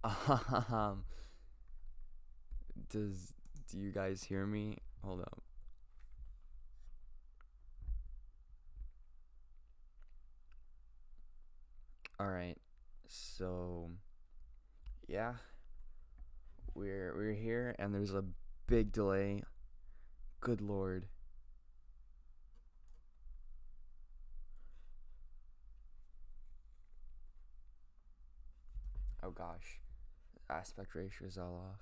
Um, does do you guys hear me? Hold up. All right. So, yeah, we're here and there's a big delay. Good lord. Oh gosh. Aspect ratio is all off.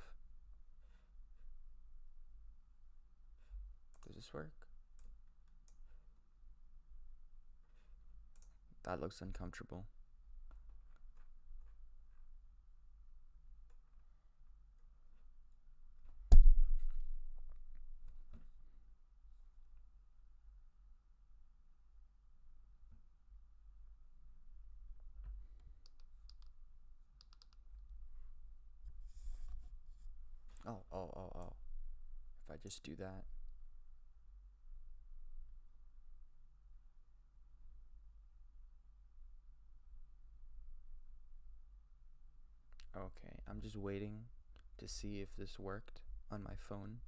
Does this work? That looks uncomfortable. Oh. If I just do that. Okay, I'm just waiting to see if this worked on my phone.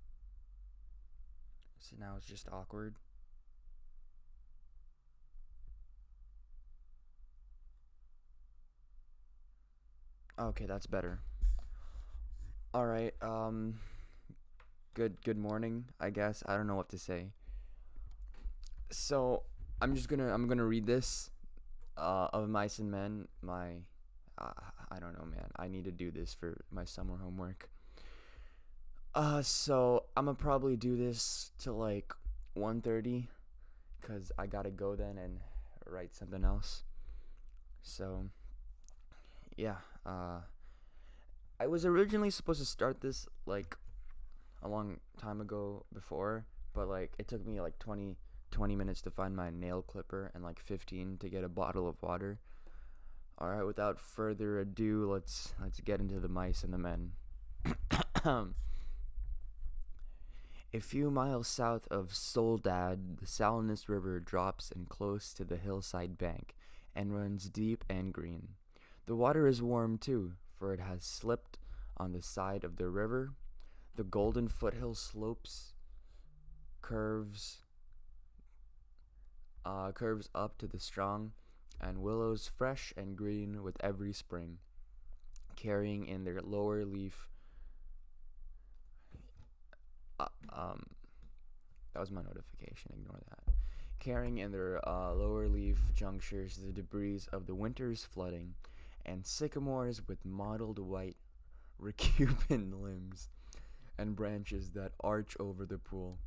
So now it's just awkward. Okay, that's better. All right. Good morning, I guess. I don't know what to say. So, I'm gonna read this of Mice and Men. Uh, I don't know, man. I need to do this for my summer homework. So I'm gonna probably do this till like 1:30 cuz I got to go then and write something else. So, yeah, I was originally supposed to start this like a long time ago before, but like it took me like 20 minutes to find my nail clipper and like 15 to get a bottle of water. All right, without further ado, let's get into the Mice and the Men. A few miles south of Soledad, the Salinas River drops in close to the hillside bank and runs deep and green. The water is warm too, for it has slipped on the side of the river. The golden foothill slopes curves curves up to the strong and willows fresh and green with every spring, carrying in their lower leaf. Uh, um, that was my notification. Ignore that. Carrying in their lower leaf junctures the debris of the winter's flooding, and sycamores with mottled white recubant limbs and branches that arch over the pool.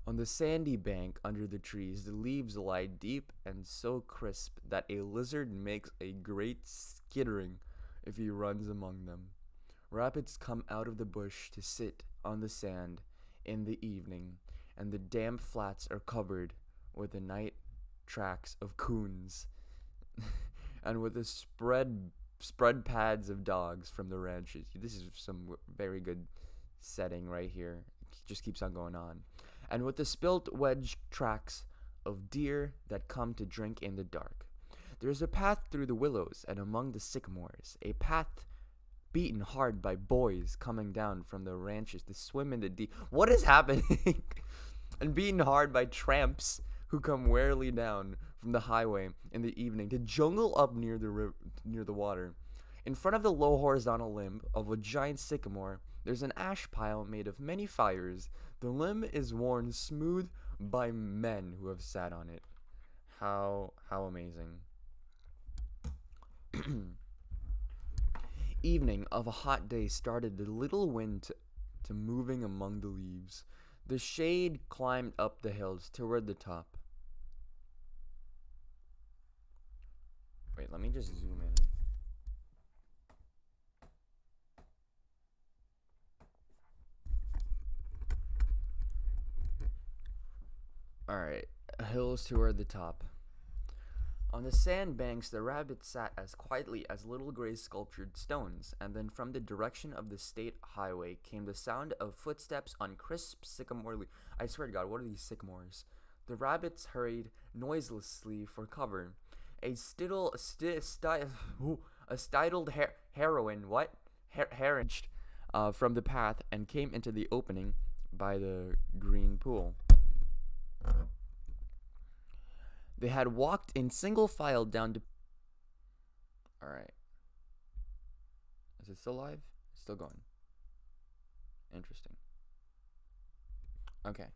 On the sandy bank under the trees, the leaves lie deep and so crisp that a lizard makes a great skittering if he runs among them. Rabbits come out of the bush to sit on the sand in the evening, and the damp flats are covered with the night tracks of coons and with the spread pads of dogs from the ranches. This is some very good setting right here. It just keeps on going on. And with the spilt wedge tracks of deer that come to drink in the dark. There is a path through the willows and among the sycamores, a path beaten hard by boys coming down from the ranches to swim in the deep. What is happening? And beaten hard by tramps who come warily down from the highway in the evening to jungle up near the water. In front of the low horizontal limb of a giant sycamore, there's an ash pile made of many fires. The limb is worn smooth by men who have sat on it. How amazing. Evening of a hot day started the little wind to moving among the leaves. The shade climbed up the hills toward the top. Wait, let me just zoom in. Alright, hills toward the top. On the sandbanks, the rabbits sat as quietly as little gray sculptured stones, and then from the direction of the state highway came the sound of footsteps on crisp sycamore leaves. I swear to God, what are these sycamores? The rabbits hurried noiselessly for cover. A stidled heroine, what? Heron from the path and came into the opening by the green pool. They had walked in single file down to. Alright. Is it still live? It's still going. Interesting. Okay.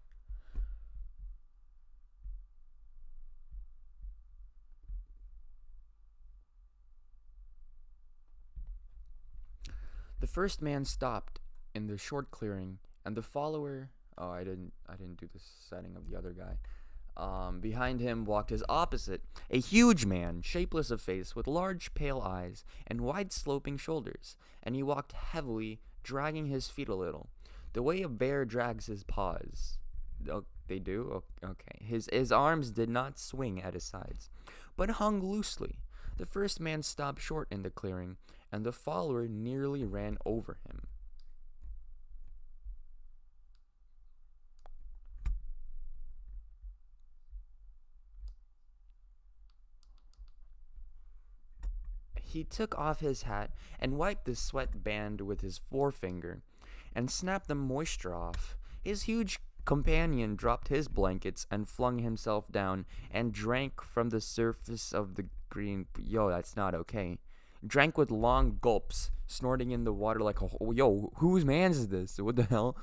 The first man stopped in the short clearing, and the follower. Oh, I didn't do the setting of the other guy. Behind him walked his opposite, a huge man, shapeless of face, with large pale eyes and wide sloping shoulders, and he walked heavily, dragging his feet a little, the way a bear drags his paws. Oh, they do? Okay. His arms did not swing at his sides, but hung loosely. The first man stopped short in the clearing, and the follower nearly ran over him. He took off his hat and wiped the sweat band with his forefinger and snapped the moisture off. His huge companion dropped his blankets and flung himself down and drank from the surface of the green. Yo, that's not okay. Drank with long gulps, snorting in the water like a. Yo, whose man's is this? What the hell?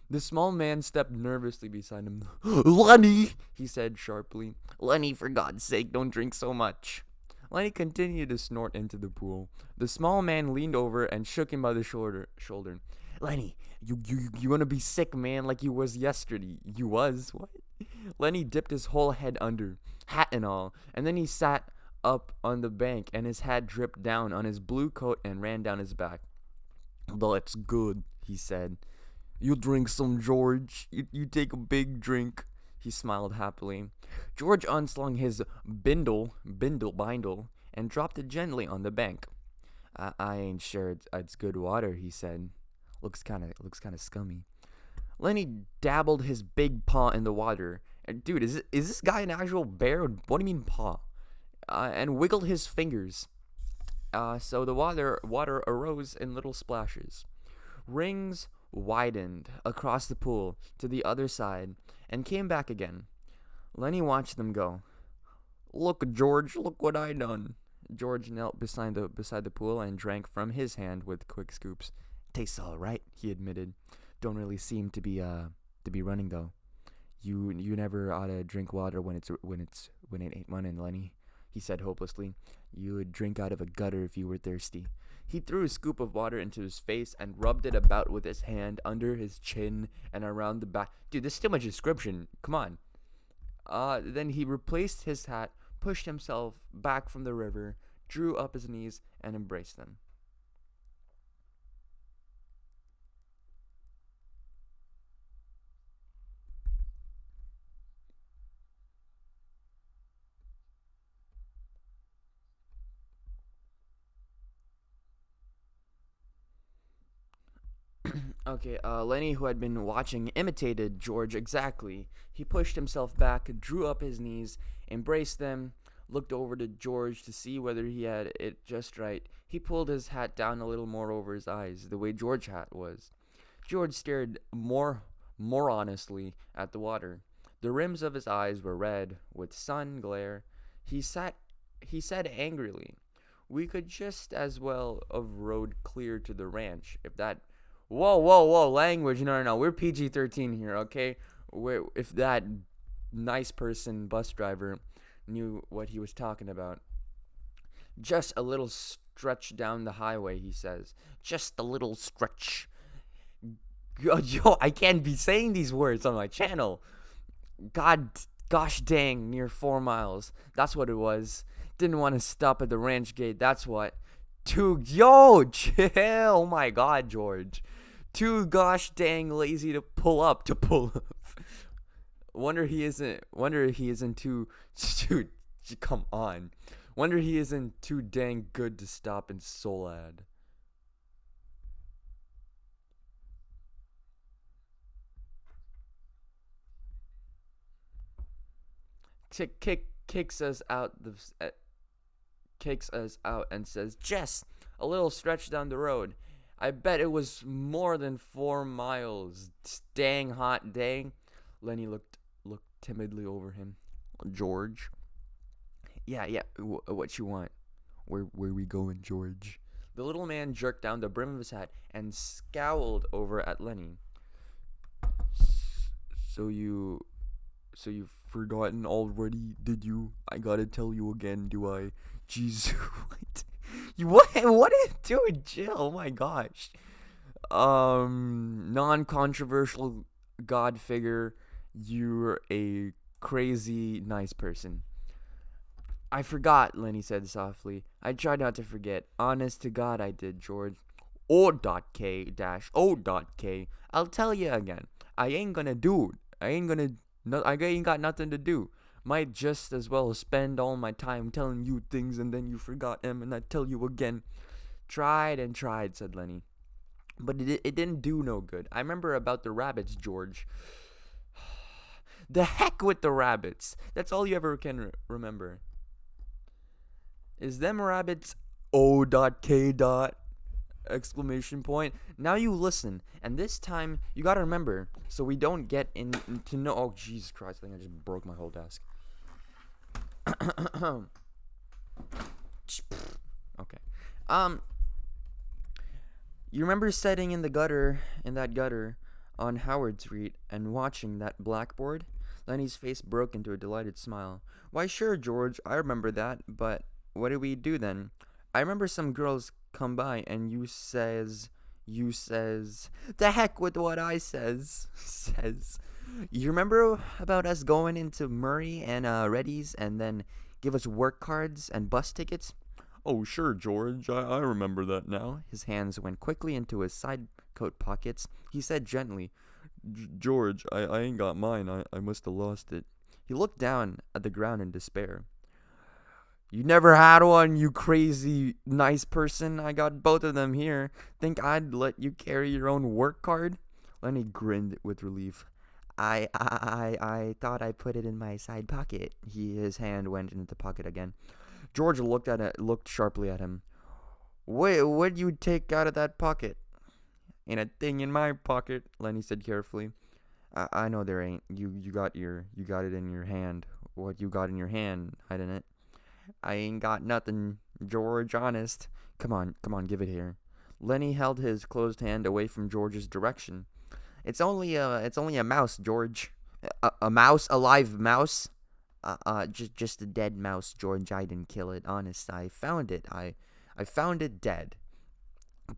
The small man stepped nervously beside him. Lenny, he said sharply. Lenny, for God's sake, don't drink so much. Lenny continued to snort into the pool. The small man leaned over and shook him by the shoulder. Lenny, you gonna be sick, man, like you was yesterday. You was? What? Lenny dipped his whole head under, hat and all, and then he sat up on the bank and his hat dripped down on his blue coat and ran down his back. That's good, he said. You drink some, George. You take a big drink. He smiled happily. George unslung his bindle, and dropped it gently on the bank. I ain't sure it's good water, he said. Looks kind of scummy. Lenny dabbled his big paw in the water. Dude, is this guy an actual bear? What do you mean paw? And wiggled his fingers. So the water arose in little splashes. Rings widened across the pool to the other side and came back again. Lenny watched them go. Look, George, look what I done. George knelt beside the pool and drank from his hand with quick scoops. Tastes all right, he admitted. Don't really seem to be running though. You never ought to drink water when it ain't running, Lenny, he said hopelessly. You would drink out of a gutter if you were thirsty. He threw a scoop of water into his face and rubbed it about with his hand under his chin and around the back. Dude, this is too much description. Come on. Then he replaced his hat, pushed himself back from the river, drew up his knees, and embraced them. Okay, Lenny, who had been watching, imitated George exactly. He pushed himself back, drew up his knees, embraced them, looked over to George to see whether he had it just right. He pulled his hat down a little more over his eyes, the way George's hat was. George stared more honestly at the water. The rims of his eyes were red with sun glare. He said angrily, "We could just as well have rode clear to the ranch, if that." Whoa, language. No. We're PG-13 here, okay? If that nice person bus driver knew what he was talking about. Just a little stretch down the highway, he says. Just a little stretch. Yo, I can't be saying these words on my channel. Gosh dang, near 4 miles. That's what it was. Didn't want to stop at the ranch gate, that's what. Dude, yo, chill. Oh my God, George. Too gosh dang lazy to pull up. Wonder he isn't too. Dude, come on. Wonder he isn't too dang good to stop in Solad. Kicks us out and says, Jess, a little stretch down the road. I bet it was more than 4 miles. Dang hot dang. Lenny looked timidly over him. George. Yeah. What you want? Where we going, George? The little man jerked down the brim of his hat and scowled over at Lenny. So you've forgotten already, did you? I gotta tell you again, do I? Jeez, what? What are you doing, Jill? Oh my gosh. Non-controversial god figure. You're a crazy nice person. I forgot, Lenny said softly. I tried not to forget. Honest to God, I did, George. O.K. I'll tell you again. I ain't gonna do it. I ain't got nothing to do. Might just as well spend all my time telling you things and then you forgot them and I tell you again. Tried and tried, said Lenny. But it didn't do no good. I remember about the rabbits, George. The heck with the rabbits. That's all you ever can remember. Is them rabbits O.K. exclamation point. Now you listen, and this time you gotta remember so we don't get into no. Oh Jesus Christ! I think I just broke my whole desk. Okay. You remember sitting in that gutter on Howard Street and watching that blackboard? Lenny's face broke into a delighted smile. Why sure, George, I remember that, but what did we do then? I remember some girls come by and you says, the heck with what I says. You remember about us going into Murray and Reddy's and then give us work cards and bus tickets? Oh, sure, George. I remember that now. His hands went quickly into his side coat pockets. He said gently, George, I ain't got mine. I must have lost it. He looked down at the ground in despair. You never had one, you crazy nice person. I got both of them here. Think I'd let you carry your own work card? Lenny grinned with relief. I thought I put it in my side pocket. His hand went into the pocket again. George looked sharply at him. What'd you take out of that pocket? Ain't a thing in my pocket, Lenny said carefully. I know there ain't. You got it in your hand. What you got in your hand, hiding it? I ain't got nothing, George, honest. Come on, give it here. Lenny held his closed hand away from George's direction. It's only a mouse, George. A mouse, a live mouse? Just a dead mouse, George. I didn't kill it, honest. I found it. I found it dead.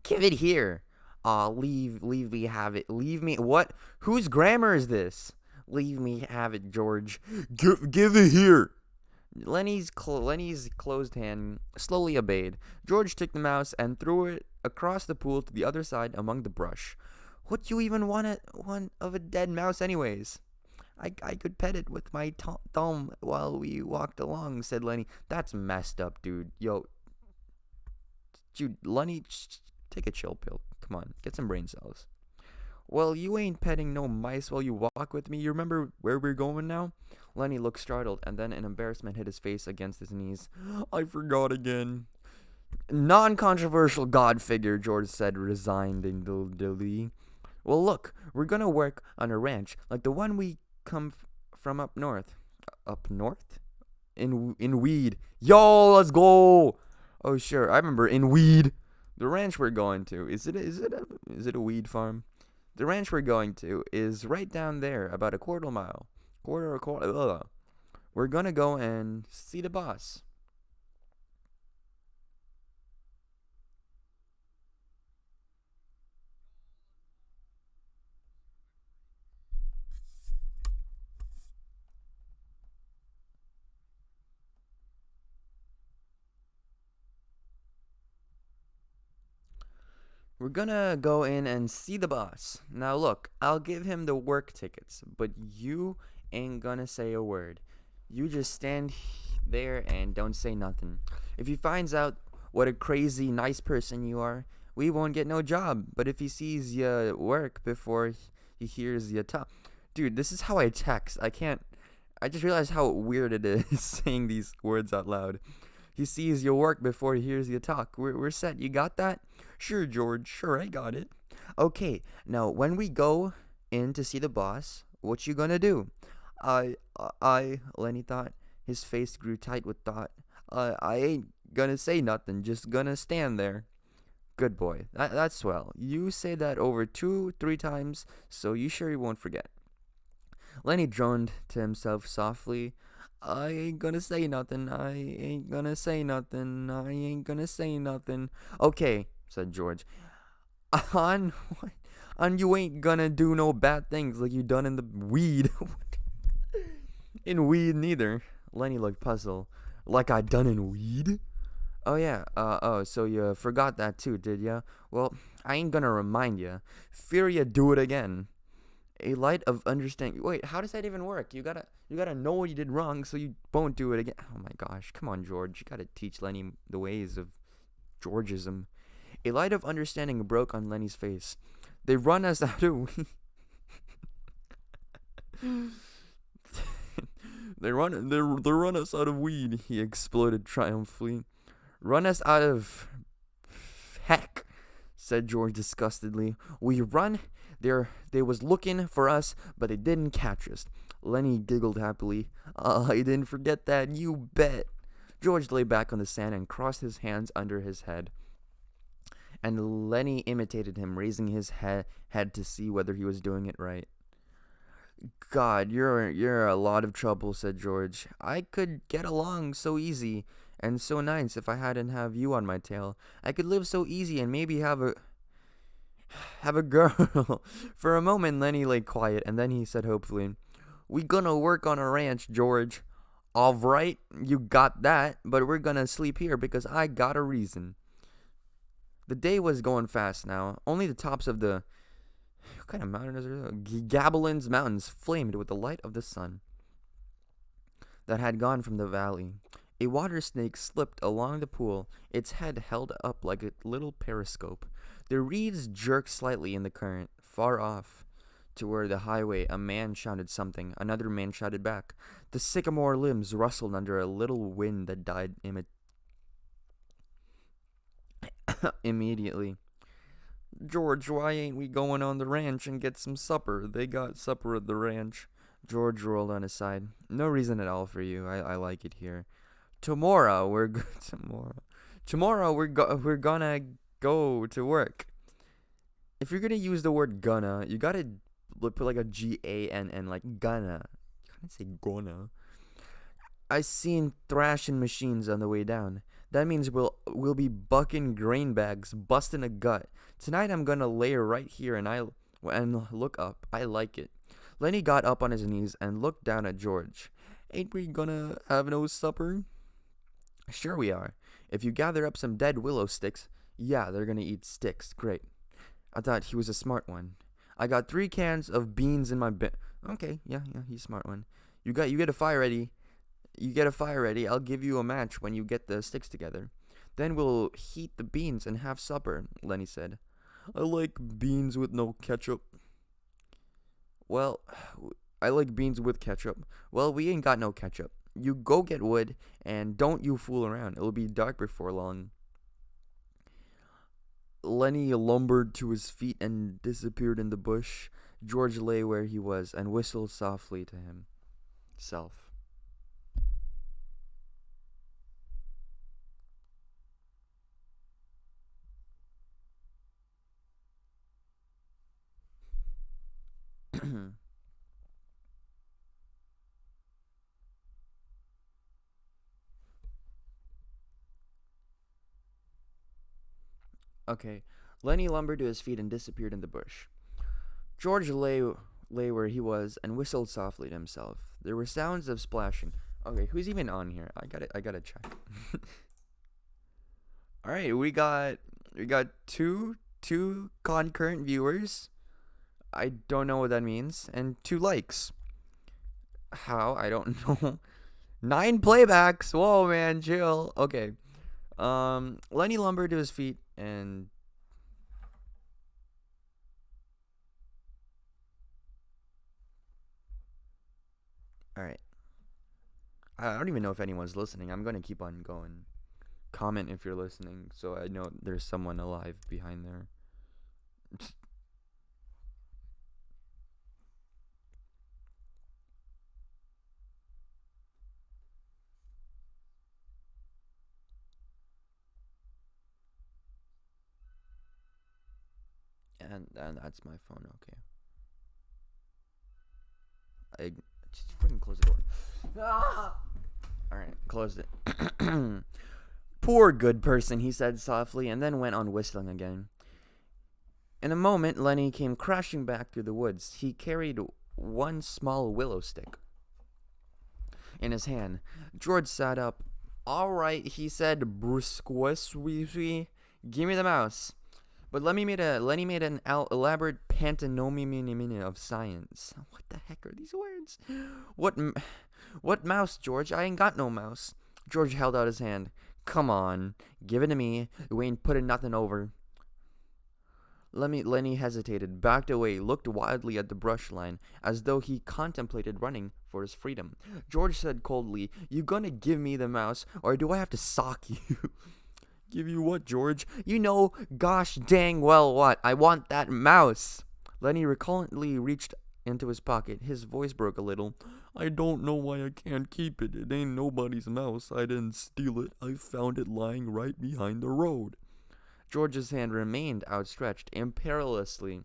Give it here. Leave me have it. Leave me. What? Whose grammar is this? Leave me have it, George. Give it here. Lenny's closed hand slowly obeyed. George took the mouse and threw it across the pool to the other side among the brush. What you even want of a dead mouse anyways? I could pet it with my thumb while we walked along, said Lenny. That's messed up, dude. Yo, dude, Lenny, take a chill pill. Come on, get some brain cells. Well, you ain't petting no mice while you walk with me. You remember where we're going now? Lenny looked startled, and then in embarrassment hid his face against his knees. I forgot again. Non-controversial god figure, George said resignedly. Well, look, we're gonna work on a ranch like the one we come from up north. Up north? In Weed. Yo, let's go! Oh, sure, I remember, in Weed. The ranch we're going to, is it a weed farm? The ranch we're going to is right down there, about a quarter mile. We're gonna go and see the boss. We're gonna go in and see the boss. Now look, I'll give him the work tickets, but you ain't gonna say a word. You just stand there and don't say nothing. If he finds out what a crazy nice person you are, we won't get no job. But if he sees you work before he hears you talk. Dude, this is how I text. I just realized how weird it is saying these words out loud. He sees your work before he hears you talk. We're set. You got that? Sure, George. Sure, I got it. Okay, now when we go in to see the boss, what you gonna do? Lenny thought. His face grew tight with thought. I ain't gonna say nothing, just gonna stand there. Good boy. That's swell. You say that over 2, 3 times, so you sure you won't forget. Lenny droned to himself softly. I ain't gonna say nothing. I ain't gonna say nothing. I ain't gonna say nothing. Okay, said George. On what? On you ain't gonna do no bad things like you done in the weed. In weed neither. Lenny looked puzzled. Like I done in weed? Oh yeah. So you forgot that too, did ya? Well, I ain't gonna remind ya. Fear ya do it again. A light of understanding. Wait, how does that even work? You gotta know what you did wrong so you won't do it again. Oh my gosh, come on, George. You gotta teach Lenny the ways of Georgism. A light of understanding broke on Lenny's face. They run us out of they run us out of weed, he exploded triumphantly. Run us out of heck, said George disgustedly. We run they was looking for us, but they didn't catch us. Lenny giggled happily. I didn't forget that, you bet. George lay back on the sand and crossed his hands under his head. And Lenny imitated him, raising his head to see whether he was doing it right. God, you're a lot of trouble, said George. I could get along so easy and so nice if I hadn't have you on my tail. I could live so easy and maybe have a girl. For a moment, Lenny lay quiet, and then he said hopefully, "We gonna work on a ranch, George." All right, you got that, but we're gonna sleep here because I got a reason. The day was going fast now. Only the tops of the what kind of mountain is there? Gabelin's mountains flamed with the light of the sun that had gone from the valley. A water snake slipped along the pool, its head held up like a little periscope. The reeds jerked slightly in the current. Far off, toward the highway, a man shouted something. Another man shouted back. The sycamore limbs rustled under a little wind that died immediately. George, why ain't we going on the ranch and get some supper? They got supper at the ranch. George rolled on his side. No reason at all for you. I like it here. Tomorrow we're we're gonna go to work. If you're gonna use the word gonna, you gotta put like a GANN, like gonna. You can't say gonna. I seen thrashing machines on the way down. That means we'll be bucking grain bags, busting a gut. Tonight I'm gonna lay right here and look up. I like it. Lenny got up on his knees and looked down at George. Ain't we gonna have no supper? Sure we are. If you gather up some dead willow sticks, yeah, they're gonna eat sticks. Great. I thought he was a smart one. I got 3 cans of beans in my bin. Okay, yeah, he's a smart one. You get a fire ready. I'll give you a match when you get the sticks together. Then we'll heat the beans and have supper, Lenny said. I like beans with no ketchup. Well, I like beans with ketchup. Well, we ain't got no ketchup. You go get wood, and don't you fool around. It'll be dark before long. Lenny lumbered to his feet and disappeared in the bush. George lay where he was and whistled softly to himself. Okay. Lenny lumbered to his feet and disappeared in the bush. George lay where he was and whistled softly to himself. There were sounds of splashing. Okay, who's even on here? I gotta check. All right, we got two concurrent viewers. I don't know what that means, and 2 likes. How? I don't know. 9 playbacks. Whoa, man, chill. Okay. Lenny lumbered to his feet and all right. I don't even know if anyone's listening. I'm gonna keep on going. comment if you're listening, so I know there's someone alive behind there. And that's my phone. Okay, I just freaking close the door. Ah! All right, closed it. Poor good person, he said softly, and then went on whistling again. In a moment, Lenny came crashing back through the woods. He carried one small willow stick in his hand. George sat up. All right, he said brusquely, give me the mouse. But Lenny made an elaborate pantomime of science. What the heck are these words? What mouse, George? I ain't got no mouse. George held out his hand. Come on, give it to me. We ain't putting nothing over. Lenny hesitated, backed away, looked wildly at the brush line, as though he contemplated running for his freedom. George said coldly, You gonna give me the mouse, or do I have to sock you? Give you what, George? You know, gosh dang well what. I want that mouse. Lenny recallantly reached into his pocket. His voice broke a little. I don't know why I can't keep it. It ain't nobody's mouse. I didn't steal it. I found it lying right behind the road. George's hand remained outstretched imperiously,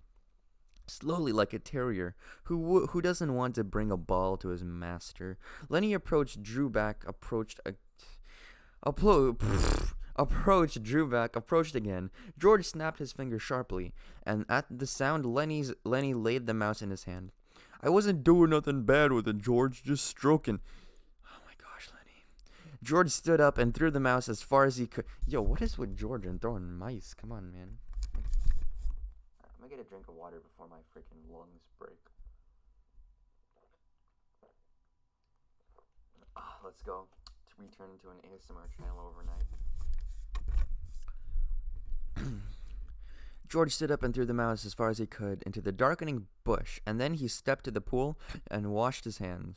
slowly like a terrier who doesn't want to bring a ball to his master. Lenny approached, drew back, approached again. George snapped his finger sharply, and at the sound, Lenny laid the mouse in his hand. I wasn't doing nothing bad with it, George, just stroking. Oh my gosh, Lenny. George stood up and threw the mouse as far as he could. Yo, what is with George and throwing mice? Come on, man. I'm gonna get a drink of water before my freaking lungs break. Let's go. To return to an ASMR channel overnight. George stood up and threw the mouse as far as he could into the darkening bush, and then he stepped to the pool and washed his hands.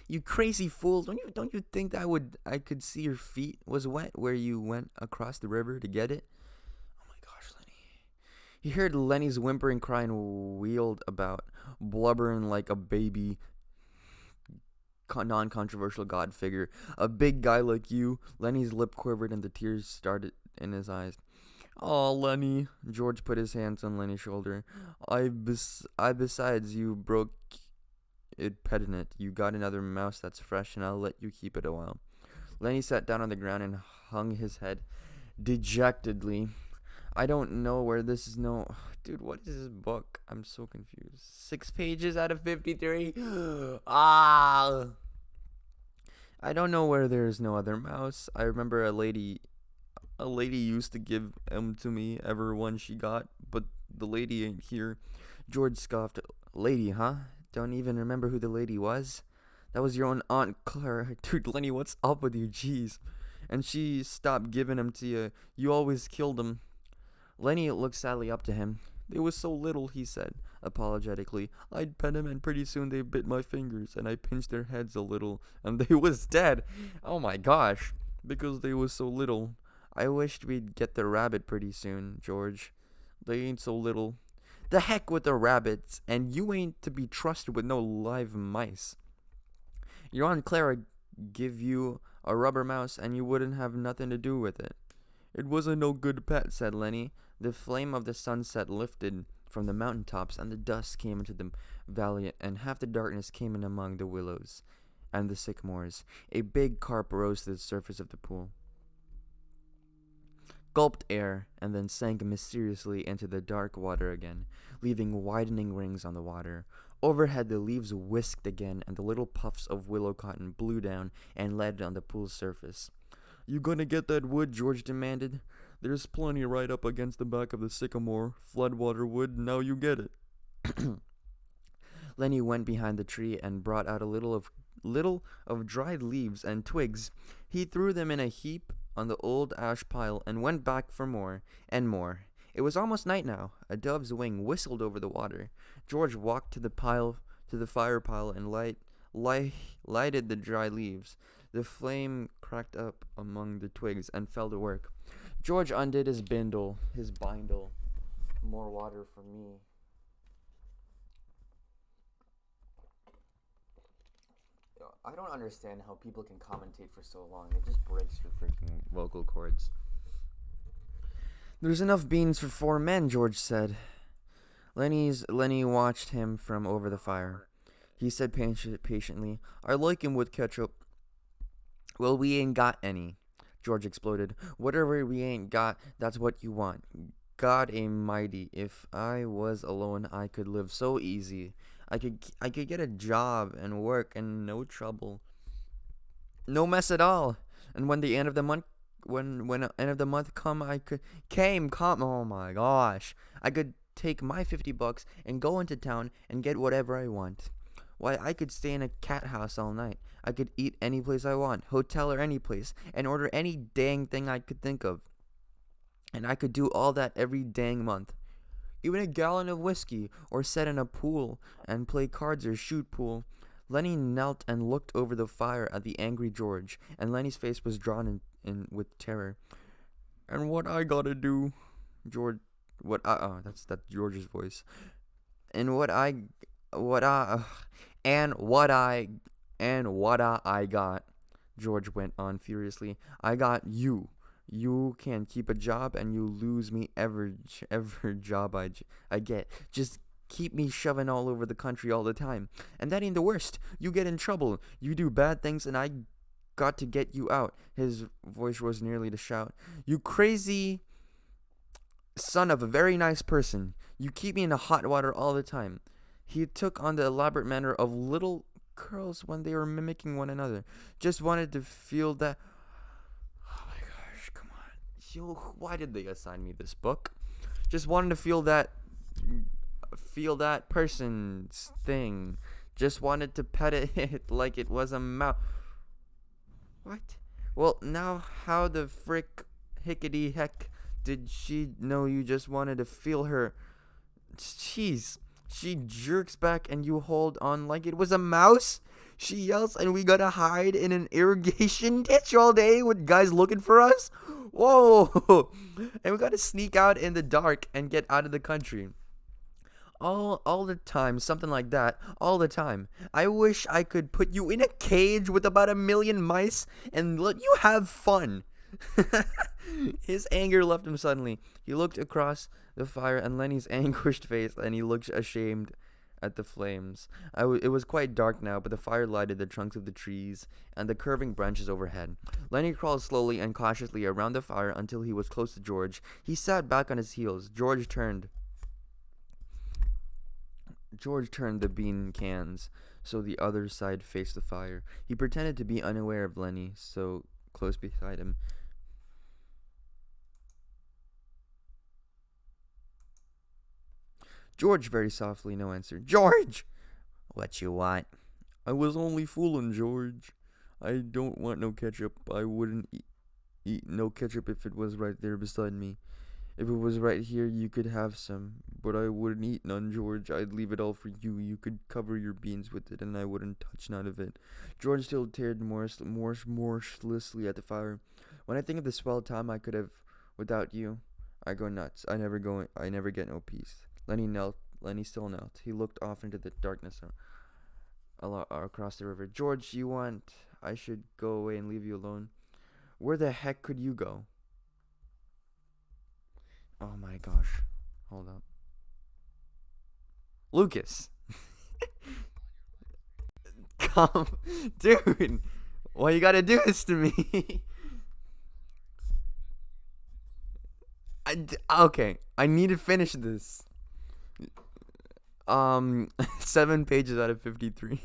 You crazy fool! Don't you think I could see your feet was wet where you went across the river to get it? Oh my gosh, Lenny! He heard Lenny's whimpering cry and wheeled about, blubbering like a baby. Non-controversial god figure, a big guy like you. Lenny's lip quivered and the tears started in his eyes. Oh, Lenny. George put his hands on Lenny's shoulder. Besides, you broke it petting it. You got another mouse that's fresh, and I'll let you keep it a while. Lenny sat down on the ground and hung his head dejectedly. I don't know where this is Dude, what is this book? I'm so confused. 6 pages out of 53? Ah! I don't know where there's no other mouse. I remember a lady used to give them to me every one she got, but the lady ain't here. George scoffed. Lady, huh? Don't even remember who the lady was? That was your own Aunt Clara. Dude, Lenny, what's up with you? Jeez. And she stopped giving them to you. You always killed them. Lenny looked sadly up to him. They was so little, he said, apologetically. I'd pet them, and pretty soon they bit my fingers, and I pinched their heads a little, and they was dead. Oh my gosh. Because they was so little. I wished we'd get the rabbit pretty soon, George. They ain't so little. The heck with the rabbits, and you ain't to be trusted with no live mice. Your Aunt Clara give you a rubber mouse, and you wouldn't have nothing to do with it. It wasn't no good pet, said Lenny. The flame of the sunset lifted from the mountain tops, and the dust came into the valley, and half the darkness came in among the willows and the sycamores. A big carp rose to the surface of the pool, gulped air, and then sank mysteriously into the dark water again, leaving widening rings on the water. Overhead, the leaves whisked again, and the little puffs of willow cotton blew down and landed on the pool's surface. You gonna get that wood? George demanded. There's plenty right up against the back of the sycamore. Floodwater wood, now you get it. Lenny went behind the tree and brought out a little of dried leaves and twigs. He threw them in a heap on the old ash pile and went back for more and more. It was almost night now. A dove's wing whistled over the water. George walked to the fire pile and lighted the dry leaves. The flame cracked up among the twigs and fell to work. George undid his bindle. More water for me. I don't understand how people can commentate for so long. It just breaks your freaking vocal cords. There's enough beans for 4 men, George said. Lenny watched him from over the fire. He said patiently, I like him with ketchup. Well, we ain't got any, George exploded. Whatever we ain't got, that's what you want. God amighty, if I was alone, I could live so easy. I could get a job and work and no trouble. No mess at all. And when the end of the month end of the month come, oh my gosh. I could take my $50 and go into town and get whatever I want. Why, I could stay in a cat house all night. I could eat any place I want, hotel or any place, and order any dang thing I could think of. And I could do all that every dang month. Even a gallon of whiskey, or sit in a pool and play cards or shoot pool. Lenny knelt and looked over the fire at the angry George, and Lenny's face was drawn in with terror. And what I gotta do, George? That's George's voice. And what I got, George went on furiously. I got you. You can keep a job and you lose me every job I get. Just keep me shoving all over the country all the time. And that ain't the worst. You get in trouble. You do bad things and I got to get you out. His voice rose nearly to shout. You crazy son of a very nice person. You keep me in the hot water all the time. He took on the elaborate manner of little girls when they were mimicking one another. Just wanted to feel that... Oh my gosh, come on. Yo, why did they assign me this book? Just wanted to feel that person's thing. Just wanted to pet it like it was a mouse. What? Well, now how the frick hickety heck did she know you just wanted to feel her? Jeez. She jerks back and you hold on like it was a mouse. She yells and we gotta hide in an irrigation ditch all day with guys looking for us. Whoa. And we gotta sneak out in the dark and get out of the country. All the time, something like that, all the time. I wish I could put you in a cage with about 1,000,000 mice and let you have fun. His anger left him suddenly. He looked across the fire and Lenny's anguished face, and he looked ashamed at the flames. It was quite dark now, but the fire lighted the trunks of the trees and the curving branches overhead. Lenny crawled slowly and cautiously around the fire until he was close to George. He sat back on his heels. George turned the bean cans so the other side faced the fire. He pretended to be unaware of Lenny, so close beside him. George, very softly, no answer. George! What you want? I was only fooling, George. I don't want no ketchup. I wouldn't eat no ketchup if it was right there beside me. If it was right here, you could have some. But I wouldn't eat none, George. I'd leave it all for you. You could cover your beans with it, and I wouldn't touch none of it. George still stared mercilessly at the fire. When I think of the swell time I could have without you, I go nuts. I never get no peace. Lenny still knelt. He looked off into the darkness across the river. George, you want I should go away and leave you alone? Where the heck could you go? Oh my gosh. Hold up. Lucas. Come. Dude. Why you gotta do this to me? Okay. I need to finish this. 7 pages out of 53.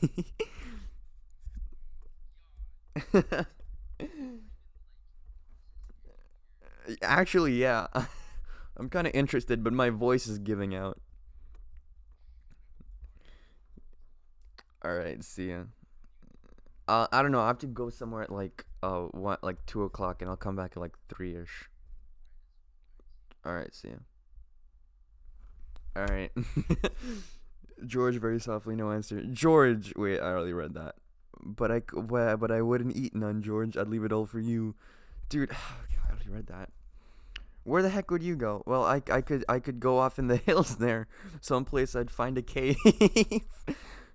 Actually, yeah. I'm kind of interested, but my voice is giving out. Alright, see ya. I don't know. I have to go somewhere at like 2 o'clock, and I'll come back at like 3ish. Alright, see ya. Alright. George, very softly, no answer. George, wait, I already read that. but I wouldn't eat none, George. I'd leave it all for you, dude. I already read that. Where the heck would you go? Well, I could go off in the hills there, someplace I'd find a cave.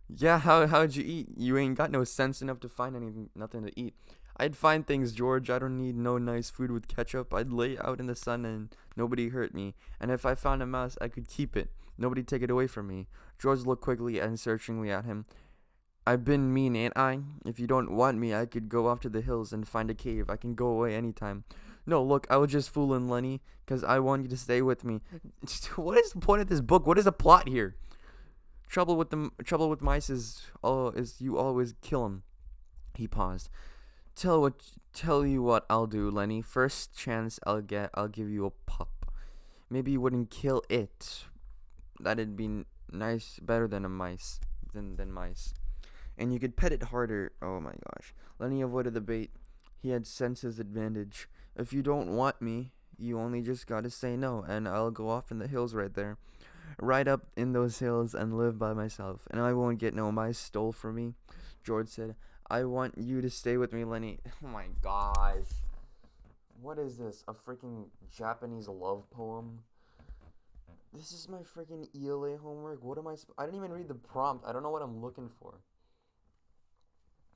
Yeah, how'd you eat? You ain't got no sense enough to find anything, nothing to eat. I'd find things, George. I don't need no nice food with ketchup. I'd lay out in the sun and nobody hurt me. And if I found a mouse, I could keep it. Nobody take it away from me. George looked quickly and searchingly at him. I've been mean, ain't I? If you don't want me, I could go off to the hills and find a cave. I can go away anytime. No, look, I was just fooling Lenny, 'cause I want you to stay with me. What is the point of this book? What is the plot here? Trouble with mice is you always kill 'em. He paused. Tell you what I'll do, Lenny. First chance I'll give you a pup. Maybe you wouldn't kill it. That'd be nice, better than a mice, than mice. And you could pet it harder. Oh my gosh. Lenny avoided the bait. He had sensed his advantage. If you don't want me, you only just gotta say no, and I'll go off in the hills right there. Right up in those hills and live by myself, and I won't get no mice stole from me. George said, I want you to stay with me, Lenny. Oh my gosh. What is this? A freaking Japanese love poem? This is my freaking ELA homework. What am I didn't even read the prompt. I don't know what I'm looking for.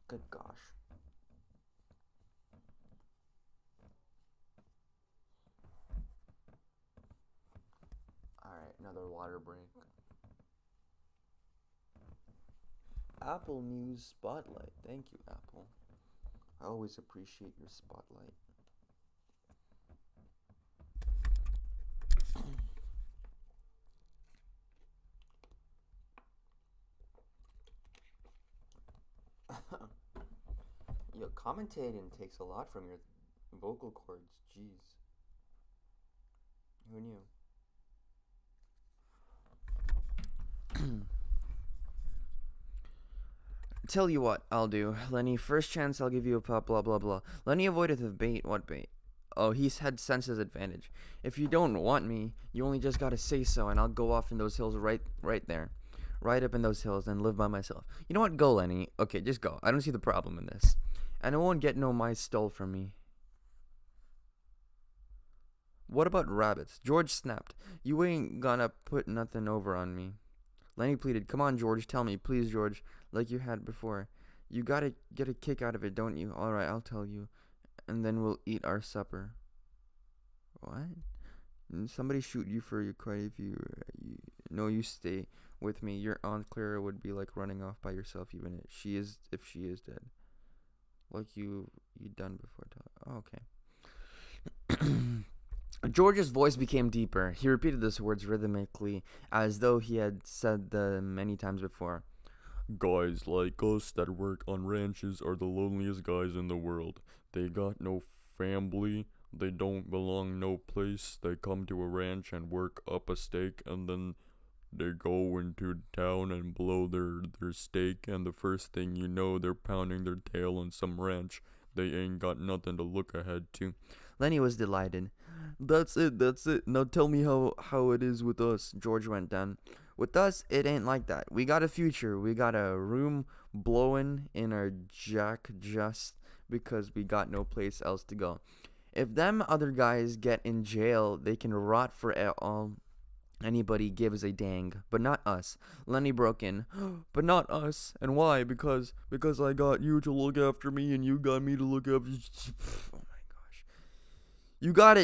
Good gosh. Alright, another water break. Apple News Spotlight. Thank you, Apple. I always appreciate your spotlight. Yo, commentating takes a lot from your vocal cords. Jeez. Who knew? Tell you what I'll do, Lenny. First chance I'll give you a pup, blah blah blah. Lenny avoided the bait. What bait? Oh, he's had senses advantage. If you don't want me, you only just gotta say so, and I'll go off in those hills right there. Right up in those hills and live by myself. You know what? Go, Lenny. Okay, just go. I don't see the problem in this. And I won't get no mice stole from me. What about rabbits? George snapped. You ain't gonna put nothing over on me. Lenny pleaded, come on, George, tell me, please, George, like you had before. You gotta get a kick out of it, don't you? Alright, I'll tell you. And then we'll eat our supper. What? Somebody shoot you for your cry if you no, you stay with me. Your Aunt Clara would be like running off by yourself even if she is dead. Like you done before. Oh, okay. George's voice became deeper. He repeated those words rhythmically, as though he had said them many times before. Guys like us that work on ranches are the loneliest guys in the world. They got no family. They don't belong no place. They come to a ranch and work up a stake, and then they go into town and blow their stake, and the first thing you know, they're pounding their tail on some ranch. They ain't got nothing to look ahead to. Lenny was delighted. That's it. Now tell me how it is with us. George went on. With us, it ain't like that. We got a future. We got a room blowing in our jack just because we got no place else to go. If them other guys get in jail, they can rot for all anybody gives a dang. But not us. Lenny broke in. But not us. And why? Because I got you to look after me and you got me to look after you. Oh my gosh. You got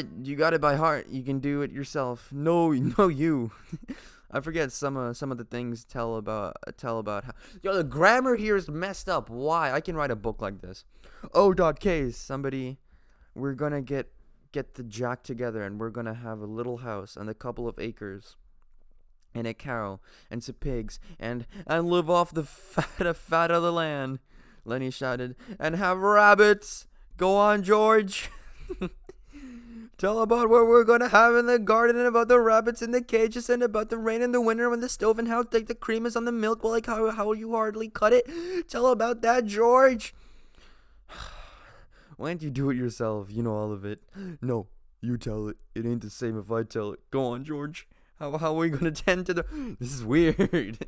it by heart. You can do it yourself. No, you. I forget some of the things tell about how. Yo, the grammar here is messed up. Why? I can write a book like this. O.K. Somebody, we're gonna get the jack together and we're gonna have a little house and a couple of acres and a cow and some pigs and live off the fat of the land. Lenny shouted, and have rabbits. Go on, George. Tell about what we're gonna have in the garden and about the rabbits in the cages and about the rain in the winter when the stove and how thick the cream is on the milk. Well, like how you hardly cut it. Tell about that, George. Why don't you do it yourself? You know all of it. No, you tell it. It ain't the same if I tell it. Go on, George. How are we gonna tend to the... This is weird.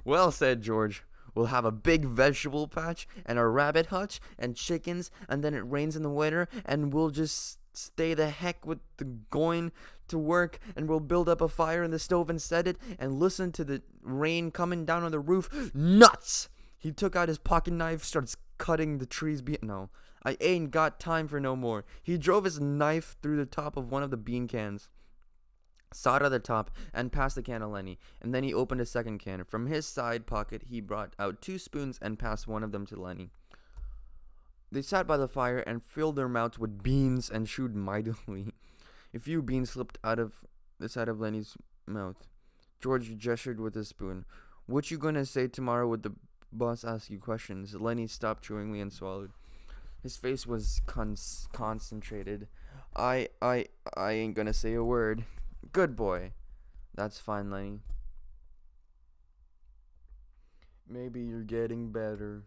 Well said, George. We'll have a big vegetable patch and a rabbit hutch and chickens, and then it rains in the winter, and we'll just stay the heck with the going to work, and we'll build up a fire in the stove and set it and listen to the rain coming down on the roof. Nuts! He took out his pocket knife, starts cutting the trees. No, I ain't got time for no more. He drove his knife through the top of one of the bean cans, sawed at the top, and passed the can to Lenny. And then he opened a second can. From his side pocket, he brought out 2 spoons and passed one of them to Lenny. They sat by the fire and filled their mouths with beans and chewed mightily. A few beans slipped out of the side of Lenny's mouth. George gestured with his spoon. What you gonna say tomorrow when the boss asks you questions? Lenny stopped chewing and swallowed. His face was concentrated. I ain't gonna say a word. Good boy. That's fine, Lenny. Maybe you're getting better.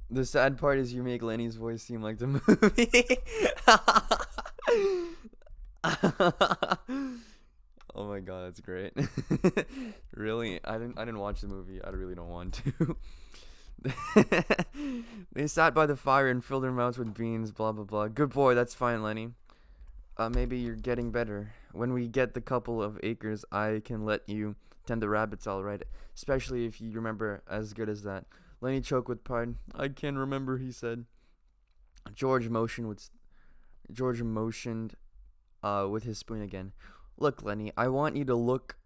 The sad part is you make Lenny's voice seem like the movie. Oh my god, that's great. Really? I didn't watch the movie. I really don't want to. They sat by the fire and filled their mouths with beans, blah blah blah. Good boy, that's fine, Lenny. Maybe you're getting better. When we get the couple of acres, I can let you tend the rabbits, all right. Especially if you remember as good as that. Lenny choked with pride. I can remember, he said. George motioned with his spoon again. Look, Lenny, I want you to look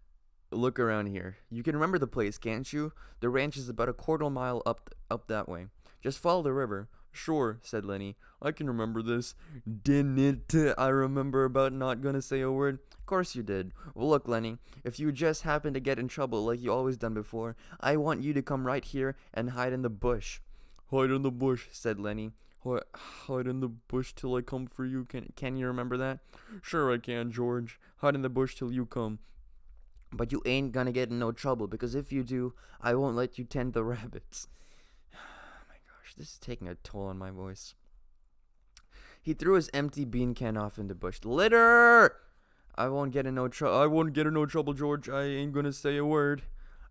around here. You can remember the place, can't you? The ranch is about a quarter mile up that way. Just follow the river. Sure, said Lenny. I can remember this. Didn't I remember about not gonna say a word? Of course you did. Well, look, Lenny, if you just happen to get in trouble like you always done before, I want you to come right here and hide in the bush. Hide in the bush, said Lenny. Hide in the bush till I come for you. Can you remember that? Sure I can, George. Hide in the bush till you come. But you ain't gonna get in no trouble, because if you do, I won't let you tend the rabbits. Oh my gosh, this is taking a toll on my voice. He threw his empty bean can off in the bush. Litter! I won't get in no trouble, George. I ain't gonna say a word.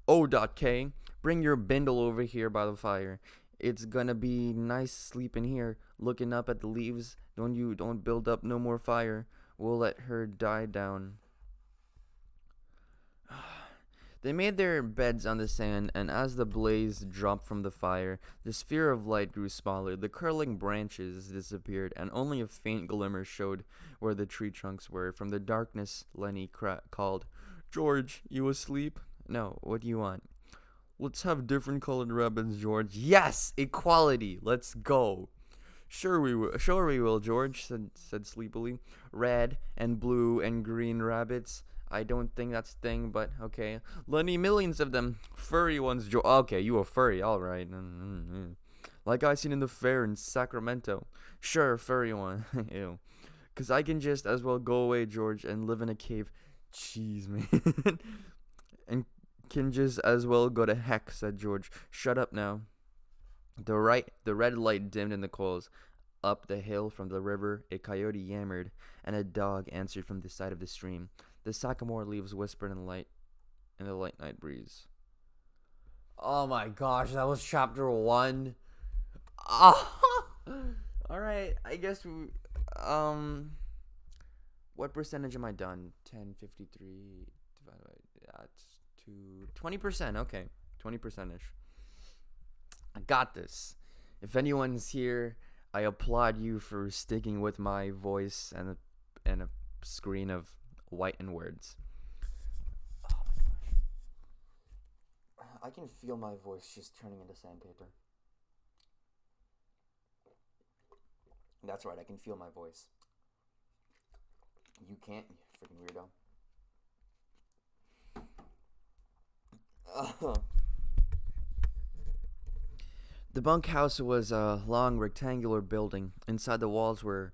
O.K. Bring your bindle over here by the fire. It's gonna be nice sleeping here, looking up at the leaves. Don't build up no more fire. We'll let her die down. They made their beds on the sand, and as the blaze dropped from the fire, the sphere of light grew smaller. The curling branches disappeared, and only a faint glimmer showed where the tree trunks were. From the darkness, Lenny called, George, you asleep? No, what do you want? Let's have different colored rabbits, George. Yes, equality. Let's go. Sure we will, George said sleepily. Red and blue and green rabbits. I don't think that's a thing, but okay. Lenny, millions of them. Furry ones, George. Okay, you a furry, alright. Like I seen in the fair in Sacramento. Sure, furry one. Ew. 'Cause I can just as well go away, George, and live in a cave. Jeez, man. And can just as well go to heck, said George. Shut up now. The red light dimmed in the coals. Up the hill from the river, a coyote yammered, and a dog answered from the side of the stream. The sycamore leaves whispered in the light night breeze. Oh my gosh, that was chapter 1. Oh. All right, I guess we what percentage am I done? 1053 divided by that's 20%. Okay, 20%ish. I got this. If anyone's here, I applaud you for sticking with my voice and a screen of white and words. Oh my gosh. I can feel my voice just turning into sandpaper. That's right, I can feel my voice. You can't, you freaking weirdo. The bunkhouse was a long rectangular building. Inside, the walls were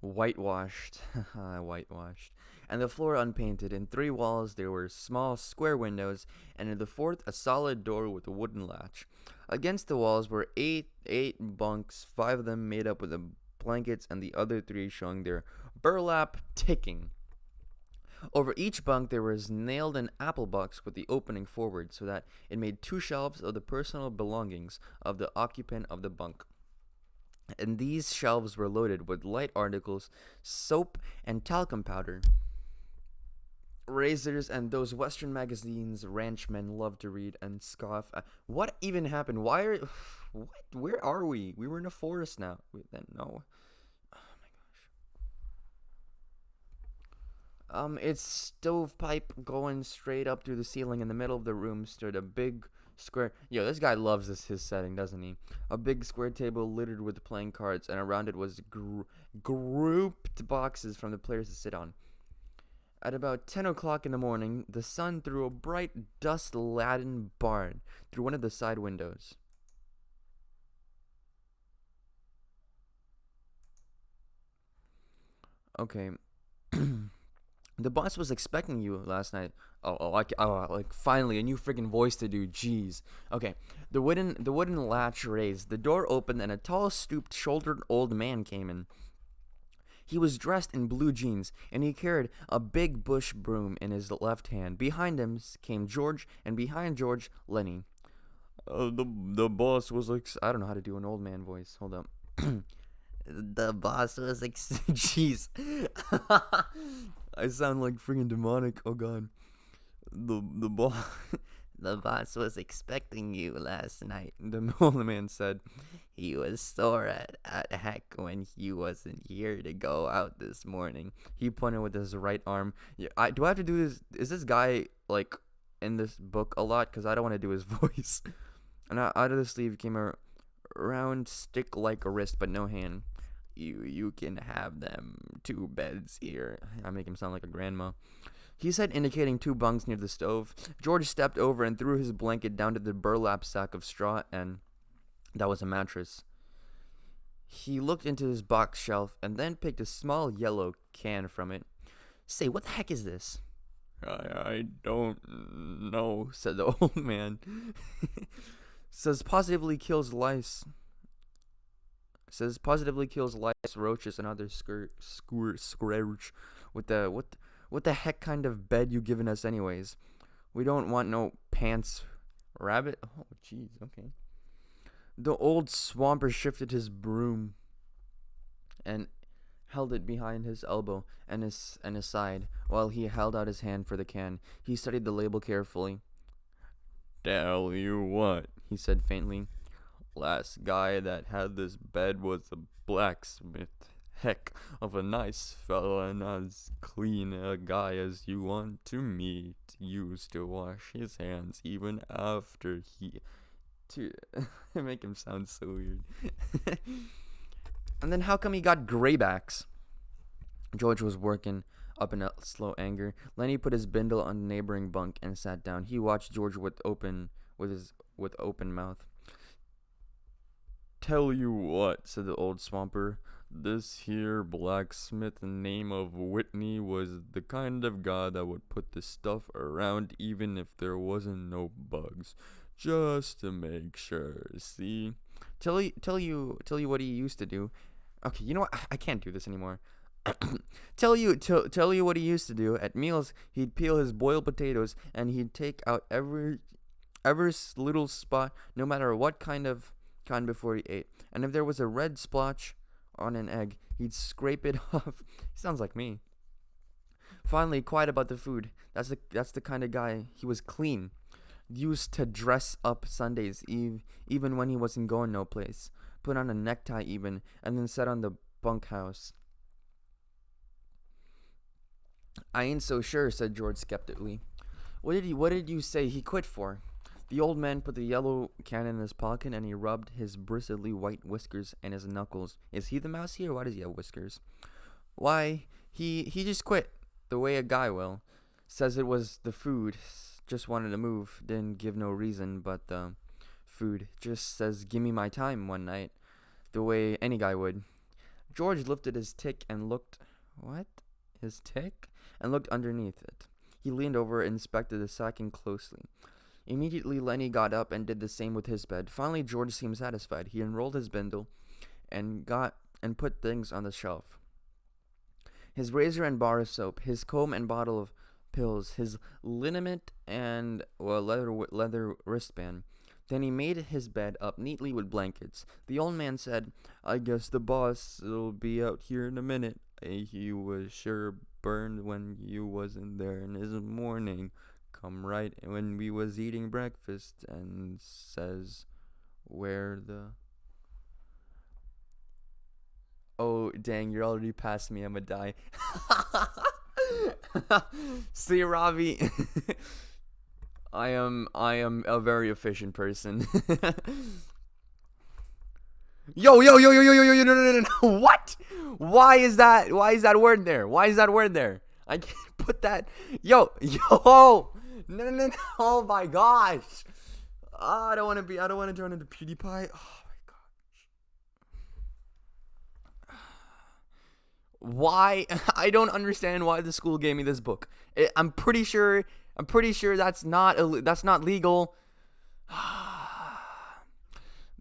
whitewashed, and the floor unpainted. In 3 walls there were small square windows, and in the 4th a solid door with a wooden latch. Against the walls were eight bunks, 5 of them made up with blankets, and the other 3 showing their burlap ticking. Over each bunk there was nailed an apple box with the opening forward so that it made two shelves of the personal belongings of the occupant of the bunk. And these shelves were loaded with light articles, soap and talcum powder, razors, and those Western magazines ranchmen love to read and scoff at. What even happened? Why are. What? Where are we? We were in a forest now. Then no. Oh my gosh. It's stovepipe going straight up through the ceiling. In the middle of the room stood a big square. Yo, this guy loves his setting, doesn't he? A big square table littered with playing cards, and around it was grouped boxes from the players to sit on. At about 10 o'clock in the morning, the sun threw a bright, dust-laden barn through one of the side windows. Okay. The boss was expecting you last night. Like finally a new freaking voice to do. Jeez. Okay. The wooden latch raised. The door opened and a tall, stooped, shouldered old man came in. He was dressed in blue jeans, and he carried a big bush broom in his left hand. Behind him came George, and behind George, Lenny. The boss was like, I don't know how to do an old man voice. Hold up. The boss was like, jeez. I sound like freaking demonic. Oh god. The boss. The boss was expecting you last night, the old man said. He was sore at heck when he wasn't here to go out this morning. He pointed with his right arm. Yeah, do I have to do this? Is this guy, like, in this book a lot? Because I don't want to do his voice. And out of the sleeve came a round stick like a wrist, but no hand. You can have them. 2 beds here. I make him sound like a grandma. He said, indicating 2 bunks near the stove. George stepped over and threw his blanket down to the burlap sack of straw, and that was a mattress. He looked into his box shelf and then picked a small yellow can from it. Say, what the heck is this? I don't know, said the old man. Says positively kills lice. Says positively kills lice, roaches, and other scourge. What the heck kind of bed you giving us anyways? We don't want no pants rabbit. Oh jeez, okay. The old swamper shifted his broom and held it behind his elbow and his side while he held out his hand for the can. He studied the label carefully. Tell you what, he said faintly. Last guy that had this bed was a blacksmith. Heck of a nice fella and as clean a guy as you want to meet. Used to wash his hands even after he... To make him sound so weird. And then how come he got graybacks? George was working up in a slow anger. Lenny put his bindle on the neighboring bunk and sat down. He watched George with open mouth. Tell you what, said the old swamper. This here blacksmith name of Whitney was the kind of guy that would put the stuff around even if there wasn't no bugs. Just to make sure, see? Tell you what he used to do. Okay, you know what? I can't do this anymore. Tell you what he used to do. At meals, he'd peel his boiled potatoes and he'd take out every little spot, no matter what kind before he ate. And if there was a red splotch on an egg, he'd scrape it off. Sounds like me. Finally, quiet about the food. That's the kind of guy. He was clean. Used to dress up Sundays, even when he wasn't going no place. Put on a necktie even, and then sat on the bunkhouse. I ain't so sure, said George skeptically. What did you say he quit for? The old man put the yellow can in his pocket and he rubbed his bristly white whiskers and his knuckles. Is he the mouse here? Why does he have whiskers? Why, he just quit, the way a guy will. Says it was the food. Just wanted to move. Didn't give no reason but the food. Just says, gimme my time one night. The way any guy would. George lifted his tick and looked... What? His tick? And looked underneath it. He leaned over and inspected the sacking closely. Immediately, Lenny got up and did the same with his bed. Finally, George seemed satisfied. He unrolled his bindle and put things on the shelf. his razor and bar of soap, his comb and bottle of pills, his liniment and leather wristband. Then he made his bed up neatly with blankets. The old man said, "I guess the boss'll be out here in a minute. He was sure burned when you wasn't there in his morning. Come right when we was eating breakfast and says, where the..." Oh, dang, you're already past me. I'ma die. See, Ravi. I am a very efficient person. Yo, no. What? Why is that word there? Why is that word there? I can't put that. Yo. No. Oh my gosh. I don't want to turn into PewDiePie. Oh my gosh. Why? I don't understand why the school gave me this book. I'm pretty sure that's not legal.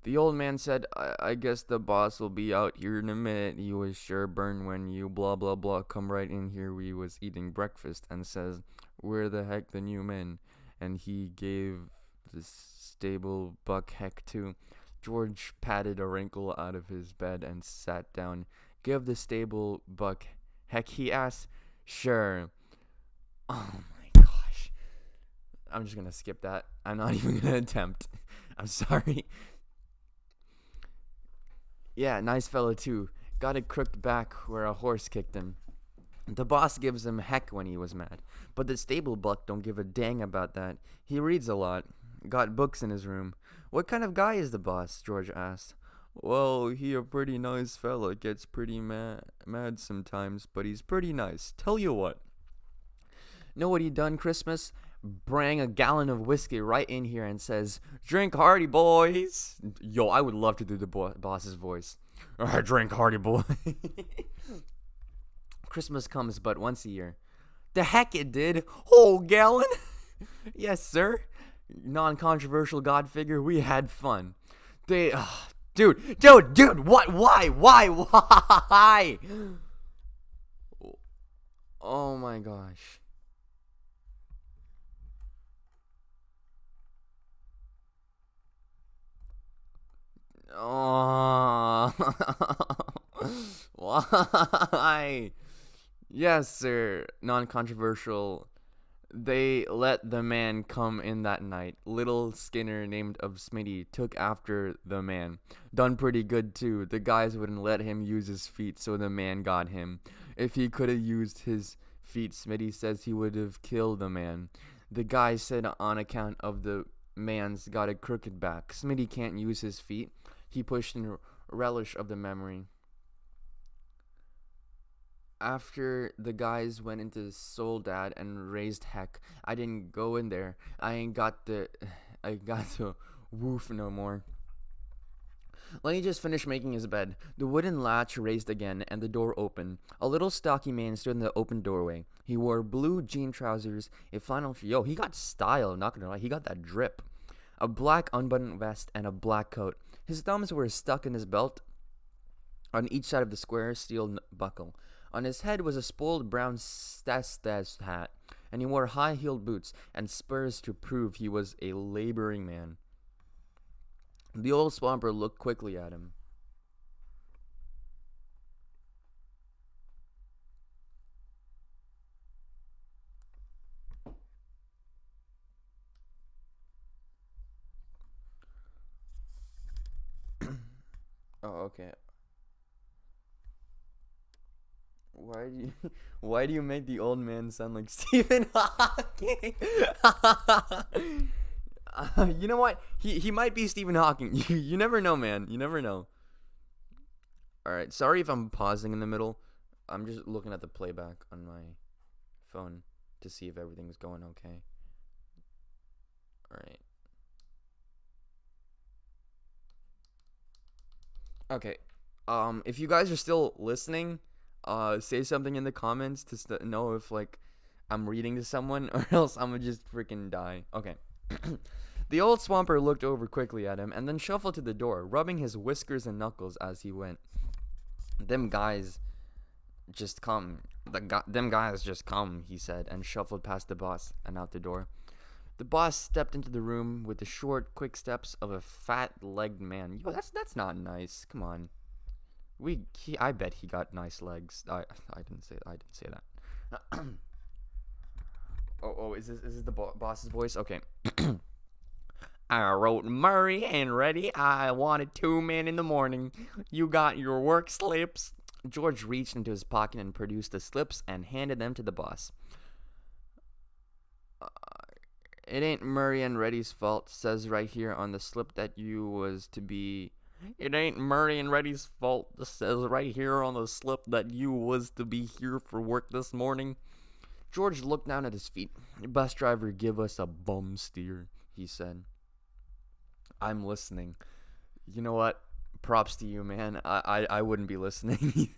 The old man said, I guess the boss will be out here in a minute. He was sure burned when you blah blah blah come right in here. We was eating breakfast and says, where the heck the new men? And he gave the stable buck heck too. George patted a wrinkle out of his bed and sat down. Give the stable buck heck, he asked. Sure. Oh my gosh. I'm just gonna skip that. I'm not even gonna attempt. I'm sorry. Yeah, nice fellow too. Got a crooked back where a horse kicked him. The boss gives him heck when he was mad, but the stable buck don't give a dang about that. He reads a lot. Got books in his room. What kind of guy is the boss? George asked. Well, he a pretty nice fella. Gets pretty mad sometimes, but he's pretty nice. Tell you what. Know what he done Christmas? Bring a gallon of whiskey right in here and says, drink hearty, boys. Yo, I would love to do the boss's voice. Drink hearty, boy. Christmas comes but once a year. The heck it did. Whole gallon. Yes, sir. Non-controversial god figure. We had fun. Dude, what? Why? Oh my gosh. Oh. Why? Yes, sir. Non-controversial. They let the man come in that night. Little Skinner, named of Smitty, took after the man. Done pretty good too. The guys wouldn't let him use his feet, so the man got him. If he could have used his feet, Smitty says he would have killed the man. The guy said on account of the man's got a crooked back. Smitty can't use his feet. He pushed in relish of the memory. After the guys went into Soledad and raised heck, I didn't go in there. I got to woof no more. Lenny just finished making his bed. The wooden latch raised again, and the door opened. A little stocky man stood in the open doorway. He wore blue jean trousers, a flannel shirt. Yo, he got style, not gonna lie. He got that drip. A black unbuttoned vest and a black coat. His thumbs were stuck in his belt on each side of the square steel buckle. On his head was a spoiled brown stas hat, and he wore high-heeled boots and spurs to prove he was a laboring man. The old swamper looked quickly at him. Oh, okay. Why do you make the old man sound like Stephen Hawking? You know what? He might be Stephen Hawking. You never know, man. You never know. All right. Sorry if I'm pausing in the middle. I'm just looking at the playback on my phone to see if everything's going okay. All right. Okay. If you guys are still listening, say something in the comments to know if like I'm reading to someone, or else I'm gonna just freaking die. Okay. The old swamper looked over quickly at him and then shuffled to the door, rubbing his whiskers and knuckles as he went. Them guys Just come. Them guys just come, he said, and shuffled past the boss and out the door. The boss stepped into the room with the short, quick steps of a fat-legged man. Yo, that's not nice. Come on. I bet he got nice legs. I didn't say that. Is this the boss's voice? Okay. I wrote Murray and Reddy. I wanted 2 men in the morning. You got your work slips. George reached into his pocket and produced the slips and handed them to the boss. It ain't Murray and Reddy's fault. Says right here on the slip that you was to be. It ain't Murray and Reddy's fault. Says right here on the slip that you was to be here for work this morning. George looked down at his feet. Bus driver, give us a bum steer, he said. I'm listening. You know what? Props to you, man. I wouldn't be listening.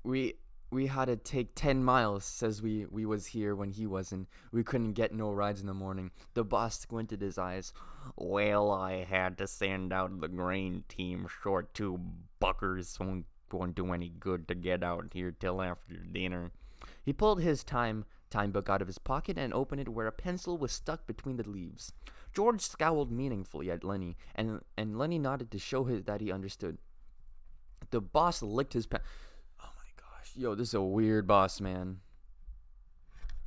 We had to take 10 miles, says we was here when he wasn't. We couldn't get no rides in the morning. The boss squinted his eyes. Well, I had to send out the grain team. Short 2 buckers won't do any good to get out here till after dinner. He pulled his time book out of his pocket and opened it where a pencil was stuck between the leaves. George scowled meaningfully at Lenny, and Lenny nodded to show that he understood. The boss licked his pen. Oh my gosh. Yo, this is a weird boss, man.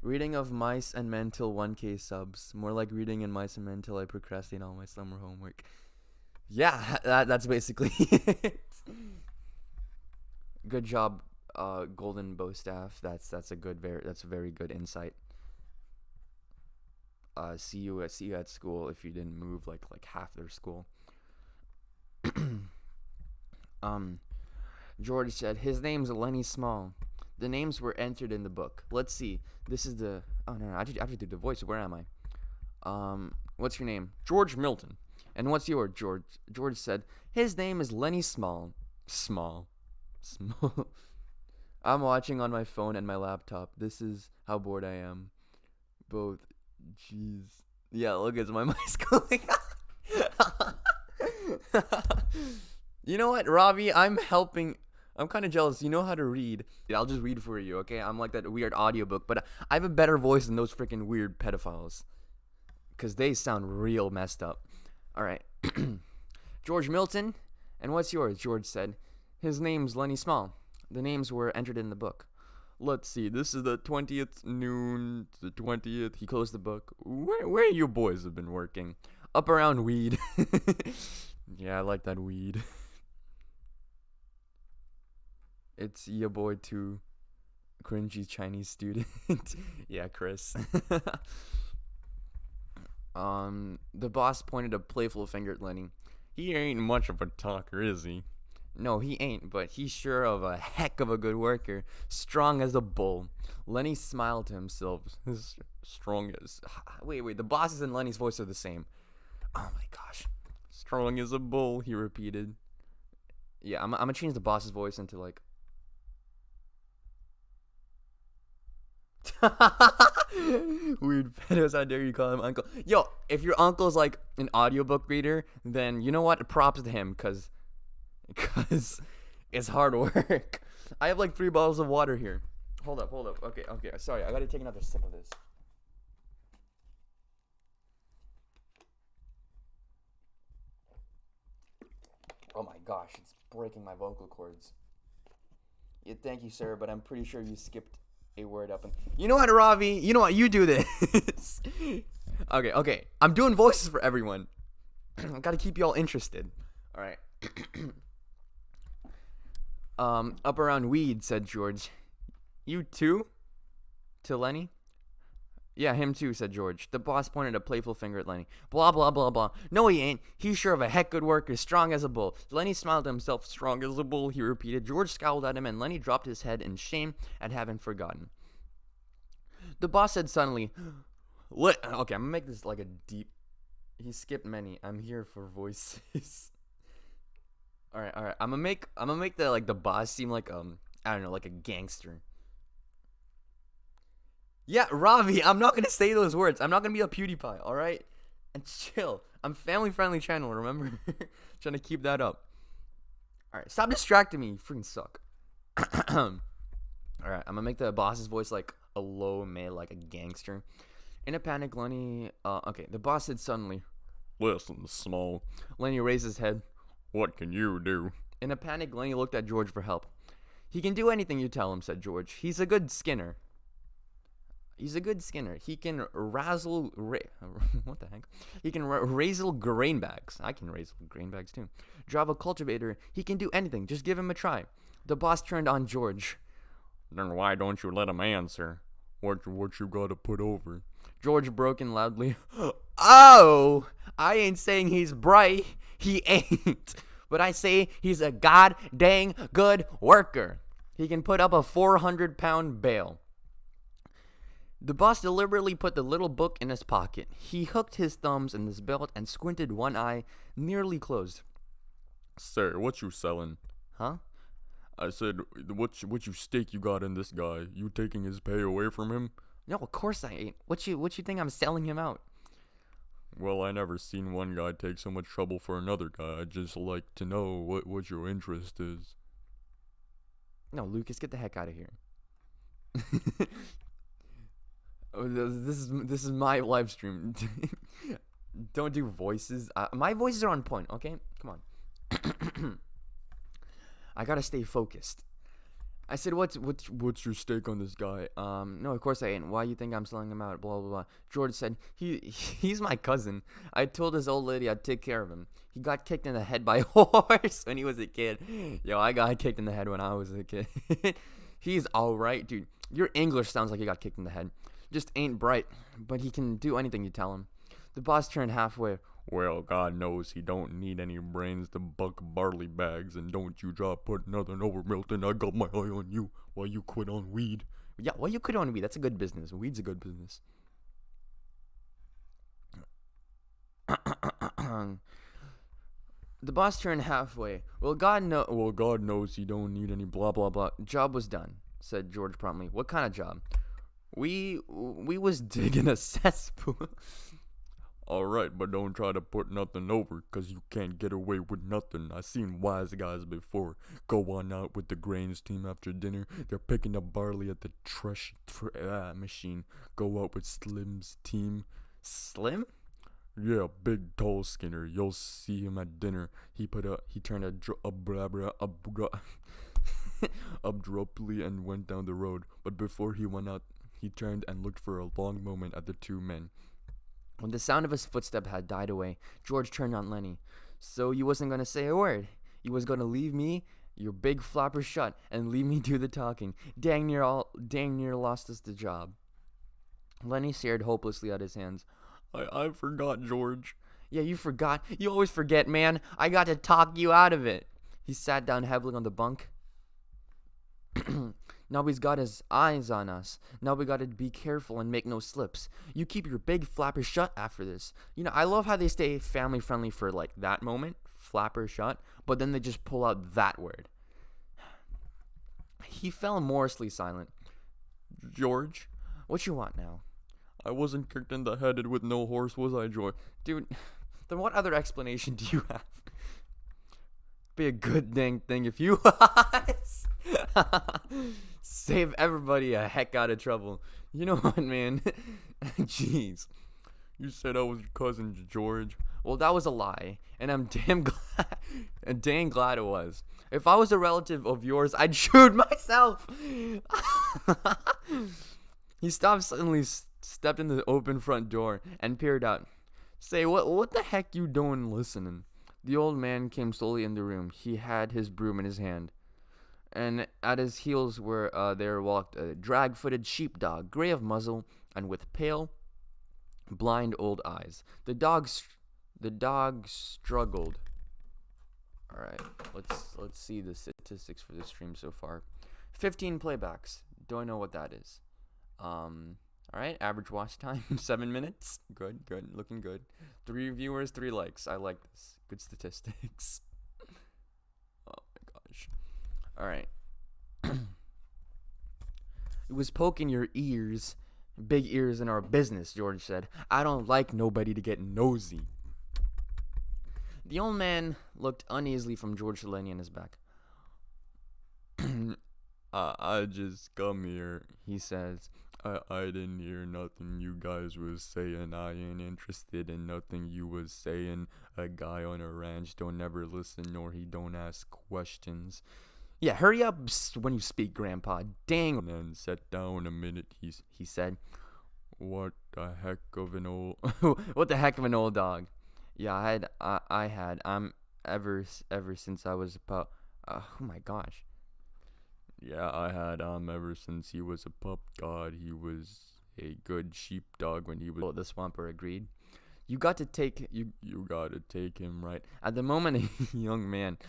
Reading of Mice and Men till 1K subs. More like reading in Mice and Men till I procrastinate all my summer homework. Yeah, that's basically it. Good job, Golden Bow Staff. That's a very good insight. See you at school if you didn't move like half their school. George said, his name's Lenny Small. The names were entered in the book. Let's see. This is the. Oh no, I have to do the voice. Where am I? What's your name? George Milton. And what's yours, George? George said, his name is Lenny Small. Small. I'm watching on my phone and my laptop. This is how bored I am. Both. Jeez. Yeah, look, it's my mice going. You know what, Ravi? I'm helping. I'm kind of jealous. You know how to read. I'll just read for you, okay? I'm like that weird audiobook, but I have a better voice than those freaking weird pedophiles. Because they sound real messed up. All right. George Milton. And what's yours? George said. His name's Lenny Small. The names were entered in the book. Let's see. This is the 20th noon. The 20th. He closed the book. Where you boys have been working? Up around weed. Yeah, I like that weed. It's your boy too. Cringy Chinese student. Yeah, Chris. The boss pointed a playful finger at Lenny. He ain't much of a talker, is he? No, he ain't, but he's sure of a heck of a good worker. Strong as a bull. Lenny smiled to himself. Strong as... Wait, the boss's and Lenny's voice are the same. Oh my gosh. Strong as a bull, he repeated. Yeah, I'm gonna change the boss's voice into like... Weird pedos, how dare you call him uncle. Yo, if your uncle's like an audiobook reader, then you know what? Props to him, because it's hard work. I have like 3 bottles of water here. Hold up. Okay, sorry, I gotta take another sip of this. Oh my gosh, it's breaking my vocal cords. Yeah, thank you, sir, but I'm pretty sure you skipped a word up. And you know what, Ravi? You know what? You do this. Okay. I'm doing voices for everyone. I gotta keep y'all interested. All right. Up around weed, said George. You too? To Lenny? Yeah, him too, said George. The boss pointed a playful finger at Lenny. Blah, blah, blah, blah. No, he ain't. He's sure of a heck good worker, strong as a bull. Lenny smiled to himself. Strong as a bull, he repeated. George scowled at him, and Lenny dropped his head in shame at having forgotten. The boss said suddenly, okay, I'm gonna make this like a deep... He skipped many. I'm here for voices. Alright. I'm gonna make the boss seem like, I don't know, like a gangster. Yeah, Ravi, I'm not going to say those words. I'm not going to be a PewDiePie, all right? And chill. I'm family-friendly channel, remember? Trying to keep that up. Alright, stop distracting me. You freaking suck. Alright, I'm gonna make the boss's voice like a low male, like a gangster. In a panic, Lenny. Okay, the boss said suddenly, "Listen, Small." Lenny raised his head. "What can you do?" In a panic, Lenny looked at George for help. "He can do anything you tell him," said George. "He's a good skinner." He's a good skinner. He can what the heck? He can raisel grain bags. I can raisel grain bags too. Drive a cultivator. He can do anything. Just give him a try. The boss turned on George. "Then why don't you let him answer? What you gotta put over?" George broke in loudly. "Oh, I ain't saying he's bright. He ain't. But I say he's a god dang good worker. He can put up a 400-pound bale." The boss deliberately put the little book in his pocket. He hooked his thumbs in his belt and squinted, one eye nearly closed. "Sir, what you selling?" "Huh?" "I said, what you stake you got in this guy? You taking his pay away from him?" "No, of course I ain't. What you think I'm selling him out?" "Well, I never seen one guy take so much trouble for another guy. I'd just like to know what your interest is." "No, Lucas, get the heck out of here." Oh, this is my live stream. Don't do voices. My voices are on point, okay? Come on. I gotta stay focused. I said, what's your stake on this guy?" No, of course I ain't. Why you think I'm selling him out? Blah, blah, blah." George said, he's my cousin. I told this old lady I'd take care of him. He got kicked in the head by a horse when he was a kid. Yo, I got kicked in the head when I was a kid. He's alright, dude. Your English sounds like you got kicked in the head. Just ain't bright, but he can do anything you tell him. The boss turned halfway. "Well, God knows he don't need any brains to buck barley bags, and don't you try put nothing over Milton. I got my eye on you while you quit on weed." Yeah, well, you quit on weed. That's a good business. Weed's a good business. The boss turned halfway. Well, God knows he don't need any blah, blah, blah. "Job was done," said George promptly. "What kind of job?" We was digging a cesspool." "Alright, but don't try to put nothing over, 'cause you can't get away with nothing. I seen wise guys before go on out with the grains team after dinner. They're picking up barley at the machine. Go out with Slim's team." "Slim?" "Yeah, big tall skinner. You'll see him at dinner. He turned abruptly and went down the road. But before he went out, he turned and looked for a long moment at the two men. When the sound of his footstep had died away, George turned on Lenny. "So you wasn't gonna say a word? You was gonna leave me, your big flapper shut, and leave me do the talking. Dang near lost us the job." Lenny stared hopelessly at his hands. I forgot, George." "Yeah, you forgot. You always forget, man. I got to talk you out of it." He sat down heavily on the bunk. "Now he's got his eyes on us. Now we gotta be careful and make no slips. You keep your big flapper shut after this." You know, I love how they stay family friendly for like that moment, flapper shut, but then they just pull out that word. He fell morosely silent. "George, what you want now?" "I wasn't kicked in the head with no horse, was I, George?" "Dude, then what other explanation do you have?" "Be a good dang thing if you was." Save everybody a heck out of trouble. You know what, man? Jeez. "You said I was your cousin, George." "Well, that was a lie, and I'm dang glad it was. If I was a relative of yours, I'd shoot myself." He stopped suddenly, stepped in the open front door, and peered out. "Say, what the heck you doing listening?" The old man came slowly in the room. He had his broom in his hand, and at his heels there walked a drag-footed sheepdog, gray of muzzle and with pale, blind old eyes. The dog struggled. All right, let's see the statistics for this stream so far. 15 playbacks. Don't know what that is. All right, average watch time 7 minutes. Good, looking good. 3 viewers, 3 likes. I like this. Good statistics. Oh my gosh. All right. "It was poking your ears, big ears in our business," George said. "I don't like nobody to get nosy." The old man looked uneasily from George to Lenny on his back. I just come here, he says. I didn't hear nothing you guys was saying. I ain't interested in nothing you was saying. A guy on a ranch don't never listen nor he don't ask questions. Yeah, hurry up when you speak, Grandpa. Dang. And then sit down a minute, he said. What the heck of an old what the heck of an old dog. Yeah, I had ever since I was about oh my gosh. Yeah, I had ever since he was a pup. God, he was a good sheepdog when he was. Oh, the Swamper agreed. You got to take him right. At the moment, a young man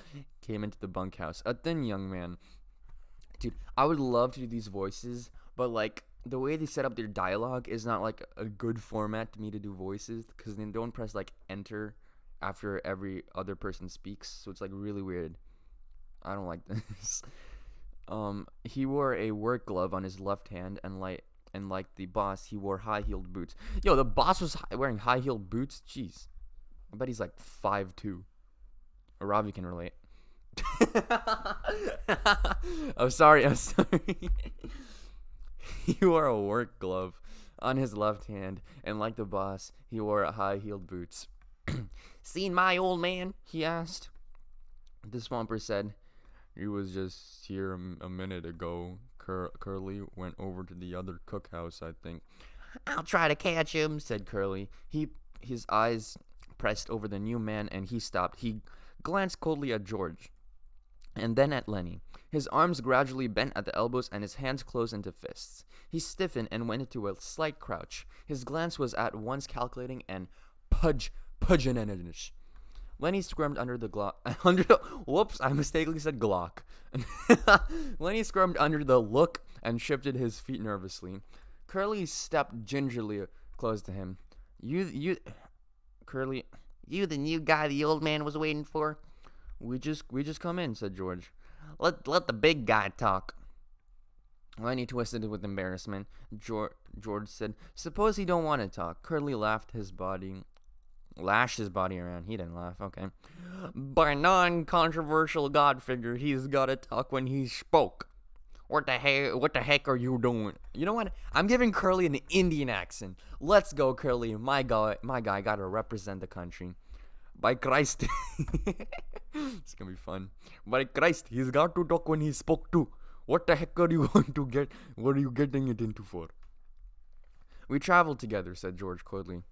came into the bunkhouse. A thin young man. Dude, I would love to do these voices, but like the way they set up their dialogue is not like a good format to me to do voices because they don't press like enter after every other person speaks, so it's like really weird. I don't like this. He wore a work glove on his left hand, and like the boss, he wore high-heeled boots. Yo, the boss was wearing high-heeled boots. Jeez, I bet he's like 5'2". Ravi can relate. I'm sorry. He wore a work glove on his left hand, and like the boss, he wore high-heeled boots. Seen my old man? He asked. The Swamper said, he was just here a minute ago. Curly went over to the other cookhouse, I think. I'll try to catch him, said Curly. His eyes pressed over the new man, and he stopped. He glanced coldly at George, and then at Lenny. His arms gradually bent at the elbows, and his hands closed into fists. He stiffened and went into a slight crouch. His glance was at once calculating and pudgy. Lenny squirmed under the Glock. Whoops, I mistakenly said Glock. Lenny squirmed under the look and shifted his feet nervously. Curly stepped gingerly close to him. Curly, you the new guy the old man was waiting for? We just come in, said George. Let the big guy talk. Lenny twisted with embarrassment. George said, suppose he don't want to talk. Curly lashed his body around. He didn't laugh, okay. By non-controversial god figure, he's gotta talk when he spoke. What the heck are you doing? You know what? I'm giving Curly an Indian accent. Let's go, Curly. My guy gotta represent the country. By Christ. It's gonna be fun. By Christ, he's got to talk when he spoke too. What the heck are you going to get? What are you getting it into for? We traveled together, said George coldly.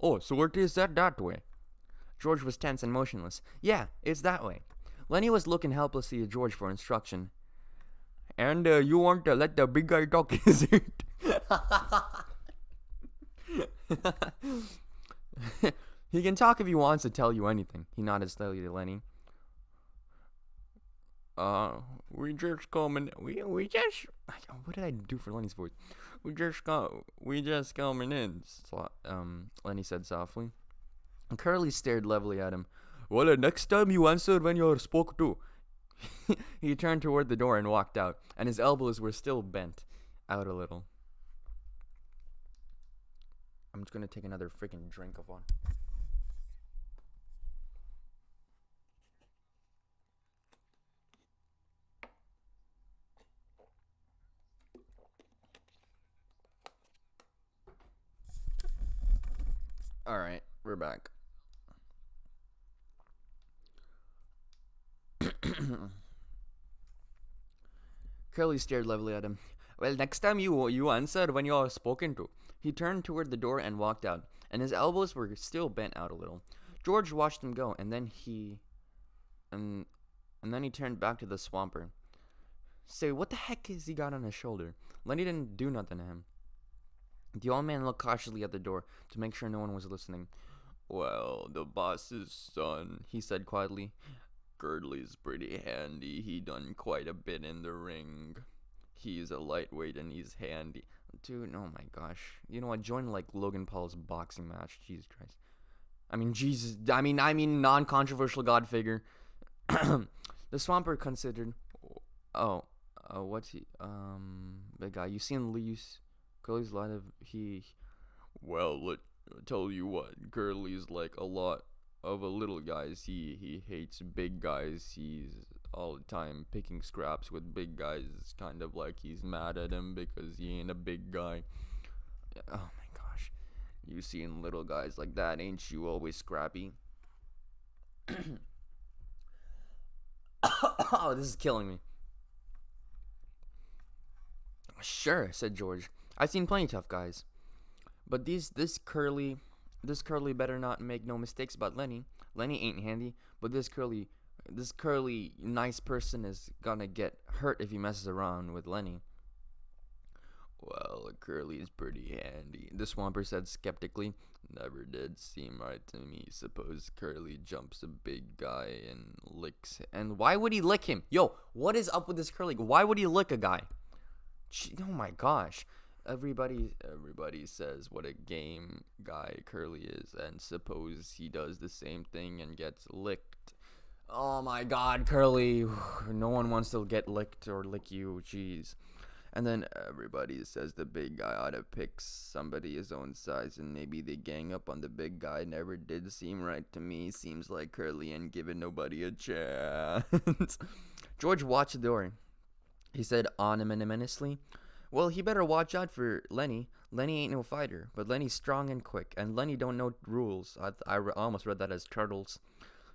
Oh, so it is that way? George was tense and motionless. Yeah, it's that way. Lenny was looking helplessly at George for instruction. And you want to let the big guy talk, is it? He can talk if he wants to tell you anything. He nodded slowly to Lenny. We just coming. We just. What did I do for Lenny's voice? We just coming in. Lenny said softly. And Curly stared levelly at him. Well, the next time you answer when you're spoke to. He turned toward the door and walked out, and his elbows were still bent out a little. I'm just gonna take another freaking drink of one. Alright, we're back. Curly stared levelly at him. Well, next time you answer when you are spoken to. He turned toward the door and walked out, and his elbows were still bent out a little. George watched him go, and then he turned back to the Swamper. Say, what the heck has he got on his shoulder? Lenny didn't do nothing to him. The old man looked cautiously at the door to make sure no one was listening. Well, the boss's son, he said quietly. Girdley's pretty handy. He done quite a bit in the ring. He's a lightweight and he's handy. Dude, oh my gosh. You know what? Join like Logan Paul's boxing match. Jesus Christ. I mean, non-controversial god figure. The Swamper considered. What's he? The guy. You seen Lee's? Curly's lot of Well, tell you what. Curly's like a lot of a little guys. He hates big guys. He's all the time picking scraps with big guys. It's kind of like he's mad at him because he ain't a big guy. Oh my gosh. You seen little guys like that, ain't you always scrappy? Oh, this is killing me. Sure, said George. I've seen plenty tough guys. But this curly better not make no mistakes about Lenny. Lenny ain't handy, but this curly nice person is gonna get hurt if he messes around with Lenny. Well, Curly is pretty handy, the Swamper said skeptically. Never did seem right to me. Suppose Curly jumps a big guy and licks him. And why would he lick him? Yo, what is up with this Curly? Why would he lick a guy? Oh my gosh. Everybody says what a game guy Curly is, and suppose he does the same thing and gets licked. Oh my god, Curly. No one wants to get licked or lick you. Jeez. And then everybody says the big guy ought to pick somebody his own size, and maybe they gang up on the big guy. Never did seem right to me. Seems like Curly ain't giving nobody a chance. George watched the door. He said ominously, well, he better watch out for Lenny. Lenny ain't no fighter, but Lenny's strong and quick, and Lenny don't know rules. I almost read that as turtles.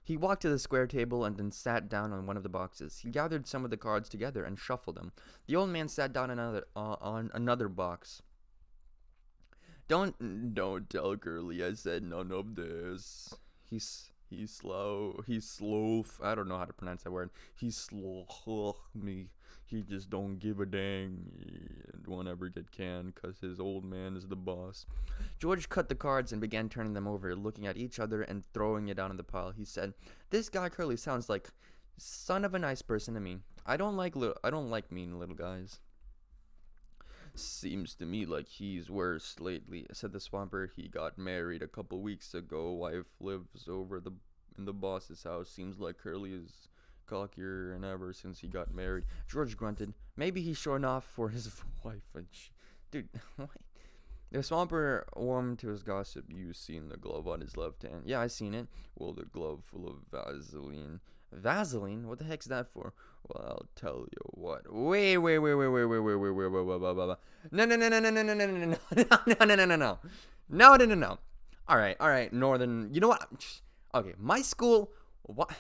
He walked to the square table and then sat down on one of the boxes. He gathered some of the cards together and shuffled them. The old man sat down on another box. Don't tell Curly I said none of this. He's slow. He's slow. I don't know how to pronounce that word. He's slow. Me. He just don't give a dang. He won't ever get canned because his old man is the boss. George cut the cards and began turning them over, looking at each other and throwing it down in the pile. He said, "This guy Curly sounds like son of a nice person to me. I don't like mean little guys." Seems to me like he's worse lately, said the Swamper. He got married a couple weeks ago. Wife lives over in the boss's house. Seems like Curly is cockier than ever since he got married. George grunted. Maybe he's showing off for his wife. Dude, what? The Swamper warmed to his gossip. You seen the glove on his left hand? Yeah, I seen it. Well, the glove full of Vaseline. Vaseline? What the heck's that for? Well, I'll tell you what. Wait. No. All right. Northern. You know what? Okay, my school. What?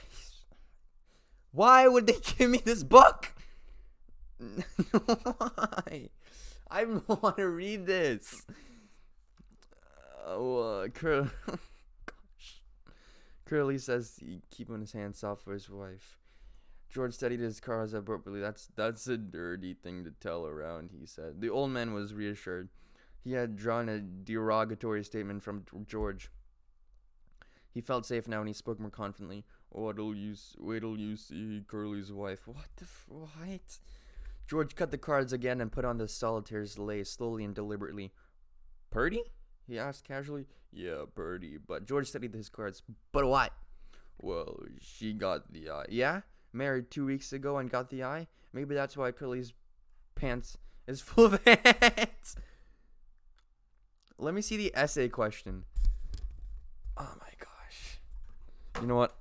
Why would they give me this book? Why? I want to read this. Gosh. Curly says he keeping his hands off for his wife. George steadied his cards appropriately. That's a dirty thing to tell around, he said. The old man was reassured. He had drawn a derogatory statement from George. He felt safe now and he spoke more confidently. Wait till you see Curly's wife. What? George cut the cards again and put on the solitaire's lay slowly and deliberately. Purdy? He asked casually. Yeah, Purdy. But George studied his cards. But what? Well, she got the eye. Yeah? Married 2 weeks ago and got the eye? Maybe that's why Curly's pants is full of ants. Let me see the essay question. Oh my gosh. You know what?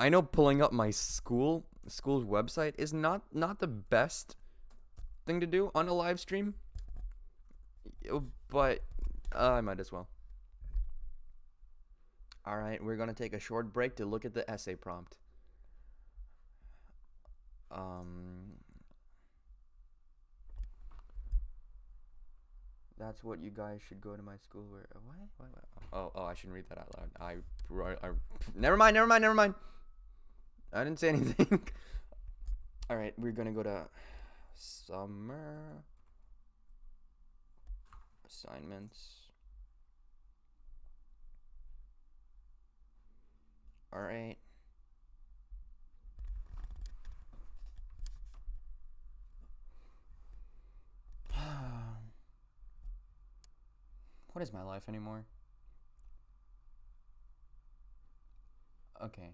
I know pulling up my school's website is not the best thing to do on a live stream, but I might as well. All right, we're going to take a short break to look at the essay prompt. That's what you guys should go to my school where. What? Oh, I shouldn't read that out loud. I never mind. I didn't say anything. All right, we're gonna go to summer assignments. All right. What is my life anymore? Okay.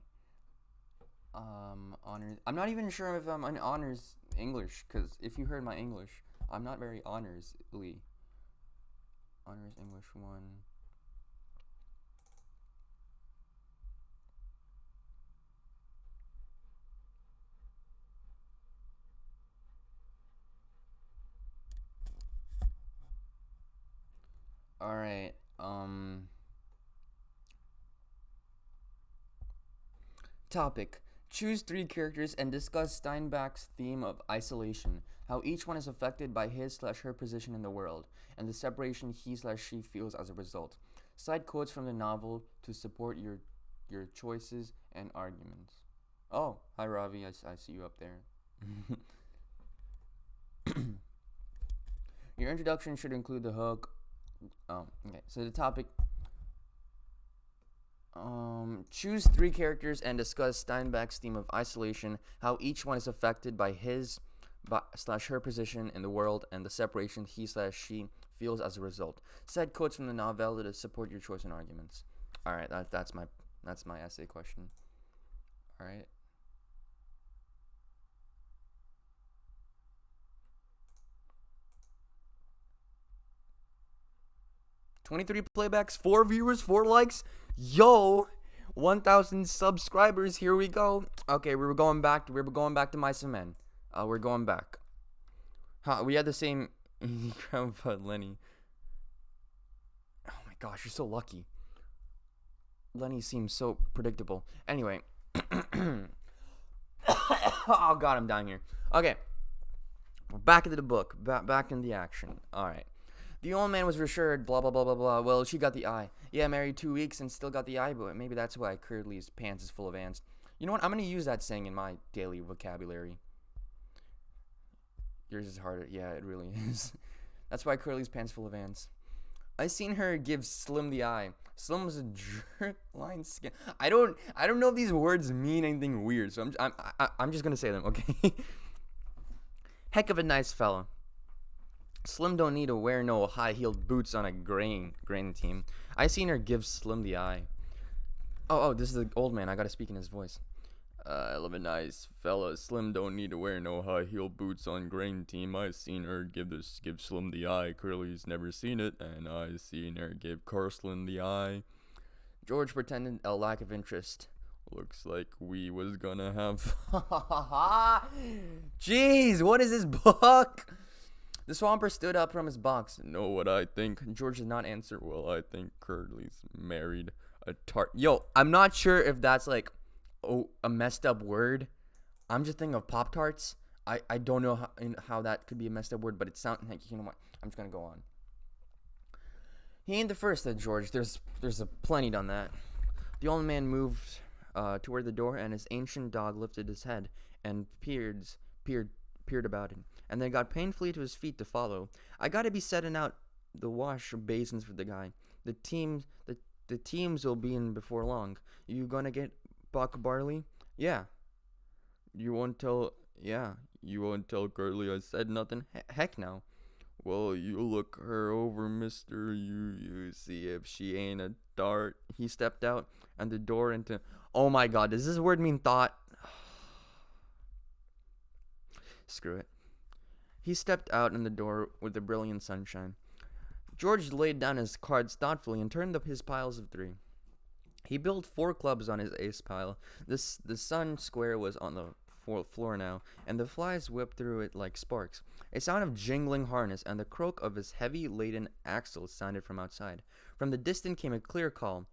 Honors. I'm not even sure if I'm on honors English, because if you heard my English, I'm not very honorsly. Honors English 1. All right. Topic. Choose 3 characters and discuss Steinbeck's theme of isolation, how each one is affected by his/her position in the world, and the separation he/she feels as a result. Cite quotes from the novel to support your choices and arguments. Oh, hi Ravi, I see you up there. Your introduction should include the hook. Oh, okay. So the topic. Choose 3 characters and discuss Steinbeck's theme of isolation, how each one is affected by his/her position in the world, and the separation he/she feels as a result. Cite quotes from the novella to support your choice and arguments. All right, that's my essay question. All right. 23 playbacks, 4 viewers, 4 likes. Yo, 1,000 subscribers. Here we go. Okay, we were going back to Mice and Men. We're going back. We had the same but Lenny. Oh my gosh, you're so lucky. Lenny seems so predictable. Anyway. Oh god, I'm dying here. Okay. We're back into the book. Back in the action. Alright. The old man was reassured, blah, blah, blah, blah, blah. Well, she got the eye. Yeah, married 2 weeks and still got the eye, but maybe that's why Curly's pants is full of ants. You know what? I'm going to use that saying in my daily vocabulary. Yours is harder. Yeah, it really is. That's why Curly's pants full of ants. I seen her give Slim the eye. Slim was a jerk line skin. I don't know if these words mean anything weird, so I'm just going to say them, okay? Heck of a nice fella. Slim don't need to wear no high-heeled boots on a grain team. I seen her give Slim the eye. Oh, this is the old man. I gotta speak in his voice. I love a nice fella. Slim don't need to wear no high-heeled boots on grain team. I seen her give Slim the eye. Curly's never seen it, and I seen her give Carslin the eye. George pretended a lack of interest. Looks like we was gonna have. Jeez, what is this book? The Swamper stood up from his box. Know what I think? George did not answer. Well, I think Curly's married a tart. Yo, I'm not sure if that's like a messed up word. I'm just thinking of Pop-Tarts. I don't know how that could be a messed up word, but it sounds like, you know what? I'm just going to go on. He ain't the first, said George. There's a plenty done that. The old man moved toward the door, and his ancient dog lifted his head and peered about him, and then got painfully to his feet to follow. I gotta be setting out the wash basins for the guy. The teams will be in before long. You gonna get Buck Barley? Yeah. You won't tell Curly I said nothing? Heck no. Well, you look her over, mister. You see if she ain't a dart. He stepped out, and the door into... Oh my god, does this word mean thought? Screw it. He stepped out in the door with the brilliant sunshine. George laid down his cards thoughtfully and turned up his piles of 3. He built 4 clubs on his ace pile. The sun square was on the floor now, and the flies whipped through it like sparks. A sound of jingling harness and the croak of his heavy-laden axles sounded from outside. From the distance came a clear call.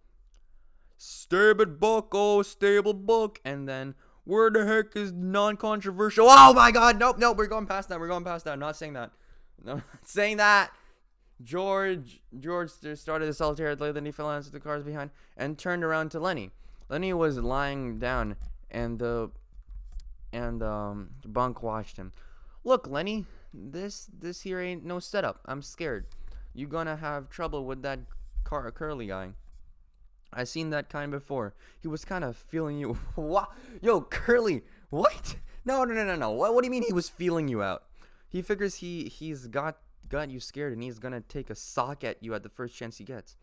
Stable book, oh, stable book, and then... Where the heck is non-controversial? Oh my god, nope, we're going past that. I'm not saying that. No, I'm not saying that. George started the solitaire later than he fell into the cars behind and turned around to Lenny. Lenny was lying down and the bunk watched him. Look, Lenny, this here ain't no setup. I'm scared. You gonna have trouble with that Curly guy. I seen that kind before. He was kind of feeling you. What? Yo, Curly. What? No. What do you mean he was feeling you out? He figures he's got you scared and he's gonna take a sock at you at the first chance he gets.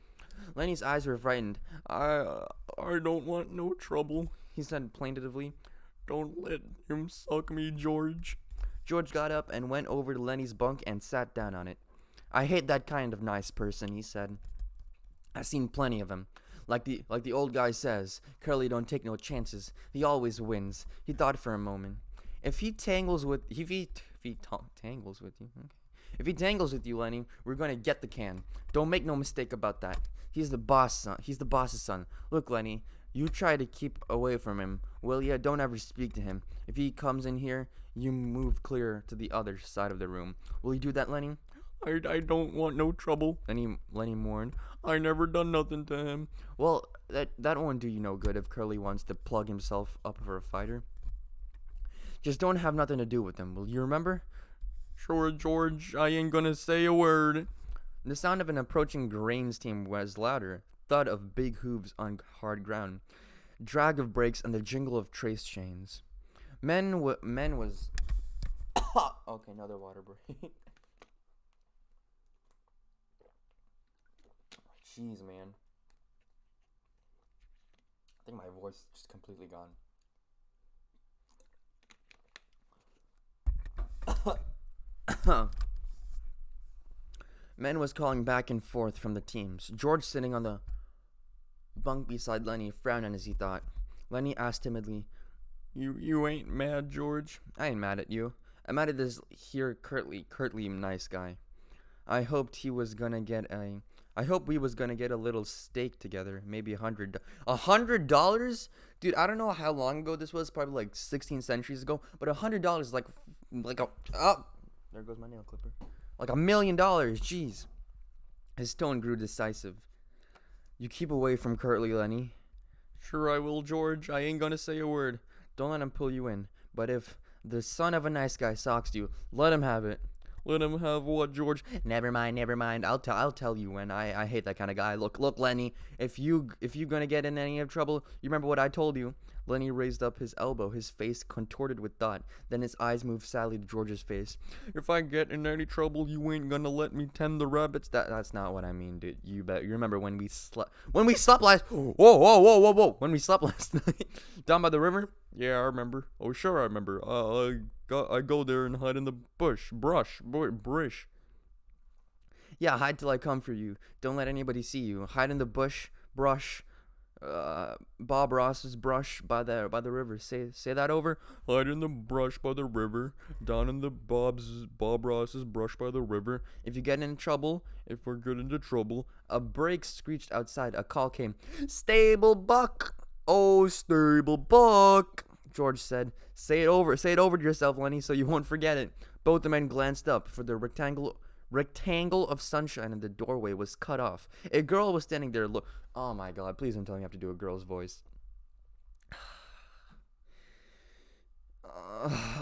Lenny's eyes were frightened. I don't want no trouble, he said plaintively. Don't let him suck me, George. George got up and went over to Lenny's bunk and sat down on it. I hate that kind of nice person, he said. I've seen plenty of him. Like the old guy says, Curly don't take no chances. He always wins. He thought for a moment. If he tangles with you, okay. If he tangles with you, Lenny, we're gonna get the can. Don't make no mistake about that. He's the boss son. He's the boss's son. Look, Lenny, you try to keep away from him, will ya? Don't ever speak to him. If he comes in here, you move clear to the other side of the room. Will you do that, Lenny? I don't want no trouble, Lenny mourned. I never done nothing to him. Well, that won't do you no good if Curly wants to plug himself up for a fighter. Just don't have nothing to do with him, will you remember? Sure, George, I ain't gonna say a word. The sound of an approaching grains team was louder, thud of big hooves on hard ground, drag of brakes, and the jingle of trace chains. Men was... Okay, another water break. Jeez, man. I think my voice is just completely gone. Men was calling back and forth from the teams. George, sitting on the bunk beside Lenny, frowned as he thought. Lenny asked timidly, You ain't mad, George? I ain't mad at you. I'm mad at this here curtly nice guy. I hoped we was gonna get a little steak together, maybe $100. Dude, I don't know how long ago this was, probably like 16 centuries ago, but $100 is like there goes my nail clipper. Like $1 million, jeez. His tone grew decisive. You keep away from Curtly, Lenny. Sure I will, George. I ain't gonna say a word. Don't let him pull you in. But if the son of a nice guy socks you, let him have it. Let him have what, George? Never mind. I'll tell you when. I hate that kind of guy. Look, Lenny. If you gonna get in any trouble, you remember what I told you. Lenny raised up his elbow, his face contorted with thought. Then his eyes moved sadly to George's face. If I get in any trouble, you ain't gonna let me tend the rabbits. That's not what I mean, dude. You bet. You remember when we slept last? Whoa! When we slept last night down by the river? Yeah, I remember. Oh, sure, I remember. I go there and hide in the brush. Yeah, hide till I come for you. Don't let anybody see you. Hide in the brush. Bob Ross's brush by the river. Say that over. Hide in the brush by the river. Down in the Bob Ross's brush by the river. If we're getting into trouble, a brake screeched outside. A call came. Stable Buck. Oh, Stable Buck. George said. Say it over to yourself, Lenny, so you won't forget it. Both the men glanced up, for the rectangle of sunshine in the doorway was cut off. A girl was standing there. Oh my God! Please don't tell me I have to do a girl's voice.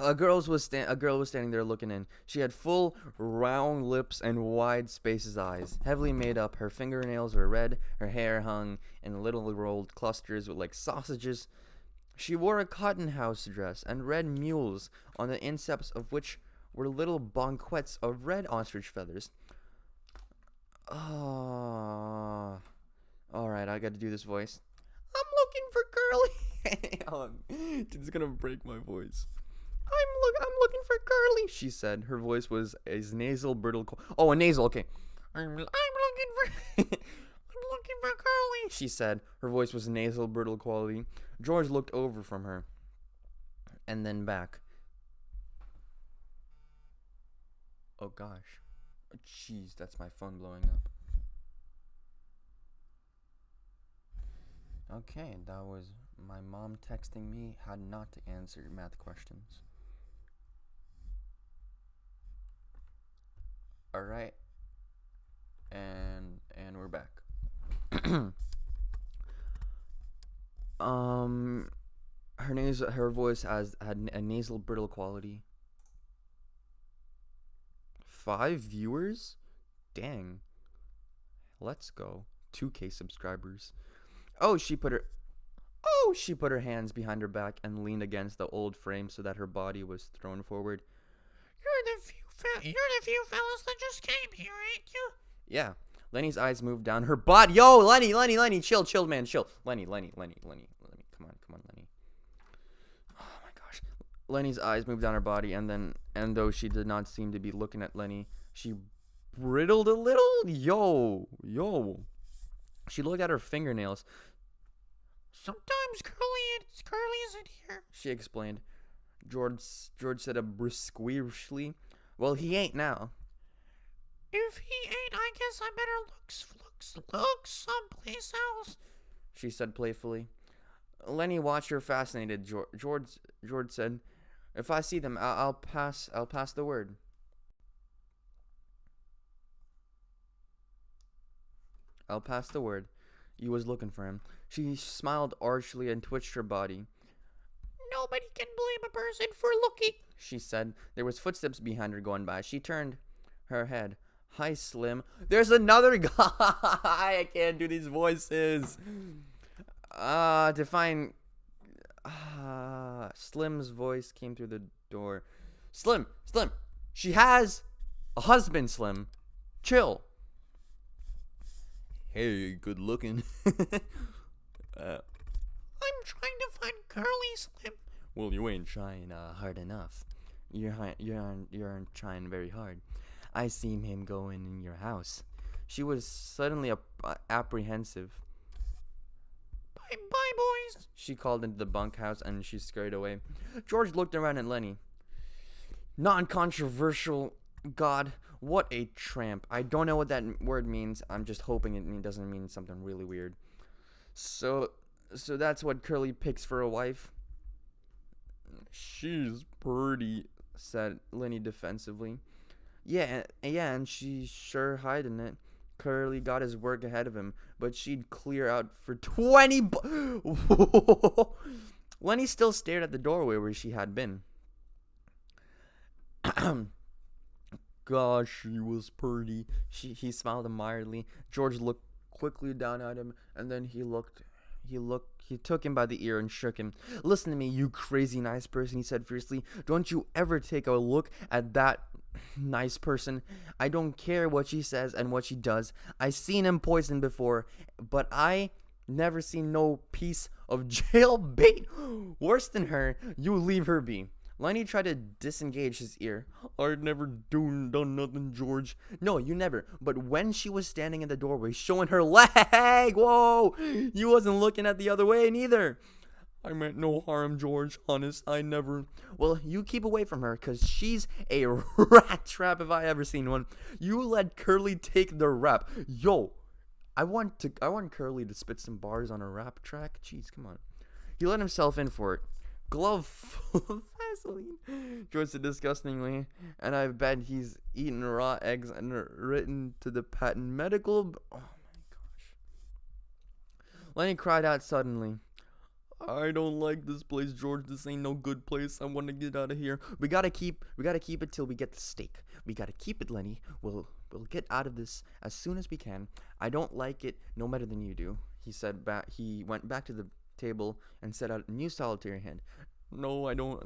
A girl was standing there looking in. She had full, round lips and wide, spacious eyes, heavily made up. Her fingernails were red. Her hair hung in little rolled clusters like sausages. She wore a cotton house dress and red mules, on the insteps of which were little banquettes of red ostrich feathers. Alright, I gotta do this voice. I'm looking for Curly. It's gonna break my voice. I'm looking for Curly, she said. Her voice was as nasal, brittle. A nasal, okay. I'm looking for Curly, she said. Her voice was nasal, brittle quality. George looked over from her and then back. Oh gosh. Jeez, that's my phone blowing up. Okay, that was my mom texting me how not to answer math questions. Alright. And we're back. Her voice had a nasal brittle quality. 5 viewers? Dang. Let's go. 2K subscribers. She put her hands behind her back and leaned against the old frame so that her body was thrown forward. You're the few fellas that just came here, ain't you? Yeah. Lenny's eyes moved down her body. Yo, Lenny, chill, man, chill. Lenny, come on, Lenny. Oh my gosh. Lenny's eyes moved down her body, and though she did not seem to be looking at Lenny, she brittled a little. Yo. She looked at her fingernails. Sometimes Curly isn't here, she explained. George said brusquely. Well, he ain't now. If he ain't, I guess I better look someplace else, she said playfully. Lenny watched her fascinated. George said, "If I see them, I'll pass the word." I'll pass the word. You was looking for him. She smiled archly and twitched her body. Nobody can blame a person for looking, she said. There was footsteps behind her going by. She turned her head. Hi, Slim. There's another guy. I can't do these voices. Define. Slim's voice came through the door. Slim. She has a husband, Slim. Chill. Hey, good looking. I'm trying to find Curly, Slim. Well, you ain't trying hard enough. You aren't trying very hard. I seen him going in your house. She was suddenly apprehensive. Bye, boys. She called into the bunkhouse and she scurried away. George looked around at Lenny. Non-controversial. God, what a tramp. I don't know what that word means. I'm just hoping it doesn't mean something really weird. So that's what Curly picks for a wife? She's pretty, said Lenny defensively. Yeah, and she's sure hiding it. Curly got his work ahead of him, but she'd clear out for 20 Lenny still stared at the doorway where she had been. Gosh, she was pretty. He smiled admiringly. George looked quickly down at him, and then he took him by the ear and shook him. Listen to me, you crazy nice person, he said fiercely. Don't you ever take a look at that nice person. I don't care what she says and what she does. I seen him poisoned before, but I never seen no piece of jailbait worse than her. You leave her be. Lenny tried to disengage his ear. I'd never done nothing, George. No, you never. But when she was standing in the doorway showing her leg, whoa, you wasn't looking at the other way neither. I meant no harm, George. Honest, I never. Well, you keep away from her, because she's a rat trap if I ever seen one. You let Curly take the rap. Yo, I want Curly to spit some bars on a rap track. Jeez, come on. He let himself in for it. Glove full of Vaseline, George said disgustingly, and I bet he's eaten raw eggs and written to the patent medical. Oh my gosh. Lenny cried out suddenly. I don't like this place, George. This ain't no good place. I want to get out of here. We gotta keep it till we get the steak. We gotta keep it, Lenny. We'll get out of this as soon as we can. I don't like it no better than you do. He said. He went back to the table and set out a new solitary hand. No, I don't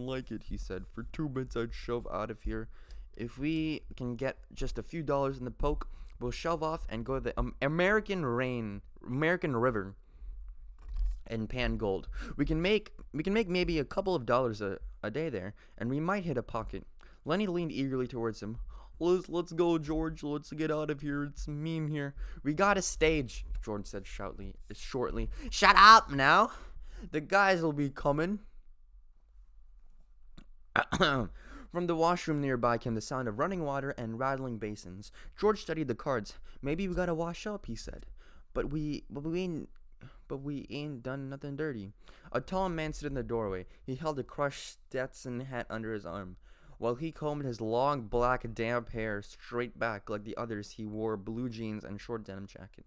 like it, he said. For 2 bits I'd shove out of here. If we can get just a few dollars in the poke, we'll shove off and go to the American River and pan gold. We can make maybe a couple of dollars a day there, and we might hit a pocket. Lenny leaned eagerly towards him. Let's go, George. Let's get out of here. It's mean here. We got a stage, George said shortly. Shut up now. The guys will be coming. From the washroom nearby came the sound of running water and rattling basins. George studied the cards. Maybe we gotta wash up, he said. But we ain't done nothing dirty. A tall man stood in the doorway. He held a crushed Stetson hat under his arm. While he combed his long, black, damp hair straight back like the others, he wore blue jeans and short denim jacket.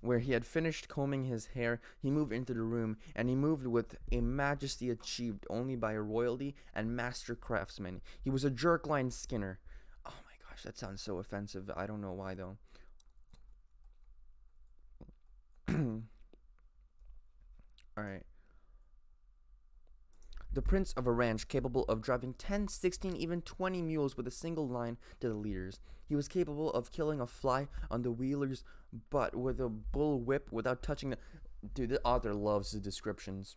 Where he had finished combing his hair, he moved into the room, and he moved with a majesty achieved only by a royalty and master craftsman. He was a jerk-line Skinner. Oh my gosh, that sounds so offensive. I don't know why, though. Alright. The prince of a ranch capable of driving 10, 16, even 20 mules with a single line to the leaders. He was capable of killing a fly on the wheeler's butt with a bull whip without touching the... Dude, the author loves the descriptions.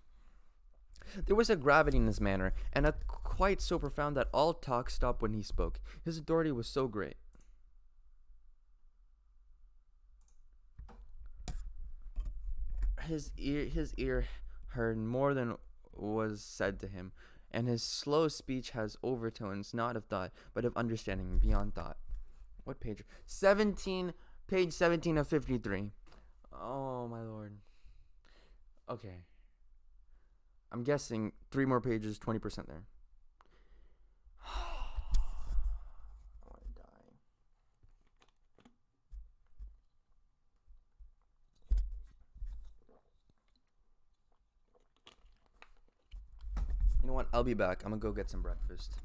There was a gravity in his manner, and a quite so profound that all talk stopped when he spoke. His authority was so great. His ear heard more than was said to him, and his slow speech has overtones not of thought, but of understanding beyond thought. What page? 17, page 17 of 53. Oh, my lord. Okay. I'm guessing 3 more pages, 20% there. I want to die. You know what? I'll be back. I'm going to go get some breakfast.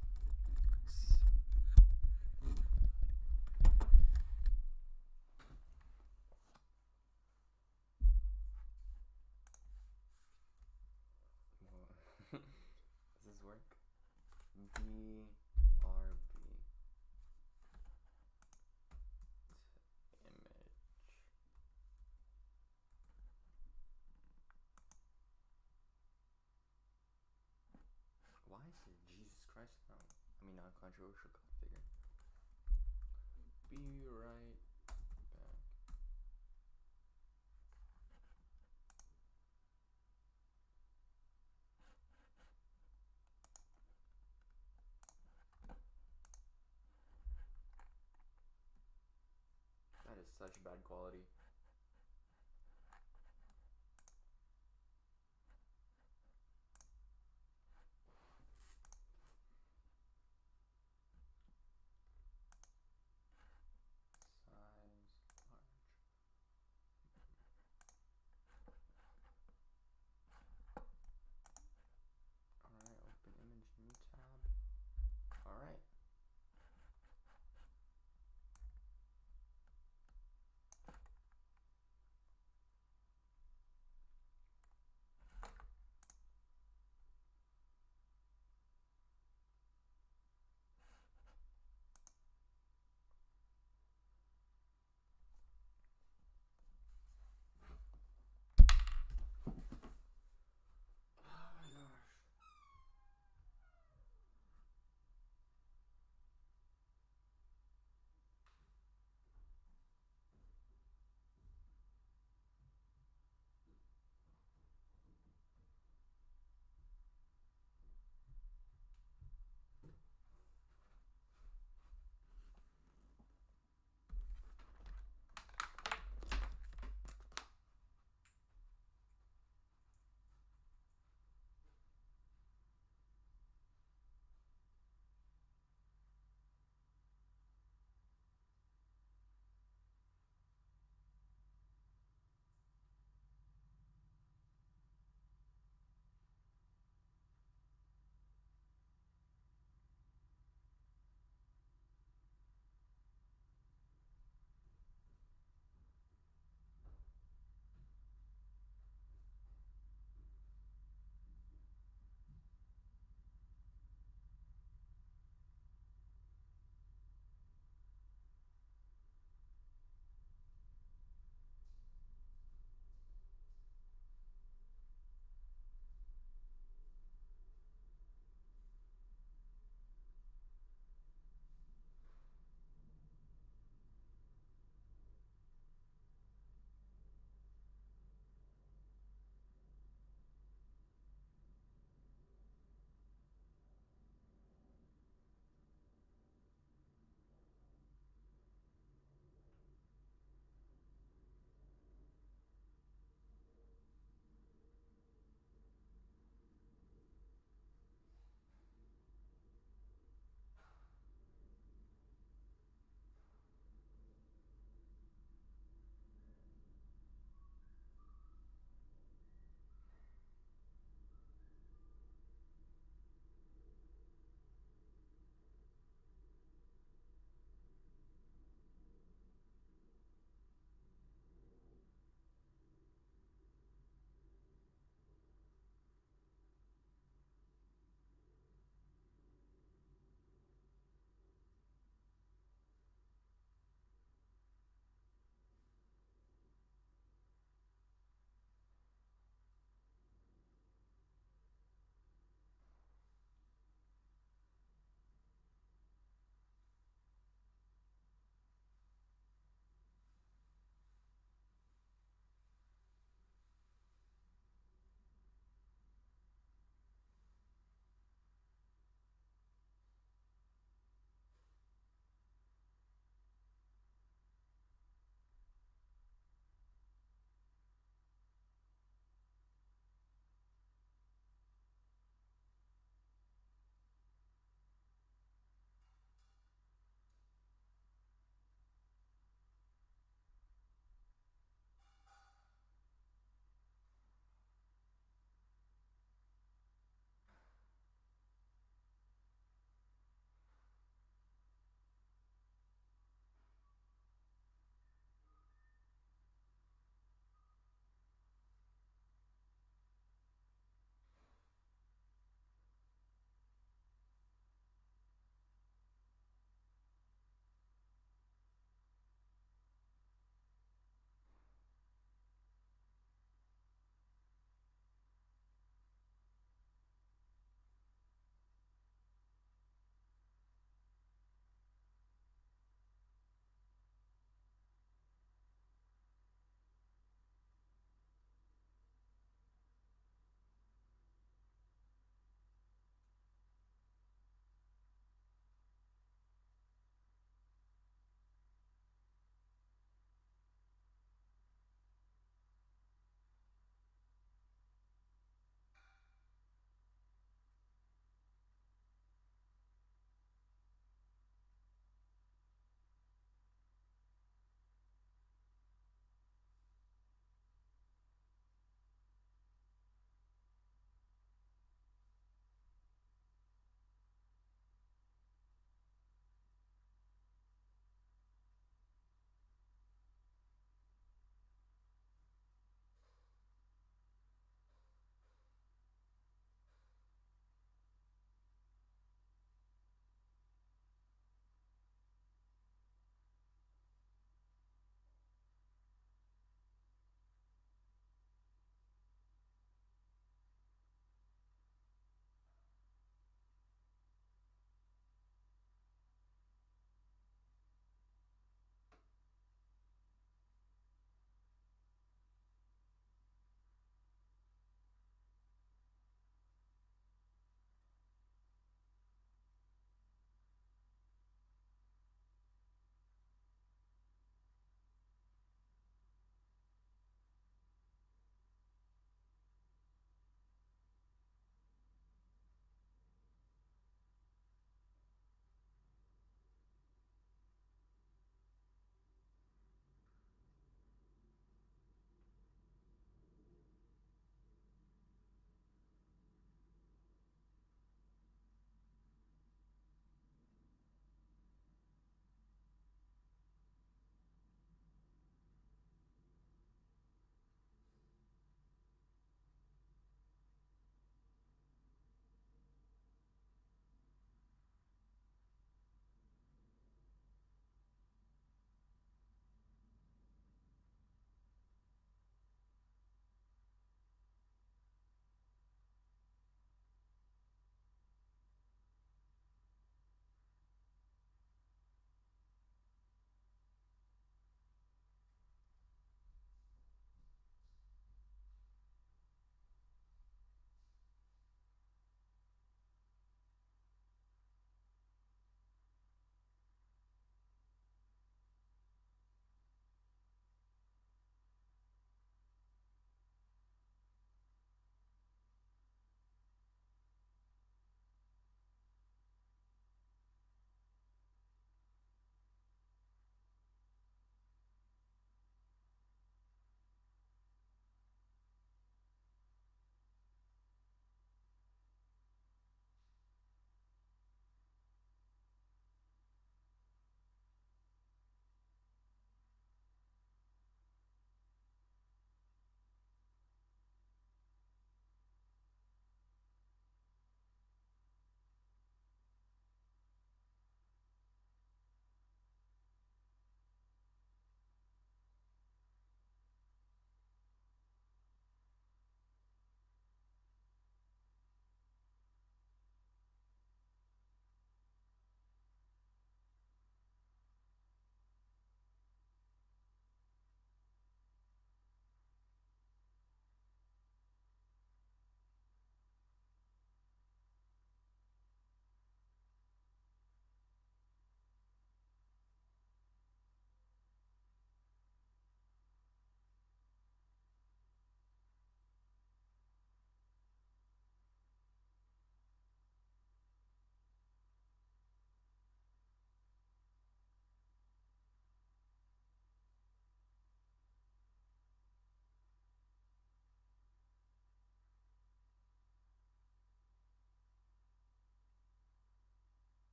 Does this work? BRB. Image. Why is there Jesus Christ? No. I mean, non-controversial figure. Be right back. That is such bad quality. Size large. Alright, open image, new tab. Alright.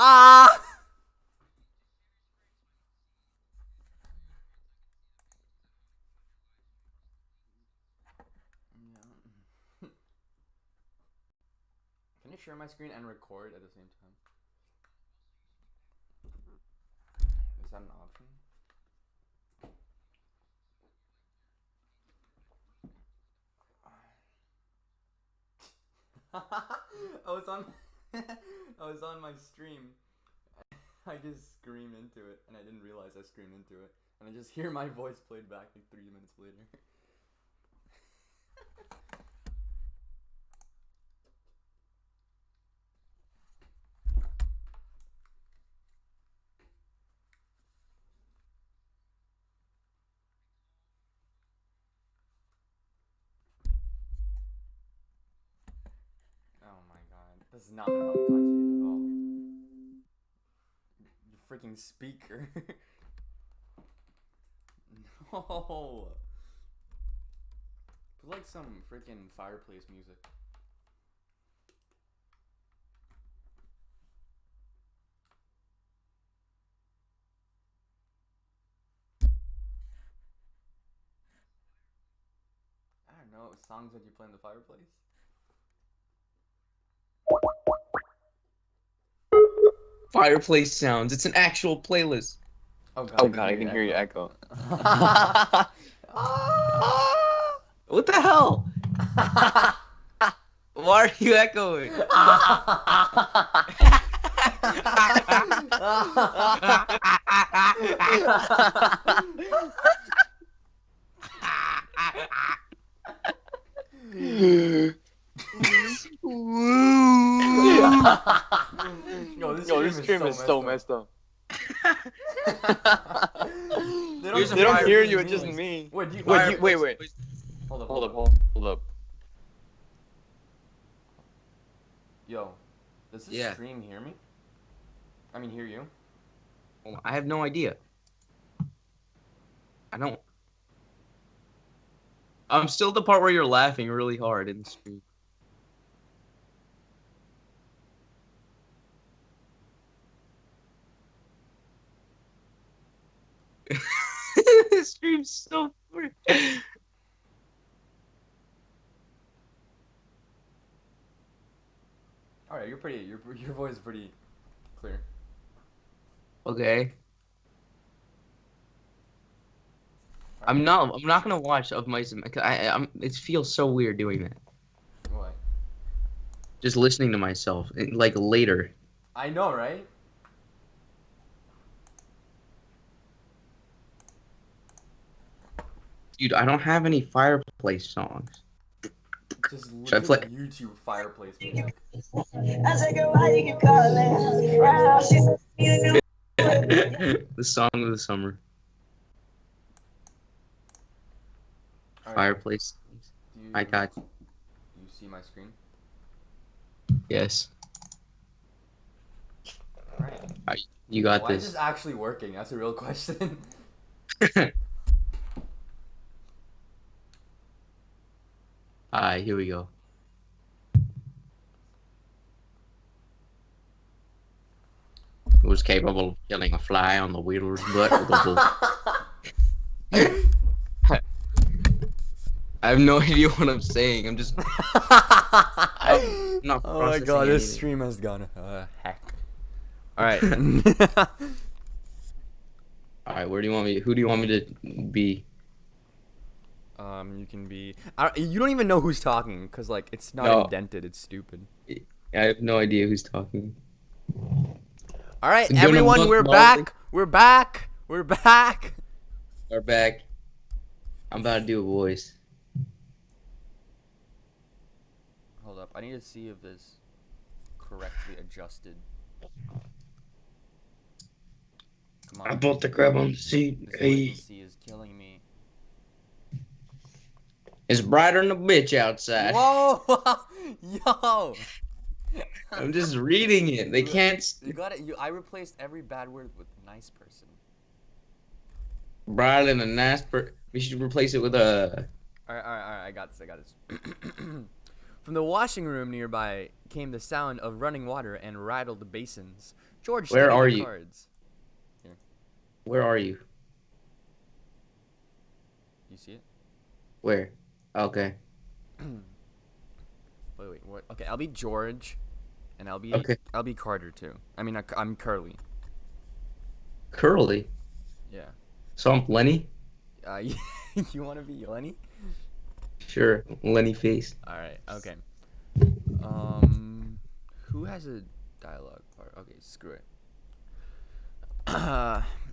Ah! Can you share my screen and record at the same time? Is that an option? I was on I was on my stream. I just screamed into it and I didn't realize I screamed into it. And I just hear my voice played back like 3 minutes later. Oh my god. This is not gonna help me concentrate at all. You freaking speaker. No. Put like some freaking fireplace music. I don't know, songs that you play in the fireplace? Fireplace sounds. It's an actual playlist. Oh god, I can hear you echo. What the hell? Why are you echoing? Yo, This stream is so messed up. They They don't hear you, it's just me. Wait, Wait. Hold up. Hold up. Yo, does this Yeah. stream hear me? I mean, hear you? I have no idea. I don't. I'm still the part where you're laughing really hard in the stream. This stream's so weird. All right, your voice is pretty clear. Okay. I'm not gonna watch Of Mice and Men. It feels so weird doing that. What? Just listening to myself, like later. I know, right? Dude, I don't have any fireplace songs. Just Should I look play? at YouTube fireplace music. The song of the summer. All right, Fireplace. do you, I got you. you see my screen? Yes. All right. You got Why is this. this actually working? That's a real question. Alright, here we go. Was capable of killing a fly on the wheeler's butt with a bull. I have no idea what I'm saying. I'm just not Oh my processing god, this anything. stream has gone heck. All right. Alright, who do you want me to be? You can be. You don't even know who's talking, cause like it's not No. indented. It's stupid. I have no idea who's talking. All right, Gonna everyone, look we're Marley. back. We're back. We're back. We're back. I'm about to do a voice. Hold up, I need to see if this correctly adjusted. Come on. about to grab on the seat. This latency is killing me. It's brighter than a bitch outside. Whoa, yo! I'm just reading it. They can't. You got it. I replaced every bad word with nice person. Brighter than a nice We should replace it with a. All right. I got this. From the washing room nearby came the sound of running water and rattled basins. George, Where study are the you? cards. Where are you? You see it? Where? Okay. Wait, what? Okay, I'll be George, and Okay. I'll be Carter too. I mean, I'm Curly. Curly. Yeah. So I'm Lenny? You want to be Lenny? Sure. Lenny face. All right. Okay. Who has a dialogue part? Okay, screw it.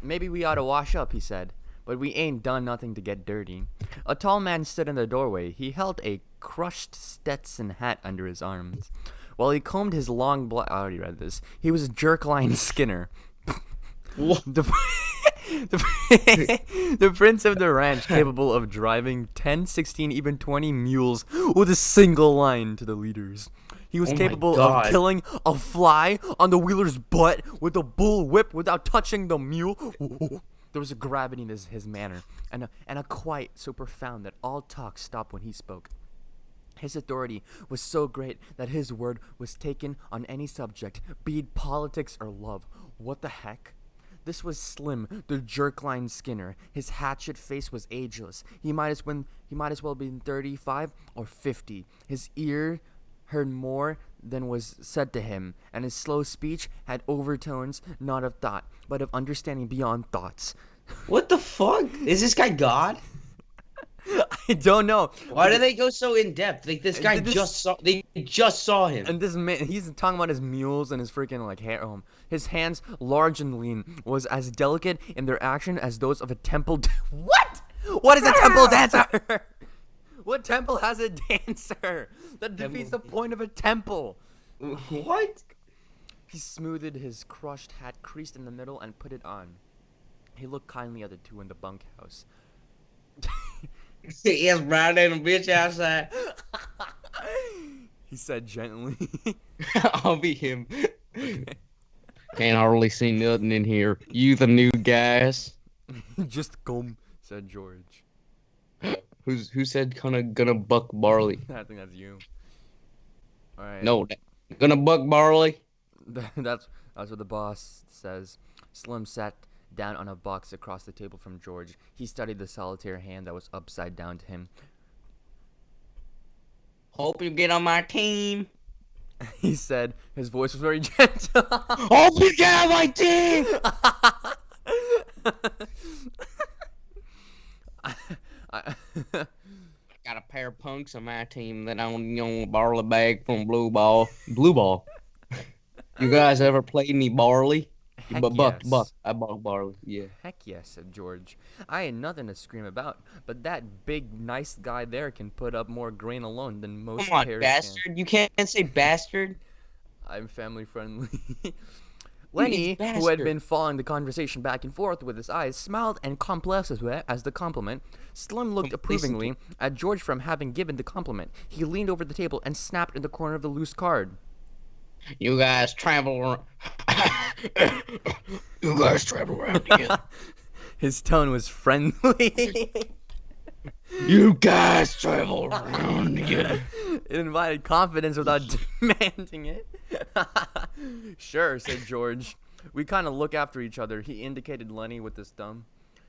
Maybe we ought to wash up, he said. But we ain't done nothing to get dirty. A tall man stood in the doorway. He held a crushed Stetson hat under his arms. While he combed his long black... I already read this. He was Jerkline Skinner. What? The prince of the ranch, capable of driving 10, 16, even 20 mules with a single line to the leaders. He was Oh my capable of God. killing a fly on the wheeler's butt with a bull whip without touching the mule. There was a gravity in his manner, and a quiet so profound that all talk stopped when he spoke. His authority was so great that his word was taken on any subject, be it politics or love. What the heck? This was Slim, the Jerkline Skinner. His hatchet face was ageless. He might as well have been 35 or 50. His ear heard more than was said to him, and his slow speech had overtones not of thought, but of understanding beyond thoughts. What the fuck? Is this guy God? I don't know. Why do they go so in depth? Like this guy This- they just saw him. And this man, he's talking about his mules and his freaking like hair. His hands, large and lean, was as delicate in their action as those of a temple. What? What is a temple dancer? What temple has a dancer? That defeats the point of a temple. What? He smoothed his crushed hat, creased in the middle, and put it on. He looked kindly at the two in the bunkhouse. Yes, bro, there a bitch outside. He said gently. I'll be him. Can't hardly see nothing in here. You the new guys? Just come, said George. Who said gonna buck barley? I think that's you. All right. No, gonna buck barley. That's what the boss says. Slim sat down on a box across the table from George. He studied the solitaire hand that was upside down to him. Hope you get on my team. He said, his voice was very gentle. Hope you get on my team. Got a pair of punks on my team that own a barley bag from Blue Ball. Blue Ball. You guys ever played any barley? Heck Buck. yes. I buck barley. Yeah. Heck yes, said George. I ain't nothing to scream about, but that big, nice guy there can put up more grain alone than most Come on, pears bastard. can. You can't say bastard. I'm family friendly. Lenny, who had bastard. been following the conversation back and forth with his eyes, smiled and complacent as the compliment. Slim looked approvingly at George from having given the compliment. He leaned over the table and snapped in the corner of the loose card. You guys travel around. You guys travel around together. His tone was friendly. You guys travel around together. It invited confidence without demanding it. Sure, said George. We kind of look after each other. He indicated Lenny with his thumb.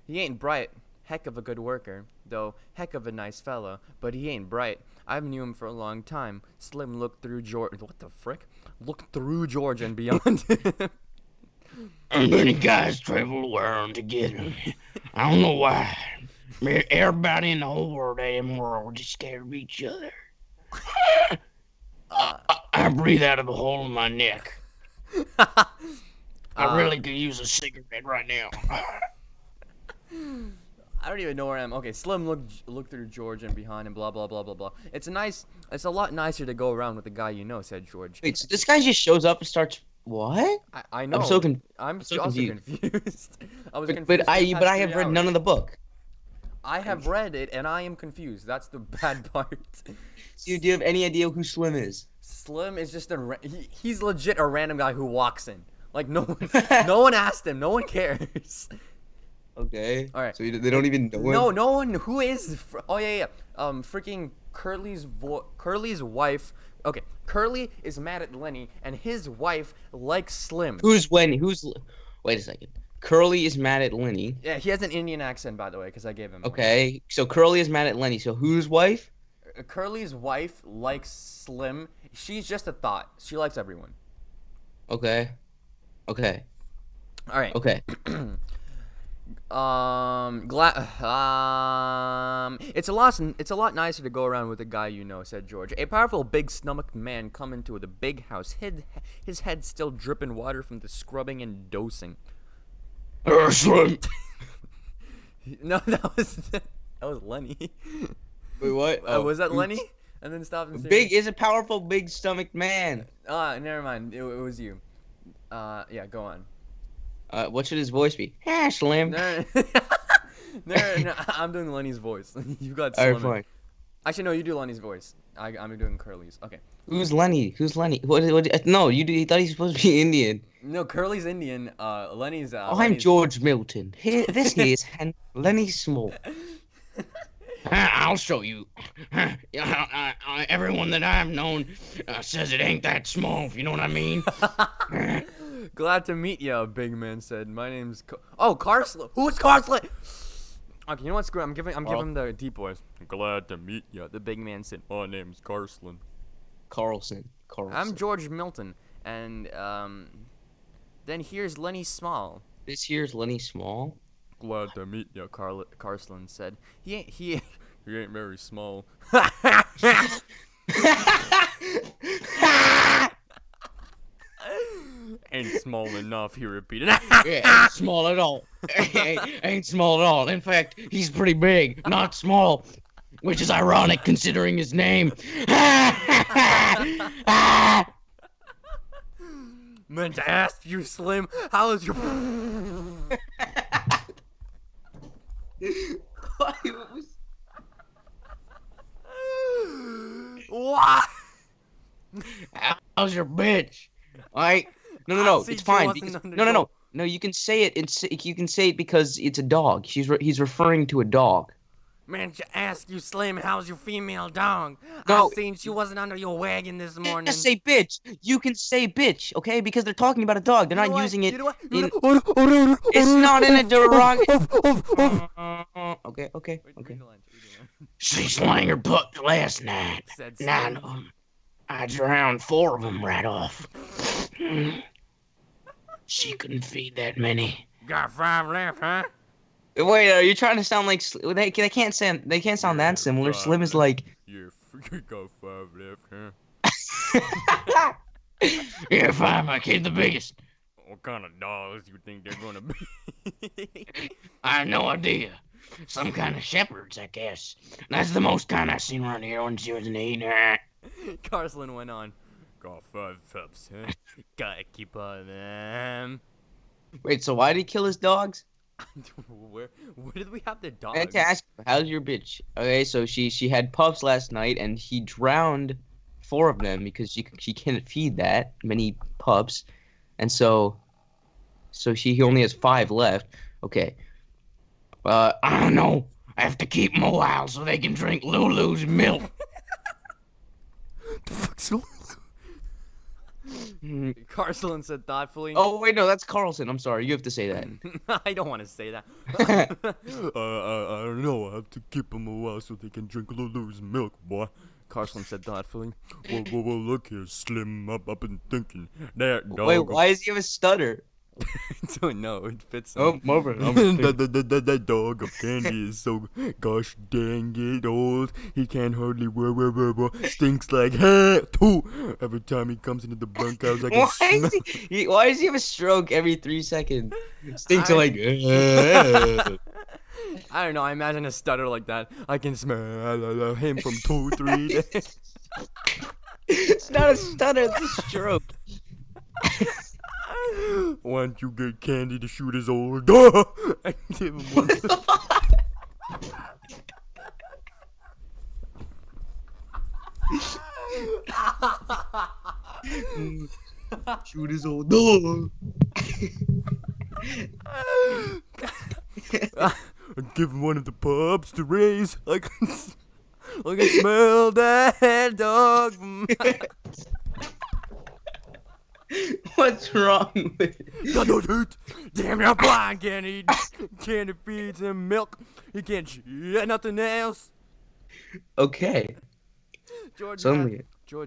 He ain't bright. Heck of a good worker. Though, heck of a nice fella. But he ain't bright. I've knew him for a long time. Slim looked through George. What the frick? Looked through George and beyond. And many guys travel around together. I don't know why. Everybody in the whole world is scared of each other. I breathe out of the hole in my neck. I really could use a cigarette right now. I don't even know where I am. Okay, Slim looked through George and behind and blah blah blah blah blah. It's a lot nicer to go around with a guy you know, said George. Wait, so this guy just shows up and starts what? I know. I'm so also confused. confused. I was confused. But I for the past have 3 read none hours. of the book. I have read it and I am confused. That's the bad part. Do you have any idea who Slim is? Slim is just he's legit a random guy who walks in. Like no one asked him. No one cares. Okay. All right. So they don't even know him? No one. Who is? Oh yeah. Freaking Curly's wife Okay, Curly is mad at Lenny, and his wife likes Slim. Wait a second. Curly is mad at Lenny. Yeah, he has an Indian accent, by the way, because I gave him one. Okay, so Curly is mad at Lenny. So whose wife? Curly's wife likes Slim. She's just a thought. She likes everyone. Okay. Okay. All right. Okay. It's a lot nicer to go around with a guy you know," said George. A powerful, big-stomached man come into the big house, his head still dripping water from the scrubbing and dosing. Slim. No, that was Lenny. Wait, what? Was that Lenny? And then stopped and said, Big is a powerful, big-stomached man. Never mind. It was you. Yeah, go on. What should his voice be? Slim. No, no, I'm doing Lenny's voice. You got Alright, Slim. fine. Actually, no, you do Lenny's voice. I'm doing Curly's. Okay. Who's Lenny? What? No, you thought he's supposed to be Indian. No, Curly's Indian. Lenny's. I'm Lenny's... George Milton. This here is Lenny Small. I'll show you. Everyone that I've known says it ain't that small, if you know what I mean. Glad to meet ya, big man said. My name's Carsland. Who's Carsland? Okay, you know what? Screw it. I'm giving him the deep voice. Glad to meet ya. The big man said. My name's Carsland. Carlson. I'm George Milton, and then here's Lenny Small. This here's Lenny Small. Glad to meet ya, Carsland said. He ain't very small. Ain't small enough, he repeated. Yeah, ain't small at all. ain't small at all. In fact, he's pretty big, not small. Which is ironic considering his name. Meant to ask you, Slim, how is your... What? How's your bitch? Alright? No. See, It's she fine. wasn't Because, under no. gold. No, you can say it. You can say it because it's a dog. He's referring to a dog. Meant to ask you, Slim, how's your female dog? No. I seen she wasn't under your wagon this morning. Just say bitch. You can say bitch, okay? Because they're talking about a dog. They're You know not what? using it. You know what? It's not in a derogatory. Okay. Read the line, read the line. She slang her butt last night. Said Nine Slim. of them. I drowned 4 of them right off. She couldn't feed that many. Got 5 left, huh? Wait, are you trying to sound like they can't sound that similar? Slim is like. You got 5 left, huh? Yeah, 5. My kid, the biggest. What kind of dogs you think they're gonna be? I have no idea. Some kind of shepherds, I guess. That's the most kind I've seen around here when she was an 8. Carsland went on. Got 5 pups, huh? Gotta keep all of them. Wait, so why did he kill his dogs? Where did we have the I dogs? had to ask, how's your bitch? Okay, so she had pups last night, and he drowned 4 of them because she can't feed that many pups, and so he only has 5 left. Okay. I don't know. I have to keep them a while so they can drink Lulu's milk. The fuck's Carsland said thoughtfully. Oh wait, no, that's Carlson. I'm sorry. You have to say that. I don't want to say that. I don't know. I have to keep them a while so they can drink Lulu's milk, boy. Carsland said thoughtfully. Well, look here, Slim. I've been thinking. That dog. Wait, why does he have a stutter? I don't know. It fits him. Oh, Marvin. That dog of Candy is so gosh dang it old. He can't hardly stinks like too. Every time he comes into the bunkhouse, I can smell. Why does he have a stroke every 3 seconds? Stinks I- like. I don't know. I imagine a stutter like that. I can smell him from 2, 3 days. It's not a stutter. It's a stroke. Why don't you get Candy to shoot his old dog? And give him one. Shoot his old dog. Give him one of the pups to raise. I can smell that dog. What's wrong with Got no teeth. Damn, you're blind. Can't eat. Candy feeds him milk. He can't chew nothing else. Okay. George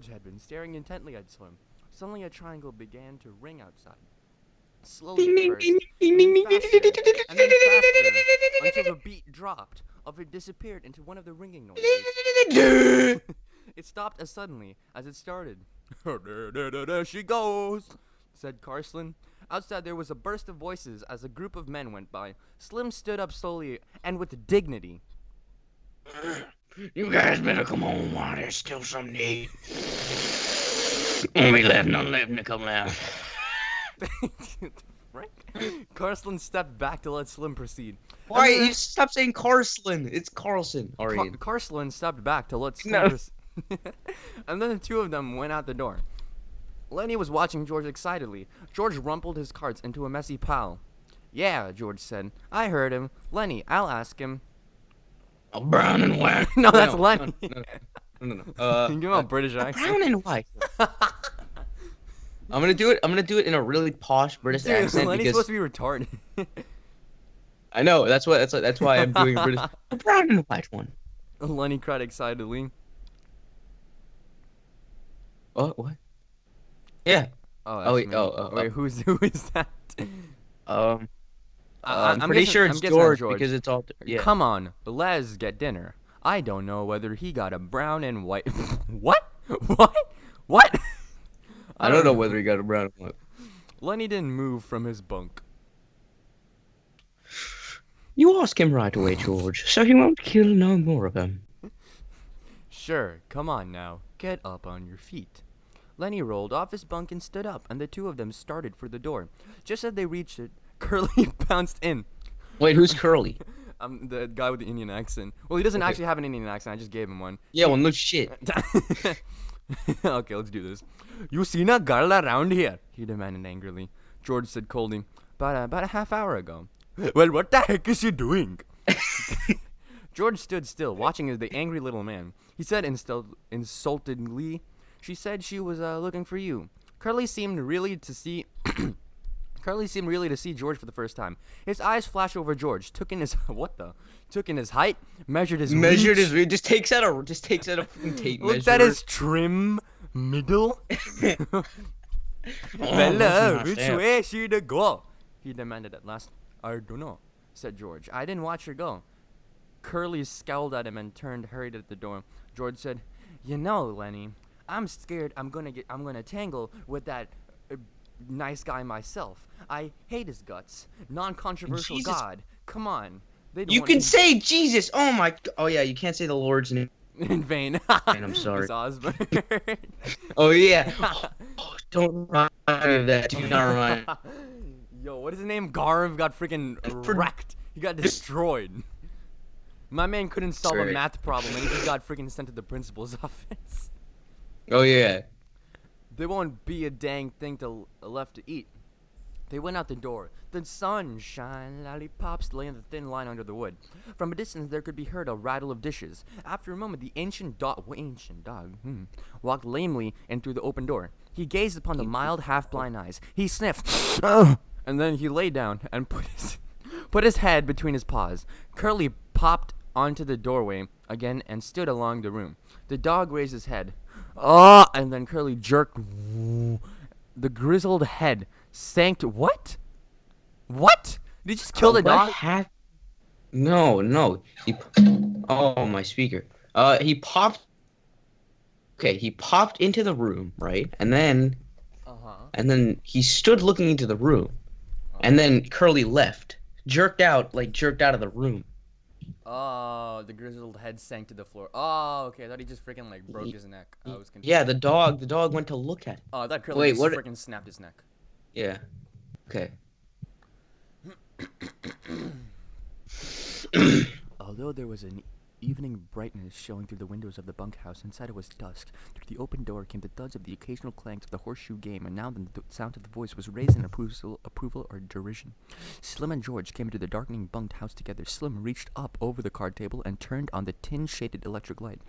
had been staring intently at Slim. Suddenly, a triangle began to ring outside. Slowly at first, and then faster, and then faster, until the beat dropped. Of it disappeared into one of the ringing noises. It stopped as suddenly as it started. There she goes, said Carslin. Outside there was a burst of voices as a group of men went by. Slim stood up slowly and with dignity. You guys better come on while there's still some need. Only left, none left to come out. Frank? Carslin stepped back to let Slim proceed. Why? You stop saying Carslin. It's Carlson. Arian. Carslin stepped back to let Slim No. proceed. And then the two of them went out the door. Lenny was watching George excitedly. George rumpled his cards into a messy pile. Yeah, George said. I heard him. Lenny, I'll ask him. A brown and white. No, that's Lenny. No. Give him a British accent. Brown and white. I'm gonna do it in a really posh British Dude, accent Lenny's because supposed to be retarded. I know that's why I'm doing British. A brown and white one. Lenny cried excitedly. Oh, what? Yeah. Oh, wait, me. oh, Wait, who is that? I'm pretty guessing- sure I'm it's guessing George because it's all. Yeah. Come on, let's get dinner. I don't know whether he got a brown and white. What? What? What? I don't know whether he got a brown and white. Lenny didn't move from his bunk. You ask him right away, George, so he won't kill no more of them. Sure, come on now. Get up on your feet. Lenny rolled off his bunk and stood up, and the two of them started for the door. Just as they reached it, Curly bounced in. Wait, who's Curly? The guy with the Indian accent. Well, he doesn't actually have an Indian accent. I just gave him one. Yeah, well, no shit. Okay, let's do this. You seen a girl around here? He demanded angrily. George said coldly, about a half hour ago. Well, what the heck is she doing? George stood still, watching as the angry little man. He said insultingly, she said she was looking for you. Curly seemed really to see George for the first time. His eyes flashed over George, took in his height, measured his reach, just takes out a fucking tape looked measure. at his trim middle. Fella, which way should I go? He demanded at last. I don't know, said George. I didn't watch her go. Curly scowled at him and hurried at the door. George said, "You know, Lenny, I'm scared I'm gonna tangle with that nice guy myself. I hate his guts. Non-controversial Jesus. God. Come on." They don't You want can me say Jesus. Oh my. Oh yeah, you can't say the Lord's name. in vain. I'm sorry. It's Osborne. Oh yeah. Oh, don't remind me of that. Do not remind me. Yo, what is his name? Garv got freaking wrecked. He got destroyed. My man couldn't solve a Right. math problem, and he just got freaking sent to the principal's office. Oh yeah. There won't be a dang thing left to eat. They went out the door. The sunshine lollipops lay in the thin line under the wood. From a distance, there could be heard a rattle of dishes. After a moment, the ancient dog walked lamely in through the open door. He gazed upon the mild, half-blind eyes. He sniffed, and then he lay down and put his head between his paws. Curly popped onto the doorway again and stood along the room. The dog raised his head. And then Curly jerked. The grizzled head sank to what? What? Did you just kill the dog? No. Oh, my speaker. He popped. Okay, he popped into the room, right? And then he stood looking into the room. And then Curly left. Jerked out of the room. Oh, the grizzled head sank to the floor. Oh, okay. I thought he just freaking like broke his neck. I was confused. Yeah, the dog went to look at it. Oh, I thought Curly Wait, just what- freaking snapped his neck. Yeah. Okay. Although there was an evening brightness showing through the windows of the bunkhouse, inside it was dusk. Through the open door came the thuds of the occasional clanks of the horseshoe game, and now then the sound of the voice was raised in approval or derision. Slim and George came into the darkening bunked house together. Slim reached up over the card table and turned on the tin-shaded electric light.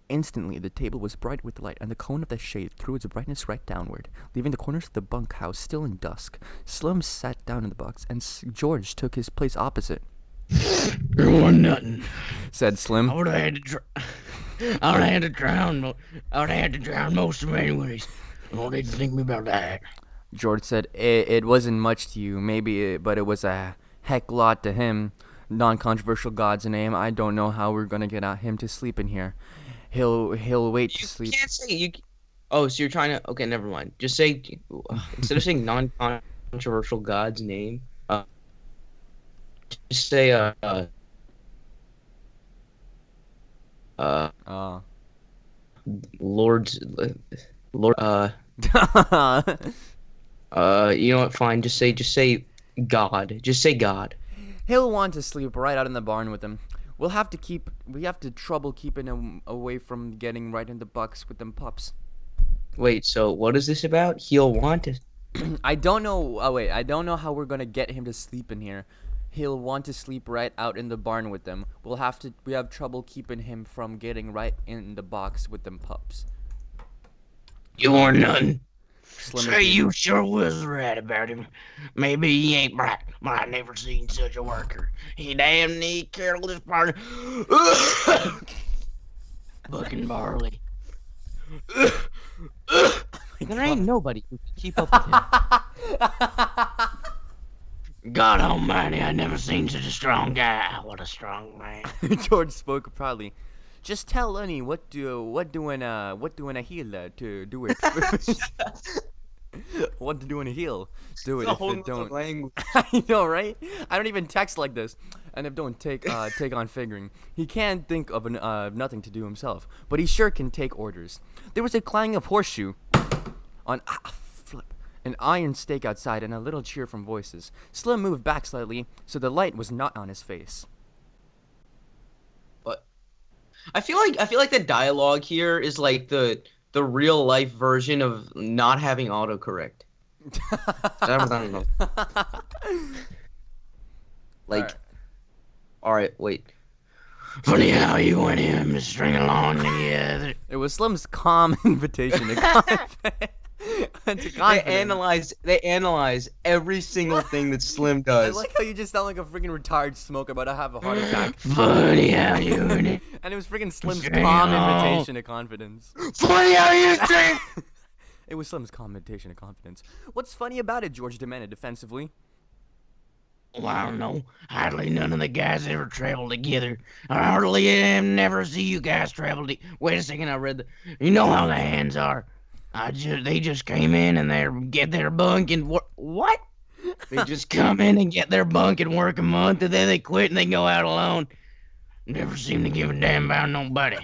Instantly, the table was bright with light, and the cone of the shade threw its brightness right downward, leaving the corners of the bunkhouse still in dusk. Slim sat down in the box, and George took his place opposite. There wasn't nothing. Said Slim. I would have had to drown. I would have had to drown most of them anyways. Don't need to think me about that. George said, it wasn't much to you, but it was a heck lot to him. Non-controversial God's name. I don't know how we're gonna get him to sleep in here. He'll wait to sleep. You can't say you. Oh, so you're trying to? Okay, never mind. Just say instead of saying non-controversial God's name, just say Lord. You know what? Fine. Just say God. Just say God. He'll want to sleep right out in the barn with him. We have to trouble keeping him away from getting right in the bucks with them pups. Wait, so what is this about? He'll want to. I don't know. Oh wait, I don't know how we're gonna get him to sleep in here. He'll want to sleep right out in the barn with them. We have trouble keeping him from getting right in the box with them pups. You weren't nothing. Slim Say repeated. you sure was right about him. Maybe he ain't right, but I never seen such a worker. He damn near killed his partner. Bucking barley. There ain't nobody who can keep up with him. God almighty, I never seen such a strong guy. What a strong man. George spoke proudly. Just tell Lenny what doing a healer to do it. What to do in a heel? Do it It's a if whole it nother don't. language. I know, right? I don't even text like this, and if don't take on figuring, he can't think of nothing to do himself, but he sure can take orders. There was a clang of horseshoe on an iron stake outside, and a little cheer from voices. Slim moved back slightly, so the light was not on his face. But I feel like the dialogue here is like the real life version of not having autocorrect. I don't know. Like, all right, wait. Funny how you and him string along together. It was Slim's calm invitation to confidence. They analyze every single thing that Slim I does. like how you just sound like a freaking retired smoker about to have a heart attack. Funny how you and him. And it was freaking Slim's String calm along. invitation to confidence. Funny how you string. It was Slim's calm invitation to confidence. What's funny about it? George demanded defensively. Well, I don't know. Hardly none of the guys ever traveled together. I hardly never see you guys travel Wait a second, I read the... You know how the hands are. They just came in and they get their bunk and what? They just come in and get their bunk and work a month and then they quit and they go out alone. Never seem to give a damn about nobody.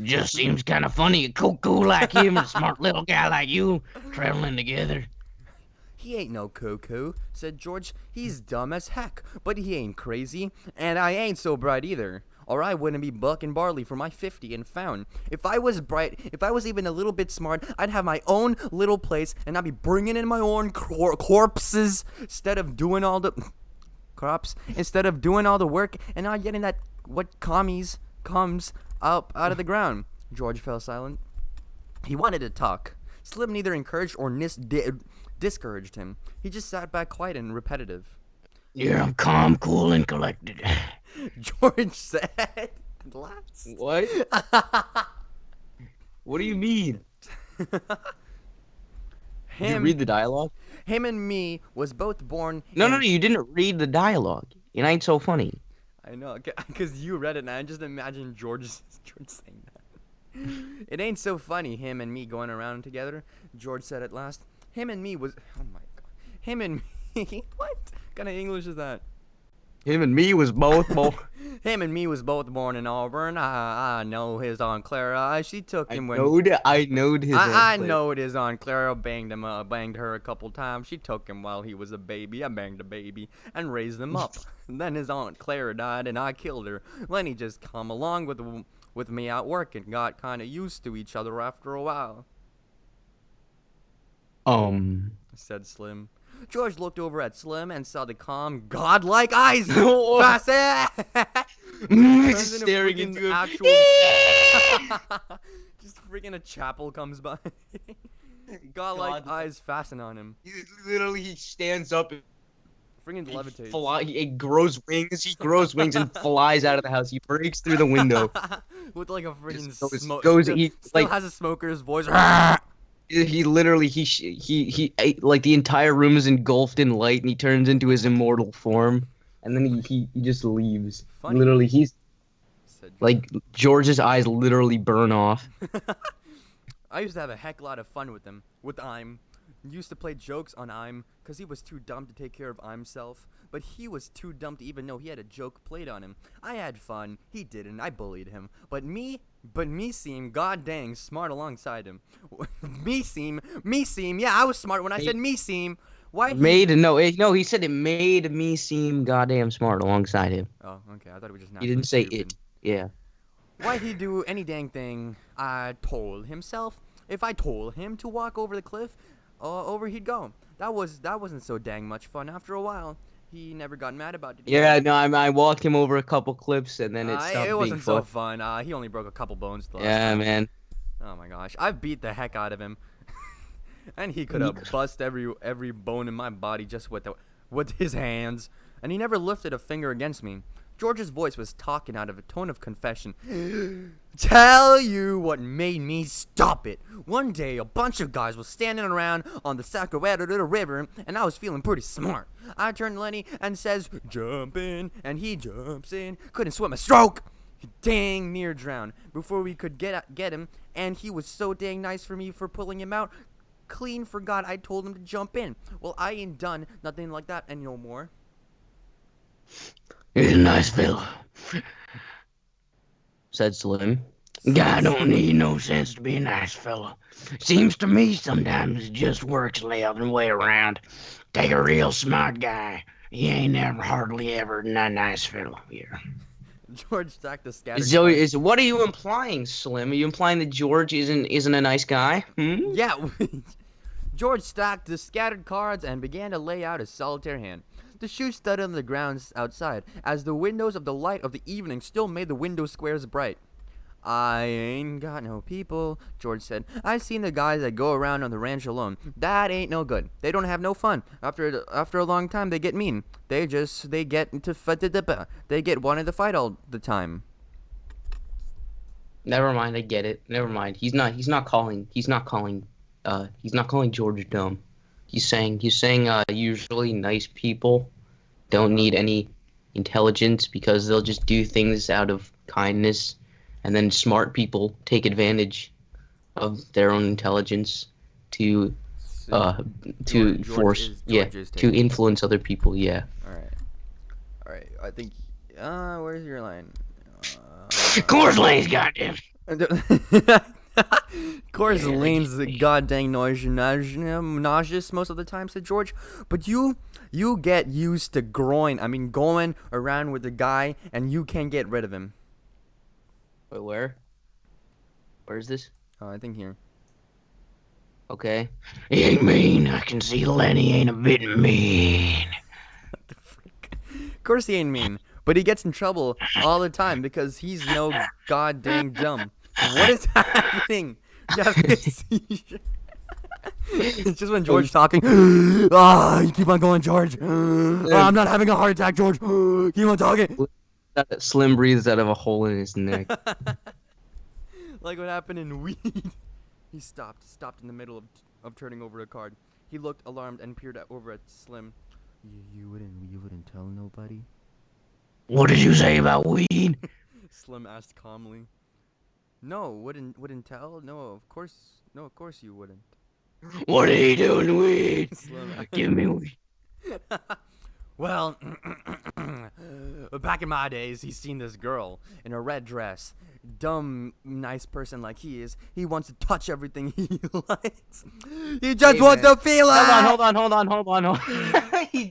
Just seems kind of funny, a cool like him and a smart little guy like you traveling together. He ain't no cuckoo, said George. He's dumb as heck, but he ain't crazy, and I ain't so bright either. Or I wouldn't be bucking barley for my 50 and found. If I was bright, if I was even a little bit smart, I'd have my own little place, and I'd be bringing in my own corpses instead of doing all the work, and not getting that what comes up out of the ground. George fell silent. He wanted to talk. Slim neither encouraged or discouraged him. He just sat back quiet and repetitive. Yeah, I'm calm, cool, and collected. George said at last. What? What do you mean? Did you read the dialogue? Him and me was both born. No, you didn't read the dialogue. It ain't so funny. I know, because you read it, and I just imagine George saying that. It ain't so funny, him and me going around together, George said at last. Him and me was... Oh, my God. Him and me... What kind of English is that? Him and me was both Him and me was both born in Auburn. I know his Aunt Clara. She took him when... I knowed his I knowed his Aunt Clara banged her a couple times. She took him while he was a baby. I banged a baby and raised him up. Then his Aunt Clara died and I killed her. Lenny just come along with me at work and got kind of used to each other after a while. Said Slim. George looked over at Slim and saw the calm, godlike eyes. Turns Just into staring freaking into him. Just freaking a chapel comes by. God-like God. eyes fasten on him. He stands up and Freaking levitates. he grows wings. He grows wings and flies out of the house. He breaks through the window. With like a freaking Just goes- smoke. goes- Still, he, still like- has a smoker's voice. He literally he like the entire room is engulfed in light, and he turns into his immortal form, and then he just leaves. Funny. Literally, he's Said like George's eyes literally burn off. I used to have a heck lot of fun with him. With Im. Used to play jokes on Im because he was too dumb to take care of himself. But he was too dumb to even know he had a joke played on him. I had fun. He didn't. I bullied him. But me seemed god dang smart alongside him. me seem. Yeah, I was smart when I said me seem. Why? He said it made me seem goddamn smart alongside him. Oh, okay. I thought it was just. He didn't say stupid. it. Yeah. Why'd he do any dang thing I told himself? If I told him to walk over the cliff, over he'd go. That wasn't so dang much fun. After a while, he never got mad about it. Yeah, no, I walked him over a couple clips, and then it stopped it being wasn't so fun. fun. He only broke a couple bones the last Yeah, time. man. Oh my gosh, I beat the heck out of him, and he could have bust every bone in my body just with his hands, and he never lifted a finger against me. George's voice was talking out of a tone of confession. Tell you what made me stop it. One day, a bunch of guys was standing around on the Sacramento River, and I was feeling pretty smart. I turned to Lenny and says, "Jump in," and he jumps in. Couldn't swim a stroke. He dang near drowned before we could get him, and he was so dang nice for me for pulling him out. Clean forgot I told him to jump in. Well, I ain't done nothing like that and no more. He's a nice fella. Said Slim. Guy don't need no sense to be a nice fella. Seems to me sometimes it just works the other way around. Take a real smart guy. He ain't never hardly ever a nice fella here. George stacked the scattered. What are you implying, Slim? Are you implying that George isn't a nice guy? Yeah. George stacked the scattered cards and began to lay out his solitaire hand. The shoe studded on the ground outside, as the windows of the light of the evening still made the window squares bright. I ain't got no people, George said. I seen the guys that go around on the ranch alone. That ain't no good. They don't have no fun. After a long time, they get mean. They get wanted to fight all the time. Never mind, I get it. Never mind. He's not calling George dumb. He's saying usually nice people don't need any intelligence because they'll just do things out of kindness, and then smart people take advantage of their own intelligence to influence other people. Yeah. All right. I think. Where's your line? Coors Lane's goddamn. Coors Lane's god dang nauseous most of the time, said George. But you get used to going around with a guy and you can't get rid of him. Wait, where? Where is this? Oh, I think here. Okay. He ain't mean. I can see Lenny ain't a bit mean. What the freak? Of course he ain't mean, but he gets in trouble all the time because he's no god dang dumb. What is happening? You have a seizure. It's just when George's talking. You keep on going, George. I'm not having a heart attack, George. Keep on talking. Slim breathes out of a hole in his neck. Like what happened in Weed. He stopped in the middle of turning over a card. He looked alarmed and peered over at Slim. You wouldn't tell nobody? What did you say about weed? Slim asked calmly. No, wouldn't tell. No, of course you wouldn't. What are you doing, weed? Slim. Give me weed. Well, back in my days, he's seen this girl in a red dress. Dumb, nice person like he is. He wants to touch everything he likes. He just wants to feel it. Hold on. He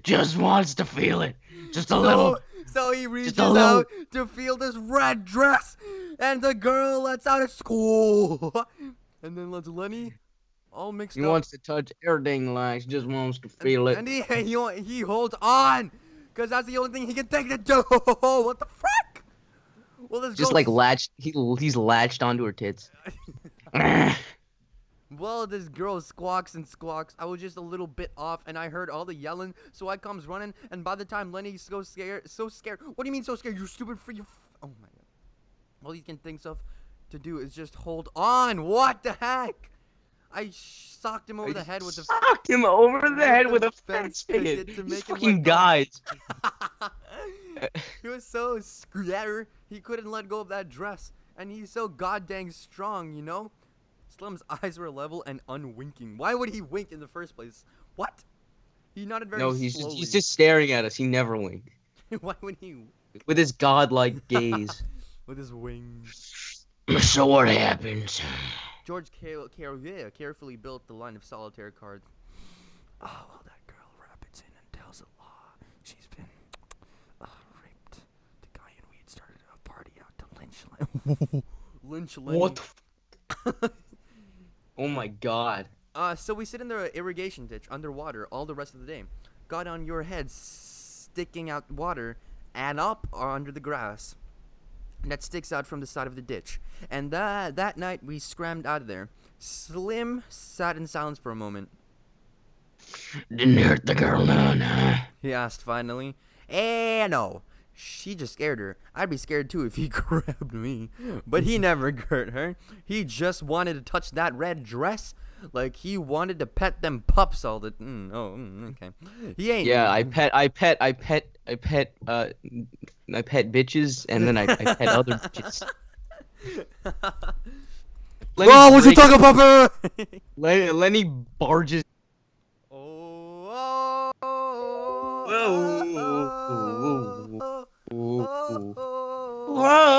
Just wants to feel it. Just a little. So he reaches out to feel this red dress, and the girl lets out of school, and then lets Lenny all mixed He up. wants to touch everything, like just wants to feel it. And he holds on Cause that's the only thing he can think to do. What the fuck? Well, this Just girl like latched. He's latched onto her tits. Well, this girl squawks and squawks. I was just a little bit off, and I heard all the yelling, so I comes running, and by the time Lenny's so scared. What do you mean so scared? You stupid for you. Oh my god. All he can think of to do is just hold on. What the heck? I socked him over the head with the. Socked him over the head with a fence fence picket picket. to These make him fucking let go. guys. He was so scared he couldn't let go of that dress, and he's so goddamn strong, you know. Slim's eyes were level and unwinking. Why would he wink in the first place? What? He nodded very No, slowly. he's just staring at us. He never winked. Why would he? With his godlike gaze. With his wings. So what happens? George carefully built the line of solitaire cards. Oh, well, that girl rabbits in and tells a law. She's been raped. The guy and weed started a party out to Lynch. Lynch Lenny. What the Oh my god. So we sit in the irrigation ditch underwater all the rest of the day. Got on your head sticking out water and up or under the grass that sticks out from the side of the ditch. And that night we scrammed out of there. Slim sat in silence for a moment. Didn't hurt the girl none, huh? He asked finally. No. She just scared her. I'd be scared too if he grabbed me. But he never hurt her. He just wanted to touch that red dress. Like he wanted to pet them pups all the okay. He ain't. Yeah, I pet bitches and then I pet other bitches. Whoa, what you talking about? Lenny barges. Oh. Whoa.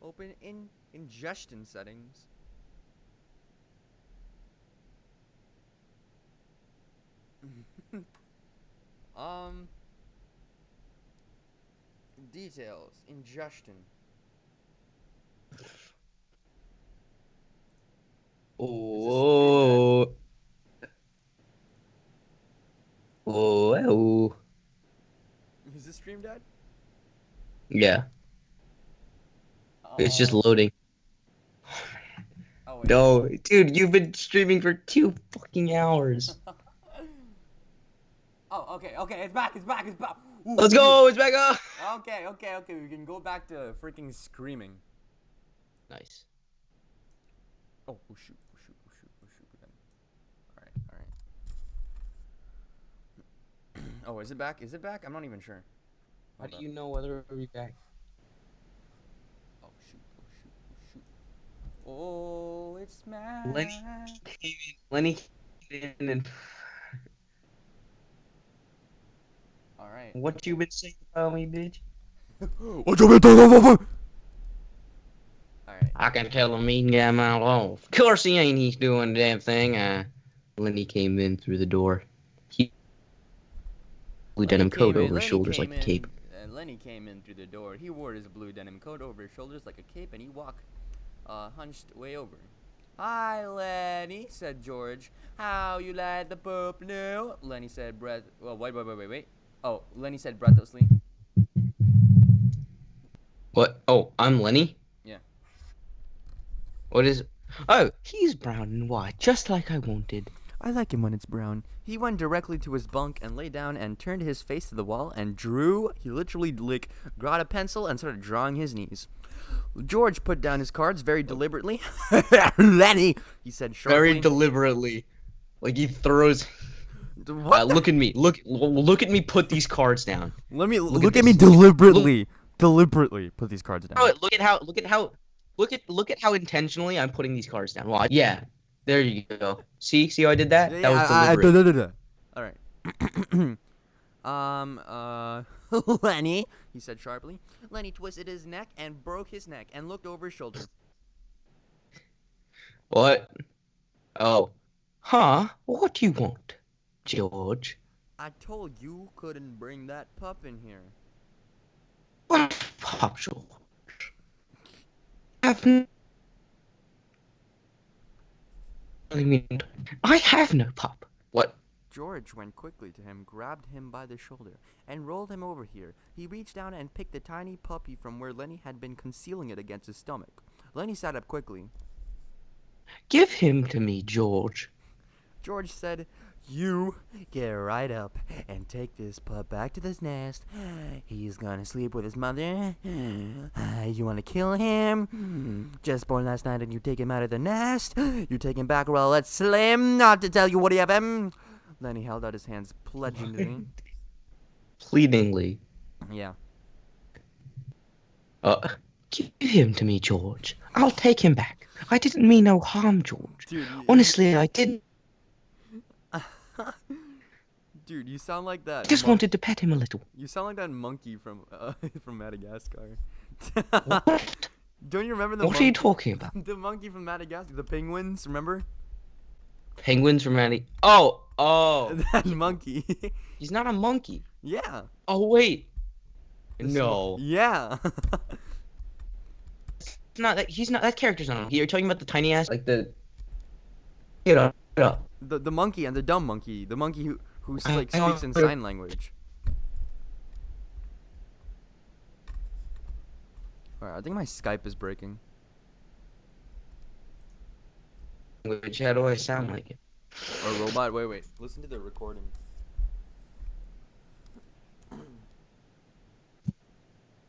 Open in ingestion settings. Details. Ingestion. Oh. Oh. Is this stream dead? Yeah, it's just loading. Oh, wait. No, dude, you've been streaming for 2 fucking hours. Oh, okay, it's back. Ooh, Let's go, it's back up. Okay, we can go back to freaking screaming. Nice. Oh, shoot. Alright. Oh, is it back? I'm not even sure. How Hold do up. you know whether we'll be back? Oh, shoot. Oh, it's mad. Lenny came in and Alright. what you been saying about me, bitch? What you been talking about? Alright. I can tell him he can get my off. Of course he ain't. He's doing the damn thing. Lenny came in through the door. He blue denim coat over his shoulders like a cape. Lenny came in through the door. He wore his blue denim coat over his shoulders like a cape, and he walked, hunched way over. Hi, Lenny, said George. How you like the poop now? Lenny said wait. Oh, Lenny said breathlessly. What? Oh, I'm Lenny? Yeah. What is... Oh, he's brown and white, just like I wanted. I like him when it's brown. He went directly to his bunk and lay down and turned his face to the wall and drew. He literally, got a pencil and started drawing his knees. George put down his cards very deliberately. Lenny, he said sharply. Very deliberately. Like he throws... What the- look at me. Look at me put these cards down. Let me Look look at at me this. deliberately. Deliberately put these cards down. Oh, look at how intentionally I'm putting these cards down. Watch. Yeah. There you go. See how I did that? That was deliberate. All right. Lenny, he said sharply. Lenny twisted his neck and broke his neck and looked over his shoulder. What? Oh. Huh? What do you want, George? I told you couldn't bring that pup in here. pop, George. Have no... I have no pop. What? George went quickly to him, grabbed him by the shoulder, and rolled him over here. He reached down and picked the tiny puppy from where Lenny had been concealing it against his stomach. Lenny sat up quickly. Give him to me, George. George said, "You get right up and take this pup back to this nest. He's gonna sleep with his mother. You wanna kill him? Just born last night and you take him out of the nest. You take him back, well, let's slim not to tell you what you have him." Lenny held out his hands pledgingly. Pleadingly. Yeah. Give him to me, George. I'll take him back. I didn't mean no harm, George. Dude, Honestly, I didn't. Dude, you sound like that. Just wanted to pet him a little. You sound like that monkey from from Madagascar. What? Don't you remember the What are you talking about? the monkey from Madagascar, the penguins, remember? Penguins from Manny. Oh. That monkey. He's not a monkey. Yeah. Oh, wait. This No. Yeah. It's not that. He's not. That character's not. You're talking about the tiny ass, like the. Get up. Get up. the monkey and the dumb monkey, the monkey who I like don't- speaks in sign language. Alright, I think my Skype is breaking. Which, how do I sound like it? Or robot. Wait. Listen to the recording.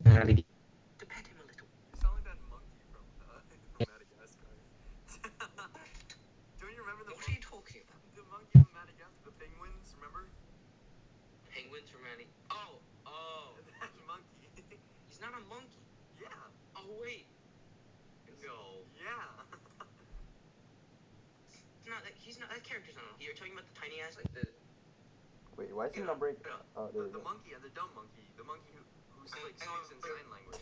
How to get- to pet him a little. You sound like that monkey from Madagascar. Don't you remember What are you talking about? the monkey from Madagascar, the penguins, remember? Penguins from Manny. Oh. That monkey. He's not a monkey. Yeah. Oh, wait. No. Yeah. It's not that. He's not. That character's not. You're talking about the tiny ass, like the. Wait, why is it not breaking? Oh, there The monkey and the dumb monkey, the monkey who like speaks in sign language.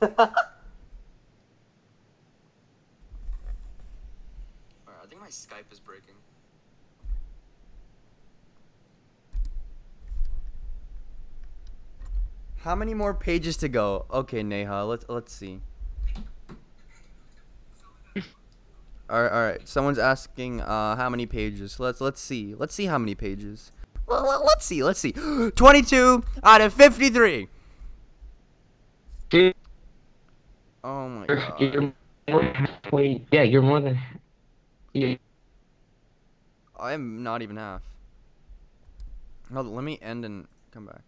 Alright, I think my Skype is breaking. How many more pages to go? Okay, Neha, let's see. Alright. Someone's asking how many pages. Let's see. Let's see how many pages. Well, let's see. 22 out of 53. Dude, Oh my you're god. more than halfway. Yeah, you're more than. Yeah. I'm not even half. Hold on, let me end and come back.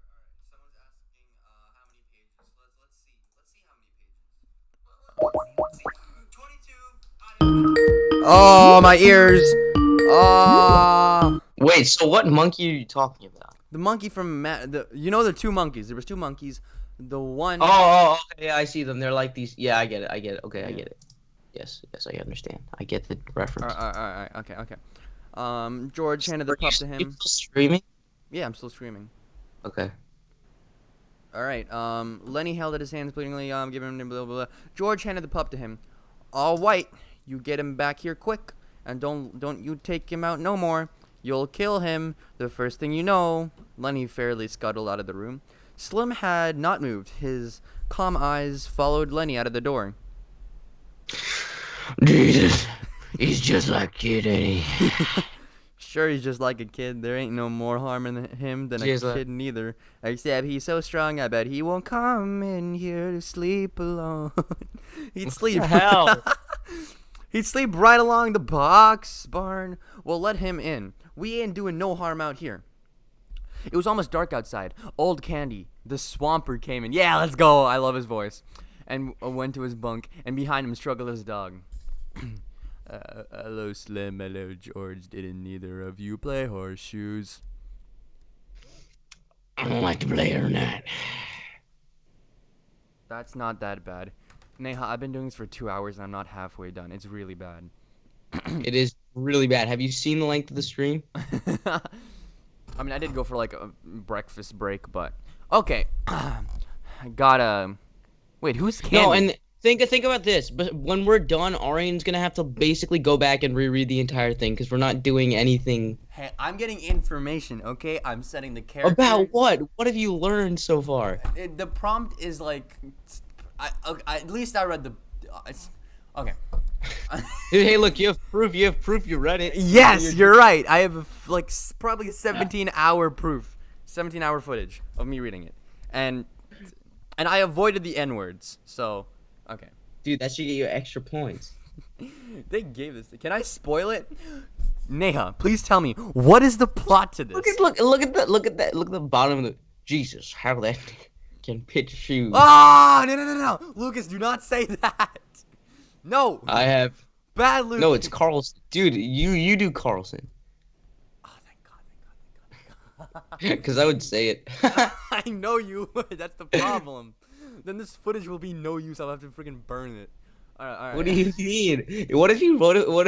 Someone's asking how many pages. Let's see. Let's see how many pages. 22. Oh, my ears. Wait, so what monkey are you talking about? The monkey from you know the two monkeys. There was two monkeys. The one. Okay, I see them. They're like these. Yeah, I get it. Okay, I Yeah. get it. Yes, I understand. I get the reference. Alright. Okay. George handed the Are you pup to him. still streaming? Yeah, I'm still streaming. Okay. Alright, Lenny held at his hands pleadingly, giving him blah, blah, blah. George handed the pup to him. All right, you get him back here quick, and don't you take him out no more. You'll kill him. The first thing you know, Lenny fairly scuttled out of the room. Slim had not moved. His calm eyes followed Lenny out of the door. Jesus, he's just like a kid, ain't he? Sure, he's just like a kid. There ain't no more harm in him than a Just kid neither. Except he's so strong, I bet he won't come in here to sleep alone. He'd sleep. the hell? He'd sleep right along the box barn. Well, let him in. We ain't doing no harm out here. It was almost dark outside. Old Candy, the swamper, came in. Yeah, let's go. I love his voice. And went to his bunk, and behind him struggled his dog. Hello, Slim. Hello, George. Didn't neither of you play horseshoes? I don't like to play or not. That's not that bad. Neha, I've been doing this for 2 hours, and I'm not halfway done. It's really bad. It is really bad. Have you seen the length of the stream? I mean, I did go for like a breakfast break, but okay. I gotta wait. Who's Candy? No, and think about this. But when we're done, Arian's gonna have to basically go back and reread the entire thing because we're not doing anything. Hey, I'm getting information. Okay, I'm setting the character. About what? What have you learned so far? The prompt is like, at least I read the. Okay. Dude, hey, look, you have proof. You have proof. You read it. Yes, you're right. I have like probably a 17-hour proof, 17-hour footage of me reading it, and I avoided the N words. So, okay. Dude, that should get you extra points. They gave this. Can I spoil it? Neha, please tell me what is the plot to this? Look at the bottom of the. Jesus, how that can pitch shoes. Ah, no, Lucas, do not say that. No. I have. Bad Lucas. No, it's Carlson. Dude, you do Carlson. Oh, thank God. Because I would say it. I know you would. That's the problem. Then this footage will be no use. I'll have to freaking burn it. All right. What do you mean? What if you wrote it? What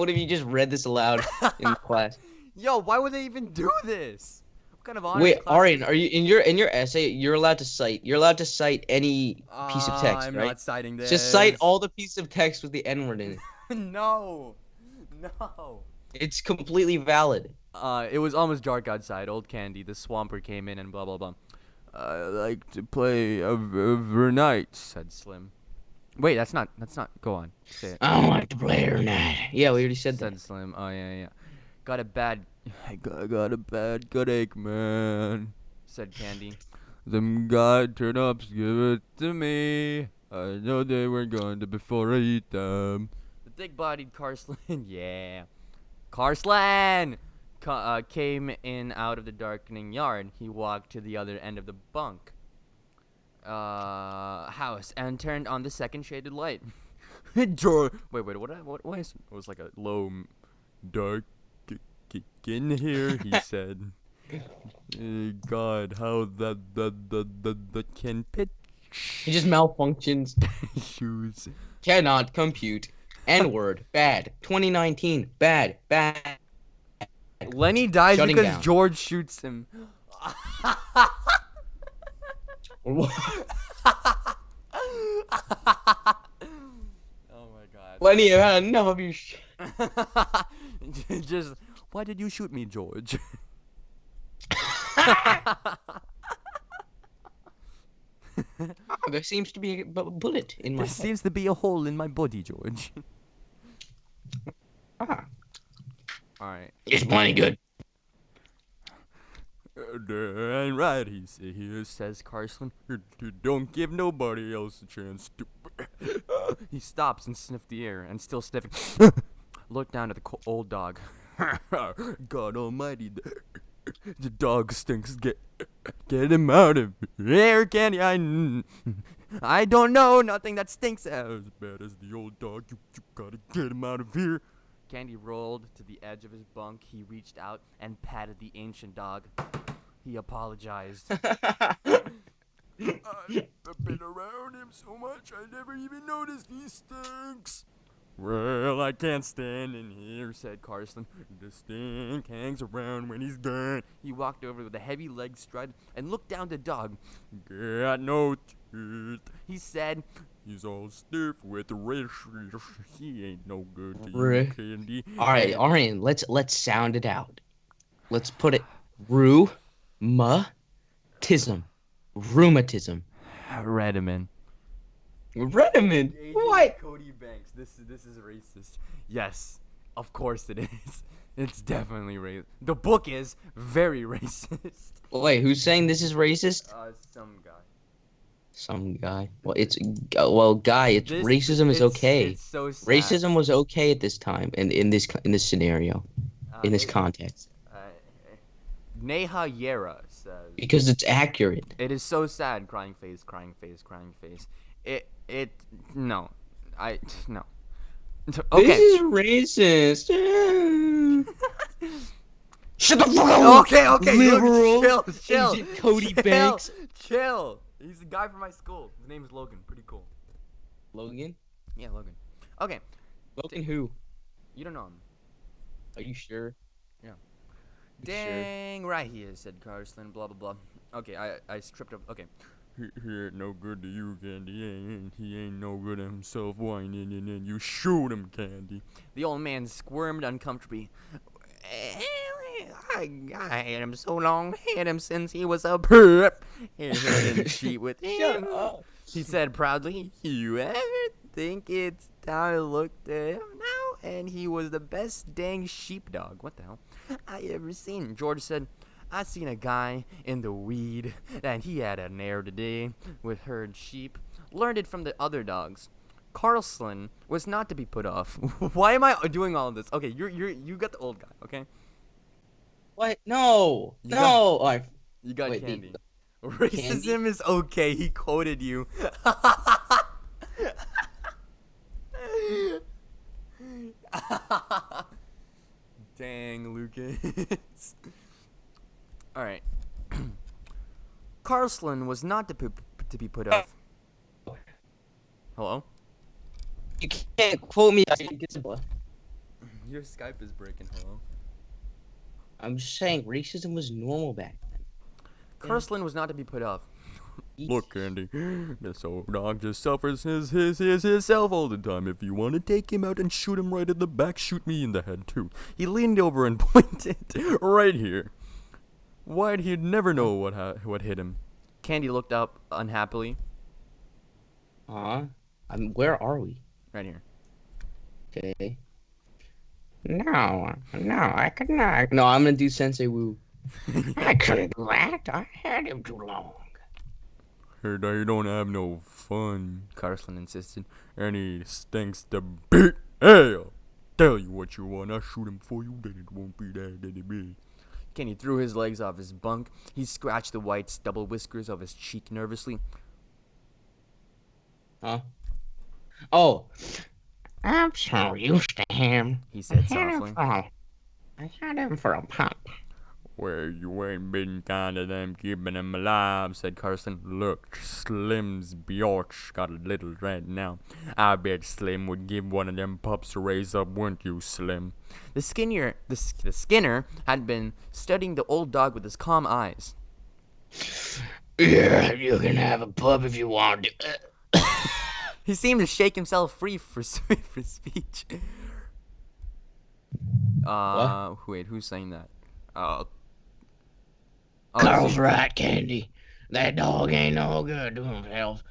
if you just read this aloud in class? Yo, why would they even do this? What kind of honors Wait, class- Arian, are you in your essay? You're allowed to cite any piece of text, I'm right? not citing this. Just cite all the pieces of text with the N word in it. No. It's completely valid. It was almost dark outside. Old Candy, the swamper, came in and blah blah blah. I like to play overnight, said Slim. Wait, that's not. Go on. Say it. I don't like to play her night. Yeah, we already said that. Said Slim. Oh yeah. Got a bad gut ache, man. Said Candy. Them God turnips, give it to me. I know they were going to before I eat them. The thick-bodied Carslan, yeah. Carslan came in out of the darkening yard. He walked to the other end of the bunk house and turned on the second shaded light. Wait, what is it? Was like a low, dark in here, he said. God, how that can pitch It just malfunctions. shoes. Cannot compute. N-word. Bad. 2019. Bad. Lenny dies Shutting because down. George shoots him. Oh my god. Lenny, I've had enough of your shit. Just, why did you shoot me, George? There seems to be a bullet in my There head. seems to be a hole in my body, George. Ah. Alright. It's plenty good. That ain't right, he says Carslan. You don't give nobody else a chance to. He stops and sniffs the air, and still sniffing, looked down at the old dog. God almighty, the dog stinks. Get him out of here, Candy. I don't know nothing that stinks as bad as the old dog. You gotta get him out of here. Candy rolled to the edge of his bunk. He reached out and patted the ancient dog. He apologized. I've been around him so much, I never even noticed he stinks. Well, I can't stand in here, said Carslan. The stink hangs around when he's gone. He walked over with a heavy leg stride and looked down at the dog. Got no teeth, he said. He's all stiff with rash. He ain't no good to you, Candy. All right, Arian, let's sound it out. Let's put it rheumatism. Rheumatism. Rediman. Redmond. What? Cody Banks. This is racist. Yes, of course it is. It's definitely racist. The book is very racist. Wait, who's saying this is racist? Some guy. Some guy. Well, guy. It's racism is okay. It's so sad. Racism was okay at this time, and in this scenario, in this context, Neha Yera says. because it's accurate. It is so sad. Crying face. No. Okay. This is racist. Shut the fuck up. Okay. Liberal. Chill. Agent Cody Banks. Chill. He's the guy from my school. His name is Logan. Pretty cool. Logan. Yeah, Logan. Okay. Logan who? You don't know him. Are you sure? Yeah. You sure? Dang right he is, said Carsland. Blah blah blah. Okay, I stripped up. Okay. He ain't no good to you, Candy. He ain't no good to himself. Whining and then you shoot him, Candy. The old man squirmed uncomfortably. I had him so long, had him since he was a pup. And didn't cheat with him. He said proudly, "You ever think it's time to look to him now?" And he was the best dang sheepdog. What the hell? I ever seen. George said, "I seen a guy in the weed, and he had an air today with herd sheep. Learned it from the other dogs. Carlson was not to be put off." Why am I doing all of this? Okay, you got the old guy. Okay, What? No. You No. got- Oh, I- you got Wait, Candy. the- Racism is okay. He quoted you. Dang, Lucas. All right. Carsland was not to be put off. Hello? You can't quote me. Your Skype is breaking. Hello? I'm just saying racism was normal back then. Carsland was not to be put off. Look, Candy, this old dog just suffers himself all the time. If you want to take him out and shoot him right in the back, shoot me in the head too. He leaned over and pointed right here. Why'd he never know what hit him? Candy looked up unhappily. Where are we? Right here. Okay. No, I could not. No, I'm gonna do Sensei Wu. I couldn't do that. I had him too long. Heard you don't have no fun, Carsland insisted. And he stinks to beat hell. Tell you what you want, I'll shoot him for you, then it won't be that big. Kenny threw his legs off his bunk. He scratched the white stubble whiskers of his cheek nervously. Huh? Oh, I'm so used to him. He said I had him softly. I had him for a pup. Well, you ain't been kind to them keeping him alive, said Carson. Look, Slim's biatch got a little red now. I bet Slim would give one of them pups a raise up, wouldn't you, Slim? The Skinner had been studying the old dog with his calm eyes. Yeah, you can have a pup if you want to. He seemed to shake himself free for speech. Wait, who's saying that? Carl's right, Candy. That dog ain't no good to himself.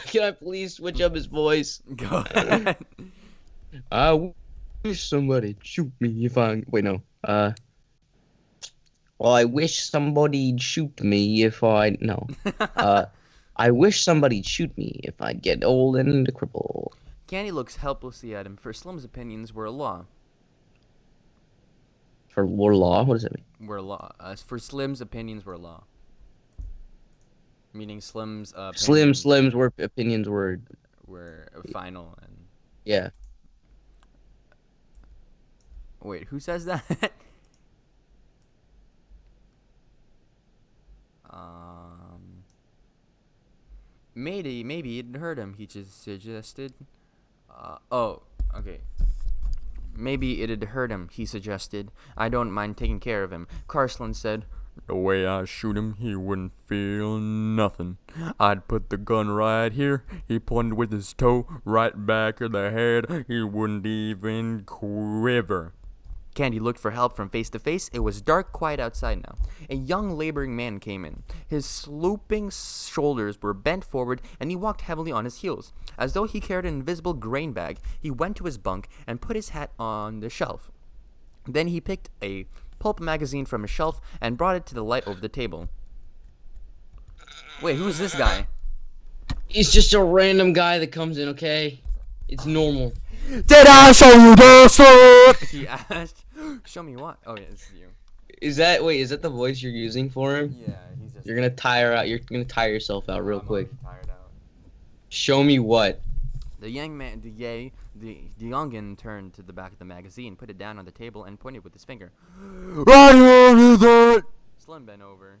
can I please switch up his voice? Go ahead. I wish somebody'd shoot me if I. Wait, no. Well, I wish somebody'd shoot me if I. No. I wish somebody'd shoot me if I'd get old and a cripple. Candy looks helplessly at him, for Slim's opinions were law. For law? What does that mean? Were law. For Slim's opinions were law. Meaning Slim's Slim's opinions were final and. Yeah. Wait, who says that? Maybe it hurt him. He just suggested. Okay. Maybe it had hurt him. He suggested. I don't mind taking care of him. Carsland said. The way I shoot him, he wouldn't feel nothing. I'd put the gun right here. He pointed with his toe right back of the head. He wouldn't even quiver. Candy looked for help from face to face. It was dark, quiet outside now. A young laboring man came in. His sloping shoulders were bent forward, and he walked heavily on his heels. As though he carried an invisible grain bag, he went to his bunk and put his hat on the shelf. Then he picked a pulp magazine from a shelf and brought it to the light over the table. Wait, who's this guy? He's just a random guy that comes in, okay? It's normal. Did I show you this? He asked. Show me what? Oh yeah, this is you. Is that the voice you're using for him? Yeah, he's just. You're gonna tire out. You're gonna tire yourself out real I'm quick. already tired out. Show me what? The young man, the youngin turned to the back of the magazine, put it down on the table, and pointed with his finger. Right over there. Slim bent over.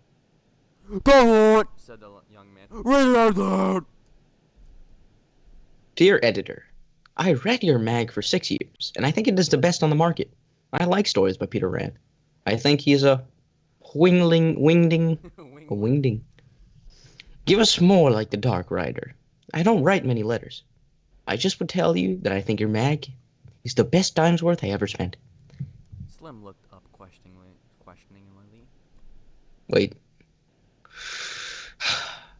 Don't, said the young man. Right there. Dear editor, I read your mag for 6 years, and I think it is the best on the market. I like stories by Peter Rand. I think he's a wingding. Give us more like the Dark Rider. I don't write many letters. I just would tell you that I think your mag is the best time's worth I ever spent. Slim looked up questioningly. Wait.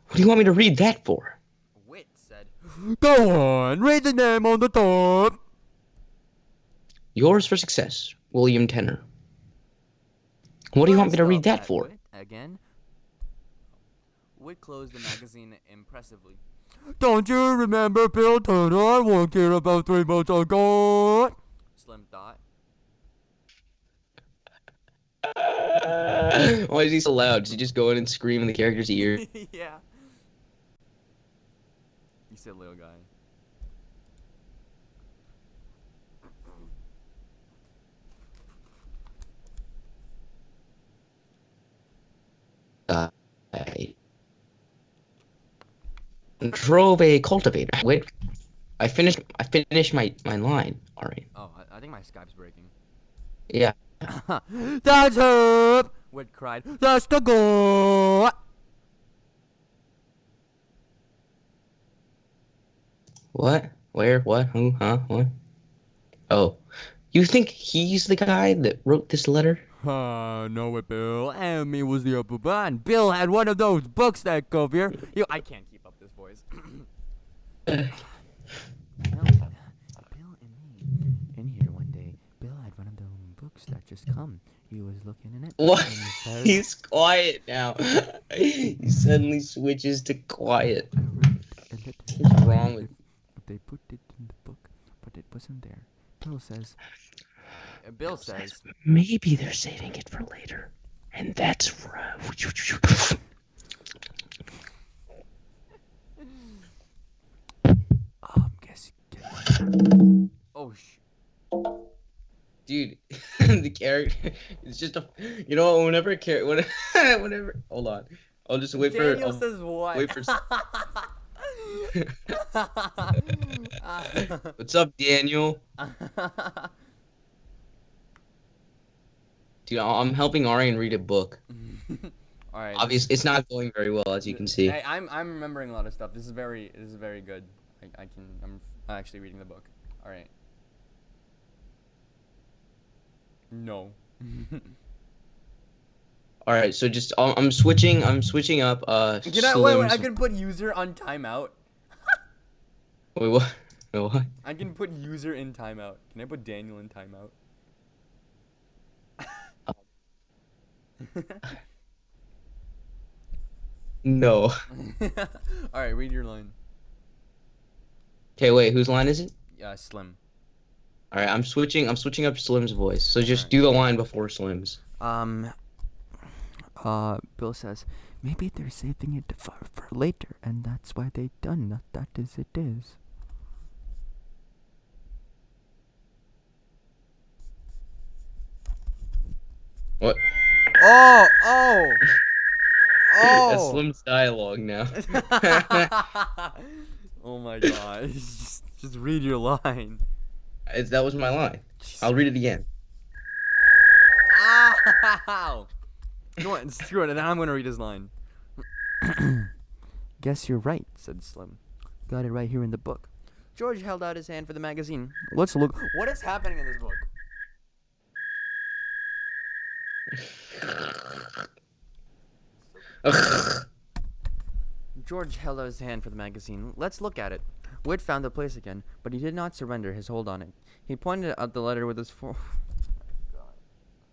What do you want me to read that for? Wit said, "Go on, read the name on the top." Yours for success, William Tenner. What do you want me to read that for? Wit again. Wit closed the magazine impressively. "Don't you remember Bill Turner? I won't care about 3 months ago." Slim thought. Why is he so loud? Does he just go in and scream in the character's ear? Yeah. You said little guy. I drove a cultivator. Wait, I finished my line. All right. Oh, I think my Skype's breaking. Yeah. That's up! Wit cried. That's the goal! What? Where? What? Who? Huh? What? Oh, you think he's the guy that wrote this letter? No, it, Bill. Amy was the upper band. Bill had one of those books that go here. I can't keep up this voice. No, Bill and me in here one day. Bill had one of those books that just come. He was looking in it. What? And he says, He's quiet now. He suddenly switches to quiet. I read a little. What's wrong with? If they put it in the book, but it wasn't there. Bill says, Maybe they're saving it for later. And that's right. guess. Oh, Dude, the character it's just a. You know what? Whenever a character, whenever. Hold on. I'll just wait for. Daniel says what? Wait for. What's up, Daniel? Dude, I'm helping Arian read a book. All right. Obviously, it's not going very well, as you can see. Hey, I'm remembering a lot of stuff. This is very good. I'm actually reading the book. All right. No. All right, so just I'm switching up. Can I Slim's- I can put user on timeout. Wait, what? Wait, what? I can put user in timeout. Can I put Daniel in timeout? No. All right, read your line. Okay, wait. Whose line is it? Slim. All right, I'm switching up Slim's voice. So just Alright. do the line before Slim's. Bill says, maybe they're saving it for later, and that's why they done that as it is. What? Oh! That's Slim's dialogue now. Oh my gosh. Just read your line. That was my line. I'll read it again. Ow! You know what? Screw it. And then I'm gonna read his line. Guess you're right, said Slim. Got it right here in the book. George held out his hand for the magazine. Let's look. What is happening in this book? George held out his hand for the magazine. Let's look at it. Wit found the place again, but he did not surrender his hold on it. He pointed out the letter with his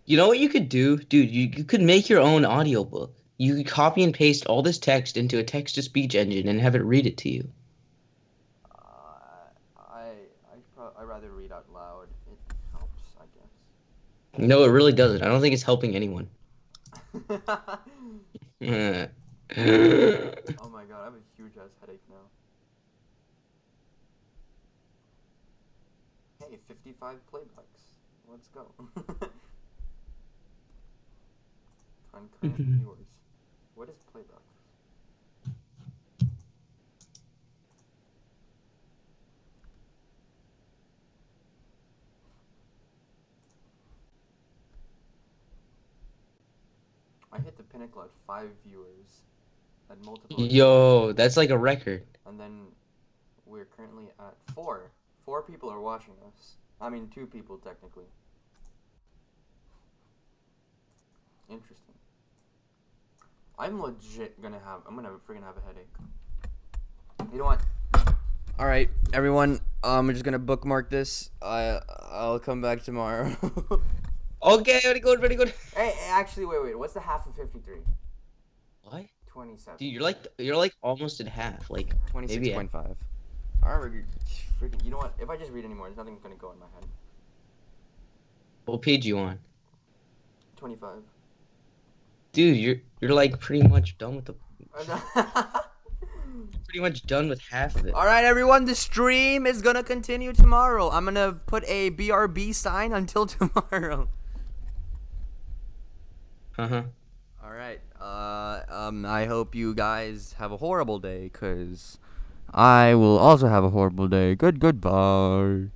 You know what you could do? Dude, you could make your own audiobook. You could copy and paste all this text into a text-to-speech engine and have it read it to you. I'd rather read out loud. It helps, I guess. No, it really doesn't. I don't think it's helping anyone. Oh my god, I have a huge ass headache now. Hey, 55 playbacks. Let's go. Concurrent viewers. What is playback? I hit the pinnacle at 5 viewers. At multiple. Yo, that's like a record. And then we're currently at 4. 4 people are watching us. I mean, 2 people technically. Interesting. I'm legit gonna freaking have a headache. You know what? All right, everyone. I'm just gonna bookmark this. I'll come back tomorrow. Okay, very good, very good. Hey, actually, wait. What's the half of 53? What? 27. Dude, you're like almost at half. Like maybe 26.5. Alright, freaking. You know what? If I just read anymore, there's nothing gonna go in my head. what page you on? 25. Dude, you're like pretty much done with the pretty much done with half of it. Alright, everyone, the stream is gonna continue tomorrow. I'm gonna put a BRB sign until tomorrow. Uh-huh. Alright, I hope you guys have a horrible day, cause I will also have a horrible day. Goodbye.